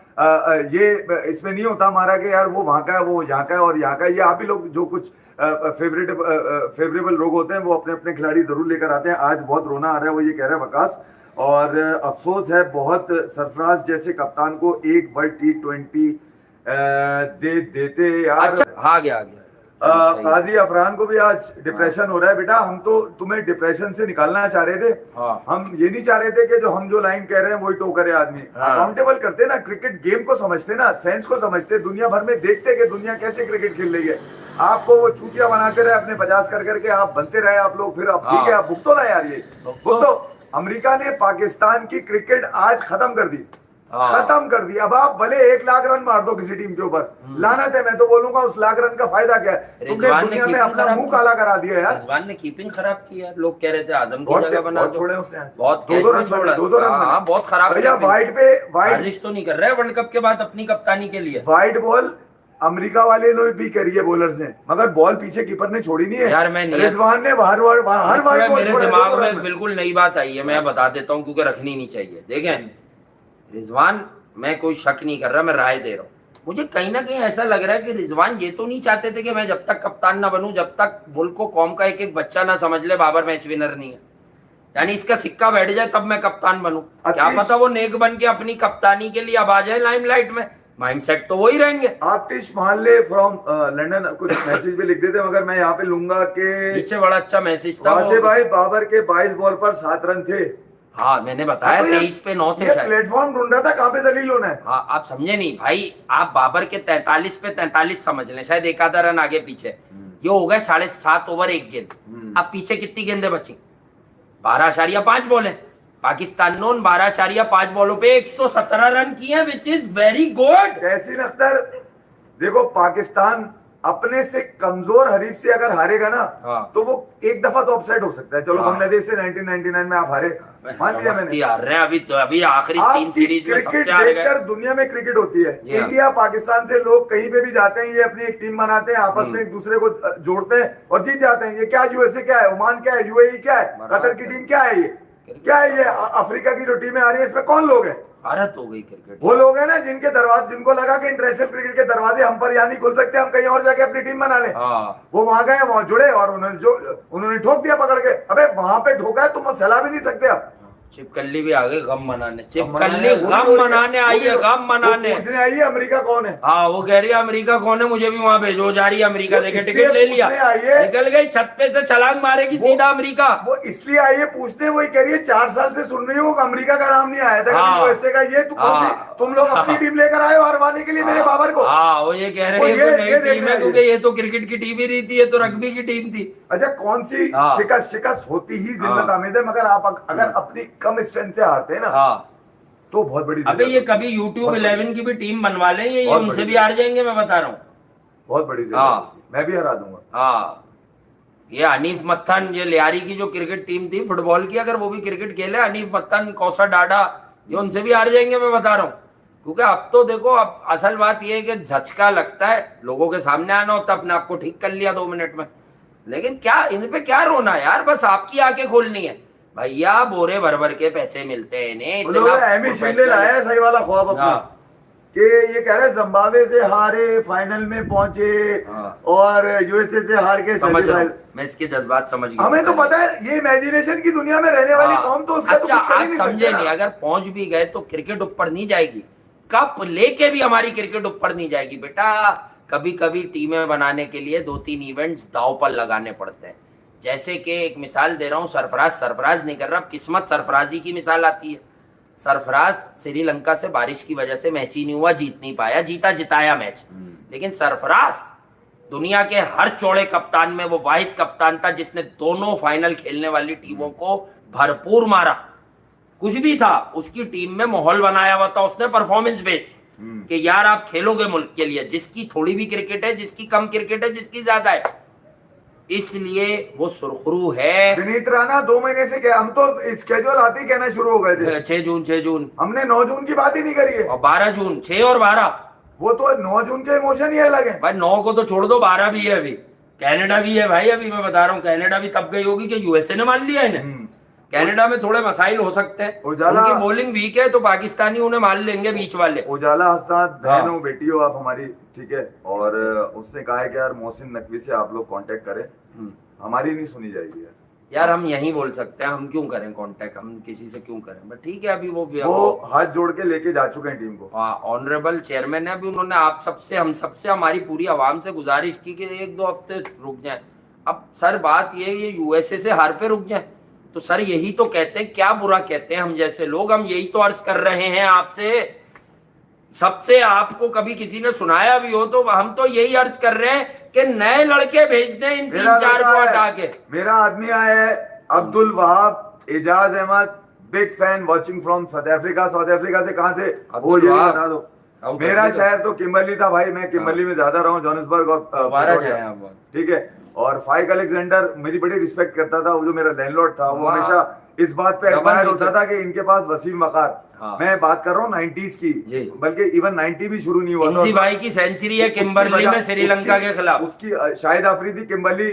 ये इसमें नहीं होता हमारा कि यार वो वहां का है, वो यहाँ का है और यहाँ का है। ये आप ही लोग जो कुछ फेवरेबल लोग होते हैं वो अपने अपने खिलाड़ी जरूर लेकर आते हैं। आज बहुत रोना आ रहा है, वो ये कह रहा है वकास, और अफसोस है बहुत, सरफराज जैसे कप्तान को एक वर्ल्ड T20 दे देते यार। अच्छा, आ गया काजी अफरान को भी आज डिप्रेशन हो रहा है। बेटा हम तो तुम्हें डिप्रेशन से निकालना चाह रहे थे, हम ये नहीं चाह रहे थे कि जो हम जो लाइन कह रहे हैं वही टो करे आदमी। अकाउंटेबल करते ना, क्रिकेट गेम को समझते ना, सेंस को समझते, दुनिया भर में देखते कि दुनिया कैसे क्रिकेट खेल रही है। आपको वो चूतिया बनाते रहे अपने 50 कर करके, आप बनते रहे आप लोग, फिर अब ठीक है आप भुगतो ना यार, ये भुगतो। अमेरिका ने पाकिस्तान की क्रिकेट आज खत्म कर दी, हाँ। खत्म कर दिया। अब आप भले 1 लाख रन मार दो किसी टीम के ऊपर, लानत है, मैं तो बोलूंगा उस लाख रन का फायदा क्या है? तुमने रिजवान ने दुनिया में कीपिंग अपना खराब मुंह की। काला करा दिया यार। रिजवान ने कीपिंग खराब की यार, लोग कह रहे थे आजम की बहुत जगह बना बहुत दो। छोड़े उससे, बहुत 2-2 रन कैच में छोड़ा। बने, 2-2 रन हाँ, बने। बहुत खराब भैया कीपिंग। वाइड पे वाइड साजिश तो नहीं कर रहे वर्ल्ड कप के बाद अपनी कप्तानी के लिए। वाइड बॉल अमेरिका वाले ने भी करी है बॉलर्स ने, मगर बॉल पीछे कीपर ने छोड़ी नहीं है यार मैं नहीं, रिजवान ने हर वाइड बॉल मेरे छोड़ा है, दिमाग 2-2 में रन एक में। बिल्कुल नई बात आई है, मैं बता देता हूँ क्योंकि रखनी नहीं चाहिए। देखें रिजवान, मैं कोई शक नहीं कर रहा, मैं राय दे रहा हूँ। मुझे कहीं ना कहीं ऐसा लग रहा है कि रिजवान ये तो नहीं चाहते थे कि मैं जब तक कप्तान ना बनूं, जब तक मुल्क को कौम का एक एक बच्चा ना समझ ले बाबर मैच विनर नहीं है, यानी इसका सिक्का बैठ जाए तब मैं कप्तान बनूं। क्या पता वो नेक बन के अपनी कप्तानी के लिए अब आ जाए लाइमलाइट में, माइंडसेट तो वही रहेंगे। आतिश माले फ्रॉम लंदन कुछ मैसेज भी लिख देते, मगर मैं यहाँ पे लूंगा कि पीछे बड़ा अच्छा मैसेज था वासे भाई बाबर के 22 बॉल पर 7 रन थे। हाँ मैंने बताया 23 पे 9 थे शायद। प्लेटफॉर्म ढूंढ रहा था कहाँ पे दलील होना है। हाँ आप समझे नहीं भाई, आप बाबर के 43 पे 43 समझ लें, शायद एक आधा रन आगे पीछे, ये हो गए 7.5 ओवर 1 गेंद। अब पीछे कितनी गेंदें बची? 12.5 बॉल है। पाकिस्तान ने 12.5 बॉलों पे 117 रन किए हैं, विच इज वेरी गुड। तहसीन अख्तर, देखो पाकिस्तान अपने से कमजोर हरीफ से अगर हारेगा ना, हाँ। तो वो एक दफा तो अपसेट हो सकता है। चलो हाँ। बांग्लादेश से 1999 में आप हारे, मान लिया मैंने। हार रहे हैं अभी तो, अभी आखिरी 3 सीरीज में क्रिकेट सबसे हार गए। देखकर दुनिया में क्रिकेट होती है। जी हाँ। इंडिया पाकिस्तान से लोग कहीं पे भी जाते हैं, ये अपनी एक टीम बनाते हैं, आपस में एक दूसरे को जोड़ते हैं और जीत जाते हैं। ये क्या यूएसए क्या है, ओमान क्या है, यूएई क्या है, कतर की टीम क्या है, ये क्या है, ये अफ्रीका की जो टीमें आ रही है इसमें कौन लोग हैं? भारत हो गई क्रिकेट। वो लोग हैं ना जिनके दरवाजे, जिनको लगा कि इंटरनेशनल क्रिकेट के दरवाजे हम पर यहाँ नहीं खुल सकते, हम कहीं और जाके अपनी टीम बना लें। हाँ। वो वहां गए, वहां जुड़े और उन्होंने ठोक दिया पकड़ के। अबे वहां पे ठोका है, तुम सलाह भी नहीं सकते आप। चिपकली भी आ गई गम मनाने, चिपकली गम मनाने आई है, गम मनाने पूछने आई है अमेरिका कौन है। हाँ वो कह रही है अमेरिका कौन है, मुझे भी वहां भेजो। जा रही है अमेरिका, देखे इसलिए टिकट ले लिया, पूछने आई है। निकल गई, छत पे से छलांग मारेगी सीधा अमेरिका। वो इसलिए आई है पूछने, वही कह रही है 4 साल से सुन रही हो अमेरिका का नाम नहीं आया था, हाँ। यूएसए का। ये तुम लोग अपनी टीम लेकर आए हो हरवाने के लिए मेरे बाबर को। हाँ वो ये कह रहे हैं नई टीम है, क्योंकि ये तो क्रिकेट की टीम ही नहीं थी, ये तो रग्बी की टीम थी। अच्छा कौन सी शिकस्त होती ही जिल्लत आमेज है, मगर आप अगर अपनी कम स्ट्रेंथ से हारते हैं ना, हाँ तो बहुत बड़ी। अबे ये कभी YouTube 11 की भी टीम बनवा लें, ये उनसे भी हार जाएंगे, मैं बता रहा हूँ। बहुत बड़ी। हाँ। मैं भी हरा दूंगा। हाँ ये हनीफ मत्थन, ये लियारी की जो क्रिकेट टीम थी फुटबॉल की, अगर वो भी क्रिकेट खेले, हनीफ मत्थन, कौसर डाडा, ये उनसे भी हार जाएंगे, मैं बता रहा हूँ। क्योंकि अब तो देखो, अब असल बात ये है कि झटका लगता है, लोगों के सामने आना होता, अपने आप को ठीक कर लिया 2 मिनट में। लेकिन क्या इन पे क्या रोना यार, बस आपकी आंखें खोलनी है भैया, बोरे भर भर के पैसे मिलते हैं लाया सही वाला ख्वाब अपना, कि ये कह रहे जिम्बाब्वे से हारे, फाइनल में पहुंचे और यूएसए से हार के सेमीफाइनल। मैं इसके जज्बात समझ गया। हमें तो पता है ये इमेजिनेशन की दुनिया में रहने वाली कौम, तो उसका अच्छा, तो कुछ कर ही आप नहीं समझे सकते नहीं, अगर पहुंच भी गए तो क्रिकेट ऊपर नहीं जाएगी, कप लेके भी हमारी क्रिकेट ऊपर नहीं जाएगी बेटा। कभी कभी टीमें बनाने के लिए 2-3 इवेंट्स दांव पर लगाने पड़ते हैं। जैसे कि एक मिसाल दे रहा हूँ, सरफराज नहीं कर रहा, किस्मत सरफराजी की मिसाल आती है। सरफराज श्रीलंका से बारिश की वजह से मैच ही नहीं हुआ, जीत नहीं पाया, जिताया मैच। लेकिन सरफराज दुनिया के हर चौड़े कप्तान में वो वाहिद कप्तान था जिसने दोनों फाइनल खेलने वाली टीमों को भरपूर मारा। कुछ भी था, उसकी टीम में माहौल बनाया हुआ था उसने, परफॉर्मेंस बेस, कि यार आप खेलोगे मुल्क के लिए, जिसकी थोड़ी भी क्रिकेट है, जिसकी कम क्रिकेट है, जिसकी ज्यादा है, इसलिए वो सुरखरू है। विनीत राणा 2 महीने से क्या, हम तो स्केड्यूल आते ही कहना शुरू हो गए थे। 6 जून हमने 9 जून की बात ही नहीं करी है, और 12 जून, 6 और 12, वो तो 9 जून के इमोशन ही अलग है भाई। 9 को तो छोड़ दो, 12 भी है, अभी कनाडा भी है भाई। अभी मैं बता रहा हूँ, कनाडा भी तब गई होगी कि यूएसए ने मान लिया इन्हें। कनाडा में थोड़े मसाइल हो सकते हैं, उनकी बॉलिंग वीक है, तो पाकिस्तानी उन्हें मान लेंगे बीच वाले। उजाला हसनात बहन हो, बेटी हो आप हमारी, ठीक है, और उसने कहा है कि यार मोहसिन नकवी से आप लोग कांटेक्ट करें, हमारी नहीं सुनी जाएगी यार। हम यही बोल सकते हैं, हम क्यों करें कांटेक्ट, हम किसी से क्यों करें, बट ठीक है। अभी वो हाथ जोड़ के लेके जा चुके हैं टीम को। हाँ, ऑनरेबल चेयरमैन है, अभी उन्होंने आप सबसे, हम सबसे, हमारी पूरी आवाम से गुजारिश की कि 1-2 हफ्ते रुक जाए। अब सर बात ये यूएसए से हार पे रुक जाए, तो सर यही तो कहते हैं, क्या बुरा कहते हैं हम जैसे लोग, हम यही तो अर्ज कर रहे हैं आपसे सबसे। आपको कभी किसी ने सुनाया भी हो तो हम तो यही अर्ज कर रहे हैं कि नए लड़के भेज दें इन 3-4 को हटा के। मेरा आदमी आया है, Abdul Wahab, Ejaz Ahmed, big fan watching from South Africa. South Africa से कहां से? वो अब्दुल ये भी वहाब। बता दो। साउथ मेरा अफ्रीका। शहर तो किम्बर्ली था भाई, मैं किम्बर्ली में ज्यादा रहा हूँ, जोहानिसबर्ग और दोबारा प्रिटोरिया। जाए आप। ठीक है। और फाइक अलेक्जेंडर मेरी बड़ी रिस्पेक्ट करता था, वो जो मेरा लैंडलॉर्ड था वो वाह। हमेशा इस बात पे डबल एडमायर होता विकेट। था कि इनके पास वसीम वकार। हाँ। मैं बात कर रहा हूँ 90s की, जी। बल्कि इवन 90 भी शुरू नहीं हुआ था। इंजी भाई की सेंचुरी है उसकी किम्बर्ली वजह- में श्रीलंका के खिलाफ। उसकी शाहिद आफरीदी किम्बर्ली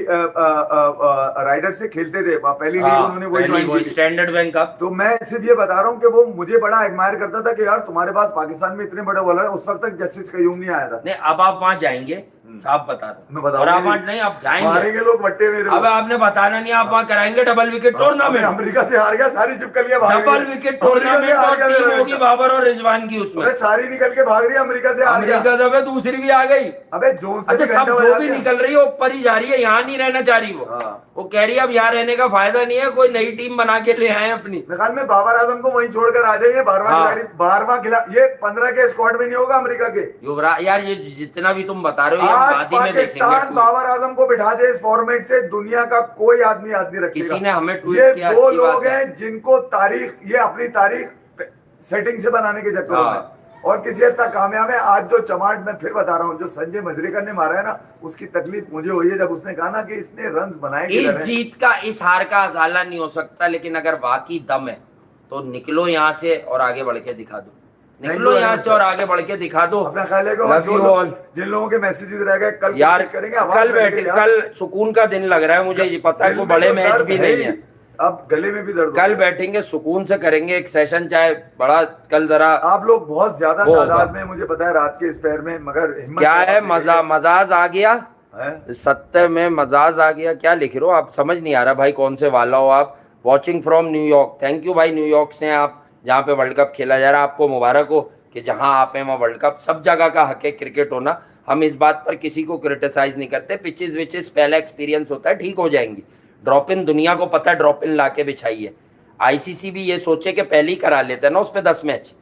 राइडर से खेलते थे, पहली लीग हाँ, उन्होंने वही पहली ज्वाइन वो की थी। स्टैंडर्ड बैंक का। तो मैं सिर्फ ये बता रहा हूँ कि वो मुझे बड़ा एडमायर करता था कि यार तुम्हारे पास पाकिस्तान में इतने बड़े बॉलर है। उस वक्त तक जस्टिस कयूम नहीं आया था। नहीं, अब आप वहां जाएंगे, साफ बता दो। मैं बताऊंगा और आप नहीं। वहां नहीं, आप जाएंगे, मारेंगे लोग बट्टे मेरे को। अब आपने बताना नहीं, आप वहां कराएंगे डबल विकेट टूर्नामेंट। अमेरिका से हार गया, सारी चिपकलियां भाग डबल रही है। विकेट अमेरिका से टूर्नामेंट हार और गया टीम मेरा होगी बेटा। बाबर और रिजवान की उसमें। अबे सारी निकल के भाग रही है, अमेरिका से हार गया। अमेरिका से दूसरी भी आ गई। अबे जोन से अच्छा, भी सब घंटा जो बजा भी दिया। निकल रही है ऊपर ही जा रही है, यहाँ नहीं रहना चाह रही वो। हाँ। वो कह रही है अब यहाँ रहने का फायदा नहीं है, कोई नई टीम बना के ले आए अपनी। मेरे ख्याल में बाबर आजम को वहीं छोड़कर आ जाइए। 12वां हाँ। खिलाड़ी, 12वां खिलाड़ी, ये 15 के स्क्वाड में नहीं होगा अमेरिका के। युवराज यार, ये जितना भी तुम बता रहे हो, ये हम आज बाद ही में पाकिस्तान देखेंगे। बाबर आजम को बिठा दे इस फॉर्मेट से, दुनिया का कोई आदमी याद नहीं रखेगा। किसी ने हमें ट्वीट ये किया, दो अच्छी बात लोग है। हैं जिनको तारीख, ये अपनी तारीख सेटिंग से बनाने के चक्करों हाँ। में और किसी हद तक कामयाब है। आज जो चमाट, मैं फिर बता रहा हूँ, जो संजय मजरेकर ने मारा है ना, उसकी तकलीफ मुझे हुई है जब उसने कहा ना कि इसने रन्स बनाए इस किधर हैं। जीत का, इस हार का अजाला नहीं हो सकता, लेकिन अगर वाकई दम है तो निकलो यहाँ से और आगे बढ़ के दिखा दो। निकलो यहाँ से और आगे बढ़ के दिखा दो। अपना ख्याल है कि Love you all। जिन लोगों के मैसेजेस रह गए कल यार कोशिश करेंगे। आवाज कल बैठ बैठे, के यार। कल सुकून का दिन लग रहा है मुझे, ये पता है दिल कोई में बड़े तो मैच दर्द भी है नहीं ही। है। अब गले में भी दर्द कल होता है। बैठेंगे सुकून से, करेंगे एक सेशन, चाहे बड़ा कल जरा आप लोग बहुत ज्यादा वो तादाद होगा। में, मुझे पता है रात के इस पैर में, मगर हिम्मत क्या तो है, आपने मजा मजाज आ गया है। सत्य में, मजाज आ गया। क्या लिख रहे हो आप, समझ नहीं आ रहा भाई कौन से वाला हो आप। Watching from New York, thank you भाई, न्यूयॉर्क से आप, जहाँ पे वर्ल्ड कप खेला जा रहा है। आपको मुबारक हो कि जहाँ आप हैं वहाँ वर्ल्ड कप। सब जगह का हक है क्रिकेट होना, हम इस बात पर किसी को क्रिटिसाइज नहीं करते। पिचेस विचेस पहला एक्सपीरियंस होता है, ठीक हो जाएंगी। ड्रॉप इन, दुनिया को पता है, ड्रॉप इन ला के बिछाई है। आईसीसी भी ये सोचे कि पहले ही करा लेते हैं ना उस पर 10 मैच,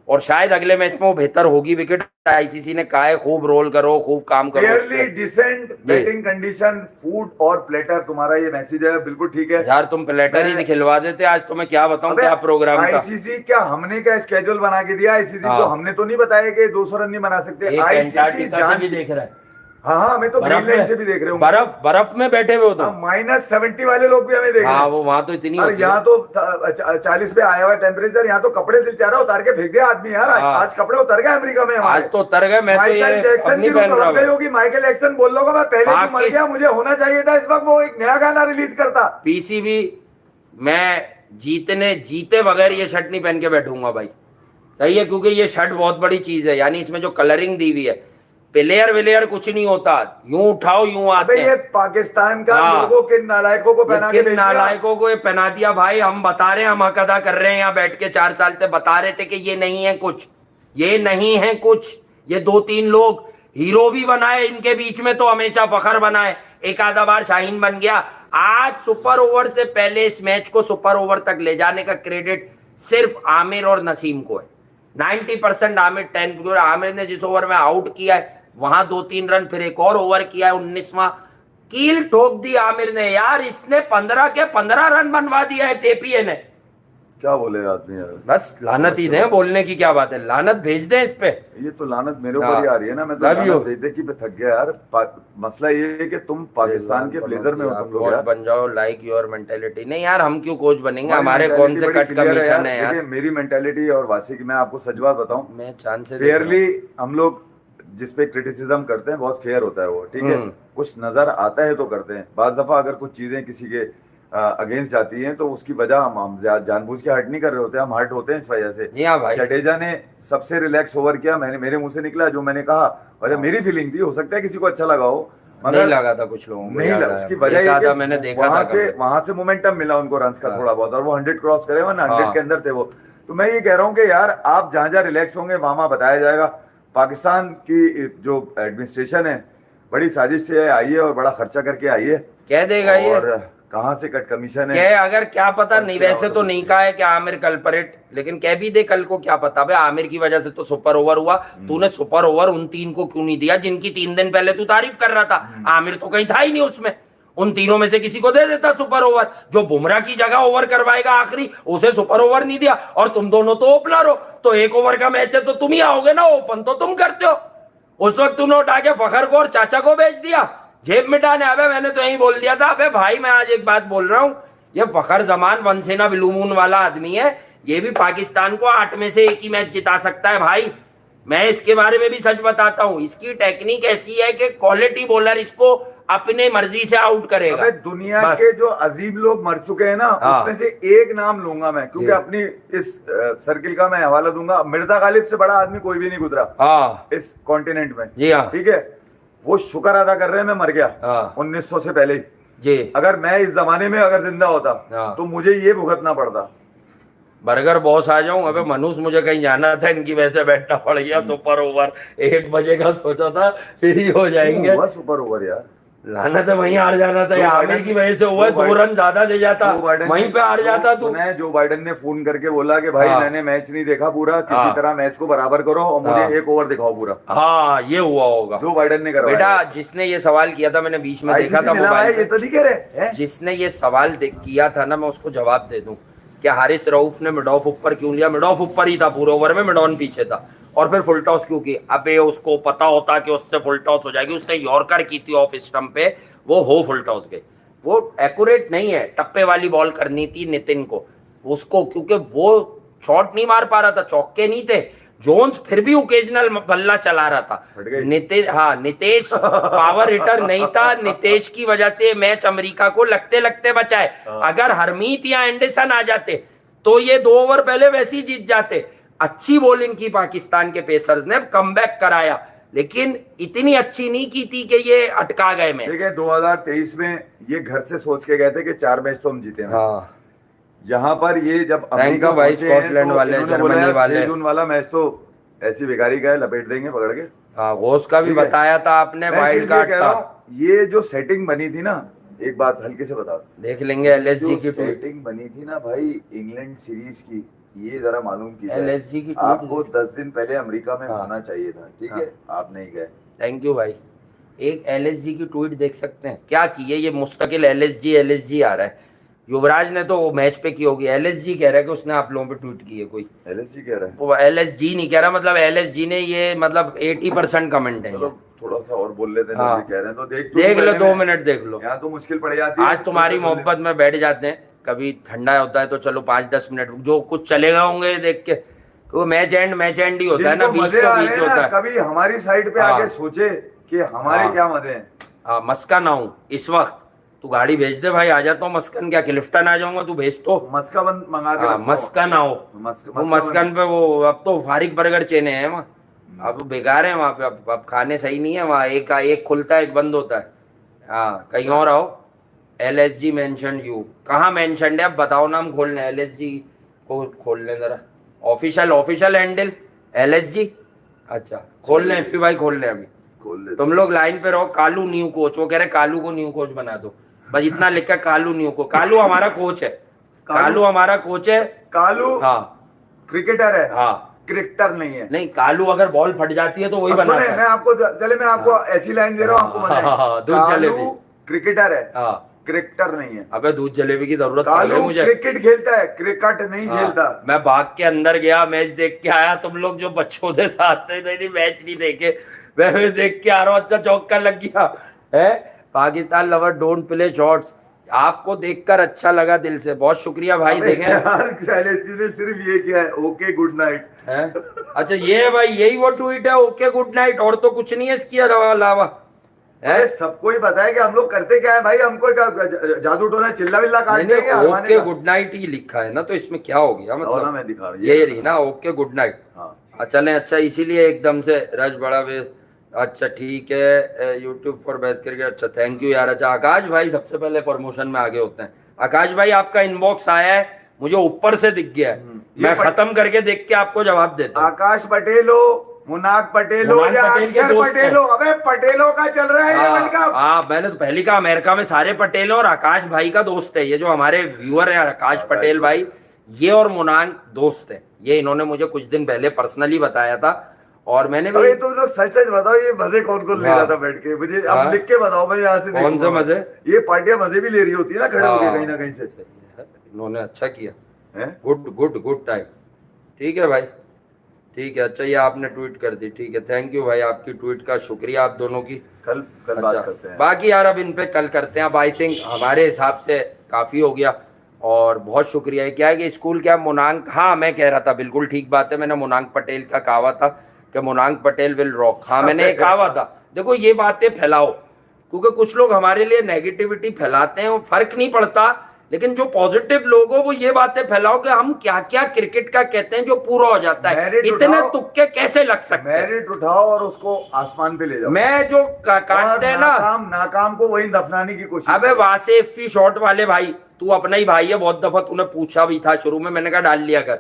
और शायद अगले मैच में वो बेहतर होगी विकेट। आईसीसी ने कहा है खूब रोल करो, खूब काम करो। Fairly decent batting condition, food और प्लेटर, तुम्हारा ये मैसेज है, बिल्कुल ठीक है यार तुम प्लेटर ही खिलवा देते। आज तो मैं क्या बताऊं क्या प्रोग्राम था। आईसीसी क्या हमने क्या स्केड्यूल बना के दिया? आईसीसी हाँ। तो हमने तो नहीं बताया कि 200 रन नहीं बना सकते। एक आईसीसी एंटार्क्टिका से भी देख रहा है, हाँ हाँ, हमें तो बर्फ ग्रीनलैंड में, से भी देख रहे हो। बर्फ में बैठे हुए हो तुम। -70 वाले लोग भी हमें देख रहे हाँ, हैं। वो वहां तो इतनी और होती है। यहाँ तो 40 पे आया हुआ टेम्परेचर, यहाँ तो कपड़े दिल चाह रहा उतार के फेंक दिया आदमी यार। हाँ। आज कपड़े उतर गए अमेरिका में हमारे। आज तो उतर गए, मैं तो माइकल ये जैक्सन अपनी की रूह पहन रहा तड़प गई हूँ। होगी। माइकल जैक्सन बोल रहा होगा मैं पहले क्यों मर गया, मुझे होना चाहिए था इस वक्त वो एक नया गाना रिलीज करता। पीसीबी, मैं जीते बगैर ये शर्ट नहीं पहन के बैठूंगा भाई, सही है, क्योंकि ये शर्ट बहुत बड़ी चीज है। यानी इसमें जो कलरिंग दी हुई है, प्लेयर विलेयर कुछ नहीं होता, यूं उठाओ यूं आते अबे ये हैं। पाकिस्तान का हाँ। लोगों के नालायकों को पहना के किन भेज दिया। नालायकों को ये पहना दिया भाई। हम बता रहे हैं, हम हक अदा कर रहे हैं यहाँ बैठ के, 4 साल से बता रहे थे कि ये नहीं है कुछ, ये नहीं है कुछ। ये 2-3 लोग हीरो भी बनाए इनके बीच में, तो हमेशा फखर बनाए, एक आधा बार शाहीन बन गया। आज सुपर ओवर से पहले इस मैच को सुपर ओवर तक ले जाने का क्रेडिट सिर्फ आमिर और नसीम को है। 90% आमिर 10, आमिर ने जिस ओवर में आउट किया है वहां 2-3 रन, फिर एक और ओवर किया है 19वां, कील ठोक दी आमिर ने यार। इसने 15 के 15 रन बनवा दिया है टेपीए ने। क्या बोले आदमी यार, बस लानत ही दें, बोलने की क्या बात है, लानत भेज दें इस पे। ये तो लानत मेरे ऊपर ही आ रही है ना। मैं तो Love you। लानत दे के पे थक गया यार। मसला ये है कि तुम पाकिस्तान के ब्लेजर में हो तुम लोग कोच यार। बन जाओ, लाइक योर मेंटेलिटी। नहीं यार, हम क्यों कोच बनेंगे, हमारी हमारे कौन से mentality कट बड़ी clear कमीशन है यार। देखिए, मेरी मेंटेलिटी और वासी की, मैं आपको सच बात बताऊं, मैं चांद से देख रहा हूं। फेयरली हम लोग जिस पे क्रिटिसिज्म करते हैं बहुत फेयर होता है वो, ठीक है। कुछ नजर आता है तो करते हैं। बाज दफा अगर कुछ चीजें किसी के अगेंस्ट जाती हैं तो उसकी वजह हम जानबूझ के हर्ट नहीं कर रहे होते, हम हर्ट होते हैं इस वजह से। जी हाँ भाई। जडेजा ने सबसे रिलैक्स ओवर किया, मेरे मुंह से निकला जो मैंने कहा, और मेरी फीलिंग थी, हो सकता है किसी को अच्छा लगा हो, नहीं लगा था कुछ लोगों को, नहीं याद लगा। है। उसकी वजह एक ये आधा कि मैंने देखा था वहां से मोमेंटम मिला उनको रन्स का थोड़ा बहुत, और वो 100 क्रॉस करे, वरना 100 हाँ। के अंदर थे वो। तो मैं ये कह रहा हूँ कि यार आप जहां जहां रिलैक्स होंगे वहां बताया जाएगा। पाकिस्तान की जो एडमिनिस्ट्रेशन है बड़ी साजिश से आई है और बड़ा खर्चा करके आई है। कह देगा ये, और कहाँ से कट कमीशन है, क्या अगर क्या पता नहीं, वैसे तो कुछ नहीं कहा है कि आमिर कल्परेट, लेकिन कह भी दे कल को, क्या पता भाई आमिर की वजह से तो सुपर ओवर हुआ। तूने सुपर ओवर उन 3 को क्यों नहीं दिया जिनकी 3 दिन पहले तू तारीफ कर रहा था? आमिर तो कहीं था ही नहीं उसमें, उन तीनों में से किसी को दे देता सुपर ओवर। जो बुमराह की जगह ओवर करवाएगा आखिरी, उसे सुपर ओवर नहीं दिया। और तुम दोनों तो ओपनर हो, तो 1 ओवर का मैच है तो तुम ही आओगे ना, ओपन तो तुम करते हो। उस वक्त तुमने उठा के फखर को और चाचा को बेच दिया जेब मिटाने। अबे मैंने तो यही बोल दिया था। अबे भाई मैं आज एक बात बोल रहा हूं, ये फखर जमान वनसेना बिलूमून वाला आदमी है, ये भी पाकिस्तान को 8 में से 1 ही मैच जिता सकता है भाई। मैं इसके बारे में भी सच बताता हूं, इसकी टेक्निक ऐसी है कि क्वालिटी बॉलर इसको अपने मर्जी से आउट करेगा। अबे दुनिया के जो अजीब लोग मर चुके हैं ना, उसमें से एक नाम लूंगा मैं, क्योंकि अपनी इस सर्किल का मैं हवाला दूंगा। मिर्जा गालिब से बड़ा आदमी कोई भी नहीं गुजरा इस कॉन्टिनेंट में। जी हाँ, ठीक है, वो शुक्र अदा कर रहे हैं मैं मर गया 1900 से पहले जी। अगर मैं इस जमाने में अगर जिंदा होता तो मुझे ये भुगतना पड़ता। बर्गर बॉस आ जाऊं। अबे मनुष मुझे कहीं जाना था, इनकी वजह से बैठना पड़ गया। सुपर ओवर 1 बजे का सोचा था, फिर ही हो जाएंगे। सुपर ओवर यार, लाना था वहीं हार जाना था। आमिर की वजह से हुआ, 2 रन ज्यादा दे जाता, वहीं पे हार जाता। तू जो बाइडेन ने फोन करके बोला कि भाई मैंने मैच नहीं देखा पूरा, किसी तरह मैच को बराबर करो और मुझे 1 ओवर दिखाओ पूरा। हाँ ये हुआ होगा जो बाइडेन ने करवाया। बेटा जिसने ये सवाल किया था, मैंने बीच में देखा था मोबाइल, ये तो नहीं कह रहे, जिसने ये सवाल किया था ना, मैं उसको जवाब दे दूं क्या हारिस रऊफ ने मिड ऑफ ऊपर क्यों लिया? मिड ऑफ ऊपर ही था पूरे ओवर में, मिड ऑन पीछे था, और फिर फुल टॉस क्यों की? अबे उसको पता होता कि उससे फुल टॉस हो जाएगी। उसने यॉर्कर की थी ऑफ स्टंप पे, वो हो फुल टॉस गए। वो एक्यूरेट नहीं है, टप्पे वाली बॉल करनी थी नितिन को उसको, क्योंकि वो शॉट नहीं मार पा रहा था, चौके नहीं थे। जोन्स फिर भी ओकेजनल बल्ला चला रहा था। नितेश पावर हिटर नहीं था। नितेश की वजह से मैच अमेरिका को लगते लगते बचा है। अगर हरमीत या एंडरसन आ जाते तो ये 2 ओवर पहले वैसे ही जीत जाते। अच्छी बॉलिंग की पाकिस्तान के पेसर्स ने, कमबैक कराया, लेकिन इतनी अच्छी नहीं की थी कि ये अटका गए मैच। देखिए 2023 में ये घर से सोच के गए थे कि 4 मैच तो हम जीते हैं। हाँ। यहाँ पर ये जब अमेरिका भाई स्कॉटलैंड वाले, जर्मनी वाले, 6 जून वाला मैच तो ऐसी बेकारी का है, लपेट देंगे पकड़ के। हाँ घोष का भी बताया था आपने, वाइल्ड कार्ड था। ये जो सेटिंग बनी थी ना, एक बात हल्के से बता देख लेंगे एलएसजी की सेटिंग बनी थी ना भाई इंग्लैंड सीरीज की, ये जरा मालूम कीजिए। एलएसजी की आपको 10 दिन पहले अमेरिका में होना चाहिए था, ठीक है, आप नहीं गए। थैंक यू भाई। एक एलएसजी की ट्वीट देख सकते हैं क्या की है? ये मुस्तकिल एलएसजी आ रहा है। युवराज ने तो मैच पे की होगी, एलएसजी कह रहा है कि उसने आप लोगों पे ट्वीट की है। कोई एलएसजी कह रहा है, वो एलएसजी नहीं कह रहा, मतलब एलएसजी ने ये मतलब 80% कमेंट है। थोड़ा सा और बोल लेते हैं। हाँ। कह रहे हैं तो देख लो 2 मिनट देख लो। यहाँ तो मुश्किल पड़ जाती है। आज तुम्हारी मोहब्बत में बैठ जाते हैं, कभी ठंडा होता है तो चलो 5-10 मिनट जो कुछ चलेगा होंगे देख के, तो मैच एंड ही होता है ना, बीच तो बीच होता है। कभी हमारी साइड पे आके सोचे कि हमारे क्या मजे हैं। हाँ मस्कन आऊं इस वक्त, तू गाड़ी भेज दे भाई, आ जाता हूँ मस्कन। क्या क्लिफ्टन आ जाऊंगा, तू भेज तो मस्कन मंगा के। मस्कन आओ। वो मस्कन पे वो अब तो फारिक बर्गर चेने हैं वहाँ, अब बेकार है वहाँ पे, अब खाने सही नहीं है वहाँ। एक खुलता है, एक बंद होता है। हाँ कहीं और आओ। LSG मेंशन यू, कहाँ मेंशन है अब बताओ, नाम खोलने LSG को खोल लें जरा, ऑफिशियल हैंडल LSG। अच्छा खोल लें FP भाई, खोल लें अभी। तुम लोग लाइन पे रहो। कालू न्यू कोच, वो कह रहे कालू को न्यू कोच बना दो, बस इतना लिखा कालू न्यू को। कालू हमारा कोच है, कालू हमारा कोच है। कालू हाँ क्रिकेटर है, हाँ क्रिकेटर नहीं है। नहीं कालू अगर बॉल फट जाती है तो वही बनाता है। मैं आपको ऐसी लाइन दे रहा हूँ, आपको कालू क्रिकेटर है, क्रिकेटर नहीं है। अबे दूध जलेबी की जरूरत कालू मुझे क्रिकेट खेलता है, क्रिकेट नहीं खेलता। मैं भाग के अंदर गया, मैच देख के आया। तुम लोग जो बच्चों के साथ नहीं मैच नहीं देखे, मैं देख के आ रहा हूँ। अच्छा चौका लग गया है। Pakistan lover don't play shots, आपको देखकर अच्छा लगा दिल से, बहुत शुक्रिया भाई। देखें ने सिर्फ ये किया है, ओके गुड नाइट है। अच्छा ये है भाई, यही वो ट्वीट है, ओके गुड नाइट, और तो कुछ नहीं है इसके अलावा। सबको ही पता है कि हम लोग करते क्या है भाई, हमको जादू टोना चिल्ला विल्ला काटते हैं। ओके गुड नाइट ही लिखा है ना, तो इसमें क्या हो गया? मतलब मैं दिखा रहा ये रही ना ओके गुड नाइट। चले अच्छा, इसीलिए एकदम से रज बड़ा वे। अच्छा ठीक है, यूट्यूब फॉर बेस्ट करके। अच्छा थैंक यू यार। अच्छा आकाश भाई सबसे पहले प्रमोशन में आगे होते हैं। आकाश भाई आपका इनबॉक्स आया है, मुझे ऊपर से दिख गया है, मैं खत्म करके देख के आपको जवाब देता हूँ। आकाश पटेल हो, मुनाक पटेल हो या अक्षर पटेल हो, अबे पटेलों का चल रहा है वर्ल्ड कप। हाँ मैंने तो पहली कहा अमेरिका में सारे पटेल और आकाश भाई का दोस्त है। ये जो हमारे व्यूअर है आकाश पटेल भाई, ये और मुनाक दोस्त है। ये इन्होंने मुझे कुछ दिन पहले पर्सनली बताया था, और मैंने भी अरे तुम लोग सच सच बताओ, ये मजे कौन कौन ले रहा था बैठ के, मुझे अब हाँ। लिख के बताओ, मैं यहाँ से कौन से देखूंगा। मजे? ये पार्टियां मजे भी ले रही होती है ना खड़े होके कहीं ना कहीं से। इन्होंने अच्छा किया, हैं? Good good good time. ठीक है भाई, ठीक है। अच्छा ये आपने ट्वीट कर दी, ठीक है, थैंक यू भाई, आपकी ट्वीट का शुक्रिया आप दोनों की। कल अच्छा, बात करते हैं। बाकी यार अब इन पे कल करते हैं। अब आई थिंक हमारे हिसाब से काफ़ी हो गया और बहुत शुक्रिया है। क्या है कि स्कूल क्या मुनांक, हाँ मैं कह रहा था, बिल्कुल ठीक बात है, मैंने मुनांक पटेल का कहा था कि मुनांक पटेल विल रॉक। हाँ मैंने ये कहा था। देखो ये बातें फैलाओ, क्योंकि कुछ लोग हमारे लिए नेगेटिविटी फैलाते हैं, वो फर्क नहीं पड़ता, लेकिन जो पॉजिटिव लोग हो वो ये बातें फैलाओ कि हम क्या क्या क्रिकेट का कहते हैं जो पूरा हो जाता है। मेरिट इतने उठाओ, तुक्के कैसे लग सकते हैं? मेरिट उठाओ और उसको आसमान पे ले जाओ। मैं जो काटते हैं ना, नाकाम को वही दफनाने की कोशिश अबे करो। वासेफी शॉट वाले भाई, तू अपना ही भाई है, बहुत दफा तूने पूछा भी था शुरू में, मैंने कहा डाल लिया कर,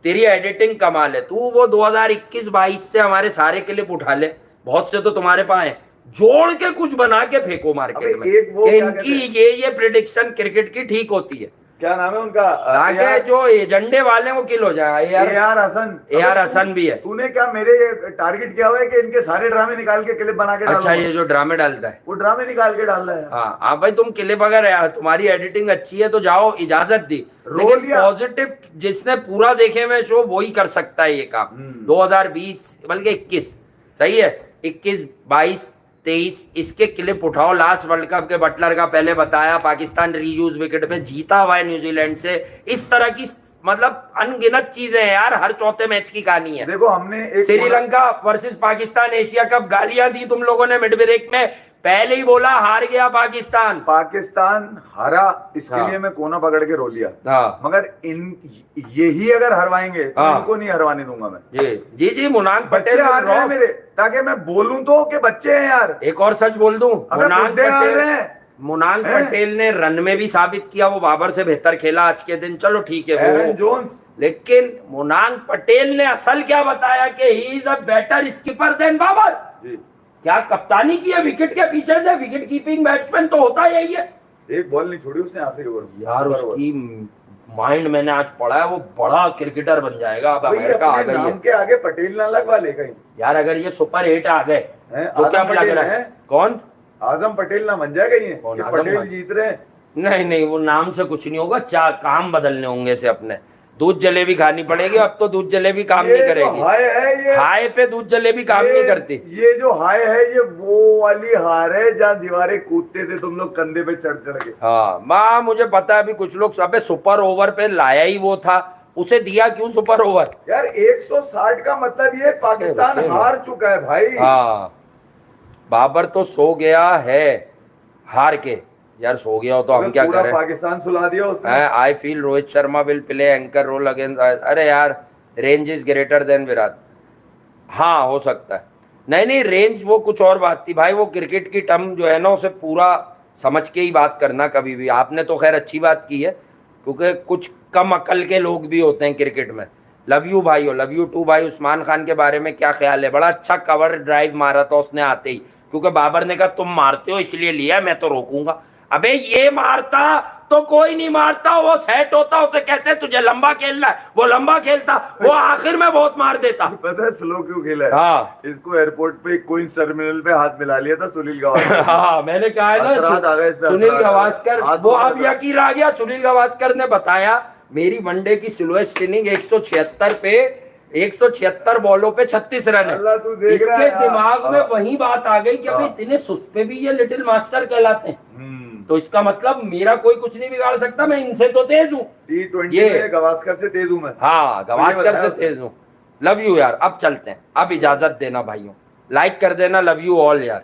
तेरी एडिटिंग कमाल है। तू वो 2021-22 से हमारे सारे क्लिप उठा ले, बहुत से तो तुम्हारे पास है, जोड़ के कुछ बना के फेंको मार्केट में एक वो कि क्या इनकी कहते ये प्रिडिक्शन क्रिकेट की ठीक होती है, क्या नाम है उनका, ताकि जो एजेंडे वाले हैं वो किल हो जाए। AR हसन। AR हसन भी है। तूने क्या मेरे टारगेट किया हुआ है कि इनके सारे ड्रामे निकाल के क्लिप बना के अच्छा डालूंगा? ये जो ड्रामे डालता है वो ड्रामे निकाल के डाल रहा है। हाँ हाँ भाई, तुम क्लिप अगर तुम्हारी एडिटिंग अच्छी है तो जाओ, इजाजत दी, रोल लेकिन या- पॉजिटिव जिसने पूरा देखे हुए शो वही कर सकता है ये काम। 2020 बल्कि 21 सही है, 21, 22, 23 इसके क्लिप उठाओ। लास्ट वर्ल्ड कप के बटलर का पहले बताया, पाकिस्तान रीयूज विकेट पे जीता हुआ है न्यूजीलैंड से। इस तरह की मतलब अनगिनत चीजें हैं यार, हर चौथे मैच की कहानी है। देखो हमने एक Sri Lanka versus Pakistan Asia cup, गालियां दी तुम लोगों ने मिड ब्रेक में, पहले ही बोला हार गया पाकिस्तान। पाकिस्तान हारा, इसके हाँ। लिए मैं कोना पकड़ के रो लिया। हाँ मगर यही अगर हरवाएंगे तो हाँ। इनको नहीं हरवाने दूंगा मैं। जी जी मुनांक बच्चे पटेल हार रहे हैं रॉक। मेरे, ताकि मैं बोलूं तो कि बच्चे हैं यार। एक और सच बोल दूं, अबे बुड्ढे हार रहे हैं। मुनांक हैं? पटेल ने रन में भी साबित किया वो बाबर से बेहतर खेला आज के दिन, चलो ठीक है एरन वो, जोन्स, लेकिन मुनांक पटेल ने असल क्या बताया कि he is a better skipper than Babar. जी क्या कप्तानी की है विकेट के पीछे से, विकेट कीपिंग बैट्समैन तो होता यही है एक बॉल नहीं छोड़ी उसने आखिरी ओवर में। यार। Super over. उसकी माइंड मैंने आज पढ़ा है, वो बड़ा क्रिकेटर बन जाएगा। अब भाई अमेरिका आ अपने गई नाम है के आगे पटेल ना लगवा ले कहीं। यार, अगर ये सुपर 8 आ गए हैं? तो क्या आजम लग पटेल रहा है? हैं? कौन? आजम पटेल ना बन जाएगा ये कौन कि आजम पटेल भाई? जीत रहे हैं। नहीं नहीं, वो नाम से कुछ नहीं होगा, काम बदलने होंगे से अपने। दूध जलेबी खानी पड़ेगी अब तो, दूध जलेबी काम नहीं ये जो करेगी। हाय है ये, हाय पे दूध जलेबी काम नहीं करती। ये जो हाय है ये वो वाली हार है जहाँ दीवारें कूदते थे तुम लोग कंधे पे चढ़ चढ़ के। हाँ माँ, मुझे पता है अभी कुछ लोग अबे सुपर ओवर पे लाया ही वो था, उसे दिया क्यों सुपर ओवर? यार 160 का मतलब ये पाकिस्तान बच्चे हार चुका है भाई। हाँ बाबर तो सो गया है हार के, यार सो गया हो तो हम क्या पूरा करें? पाकिस्तान सुला दिया उसने। I feel Rohit Sharma will play anchor role against, अरे यार range is greater than Virat. हाँ हो सकता है, नहीं नहीं रेंज वो कुछ और बात थी भाई, वो क्रिकेट की टर्म जो है ना उसे पूरा समझ के ही बात करना कभी भी। आपने तो खैर अच्छी बात की है, क्योंकि कुछ कम अकल के लोग भी होते हैं क्रिकेट में। लव यू भाई हो, लव यू टू भाई। उस्मान खान के बारे में क्या ख्याल है? बड़ा अच्छा कवर ड्राइव मारा था उसने आते ही, क्योंकि बाबर ने कहा तुम मारते हो इसलिए लिया, मैं तो रोकूंगा। अबे ये मारता तो कोई नहीं मारता, वो सेट होता, उसे कहते तुझे लंबा खेलना है, वो लंबा खेलता, वो आखिर में बहुत मार देता। पता है स्लो क्यों खेला है? हाँ इसको एयरपोर्ट पे क्वींस टर्मिनल पे हाथ मिला लिया था सुनील गावस्कर। हाँ मैंने कहा है असरात आ गए इस ना, पे, सुनील असरात आ गए। गावस्कर हाथ वो मारा तो अब था। यकीन आ गया। सुनील गावस्कर ने बताया मेरी वनडे की स्लोएस्ट इनिंग 176 पे 176 बॉलों पे 36 रन अल्लाह तू देख है। रहा है इसके यार। दिमाग में हाँ। वही बात आ गई कि अबे इतने सुस्त पे भी ये लिटिल मास्टर कहलाते हैं, तो इसका मतलब मेरा कोई कुछ नहीं बिगाड़ सकता, मैं इनसे तो तेज हूँ। T20 ये- में गावस्कर से तेज हूं मैं। हाँ गावस्कर बताया से उसने। तेज हूँ। लव यू यार, अब चलते हैं, अब इजाजत देना भाइयों, लाइक कर देना, लव यू ऑल यार।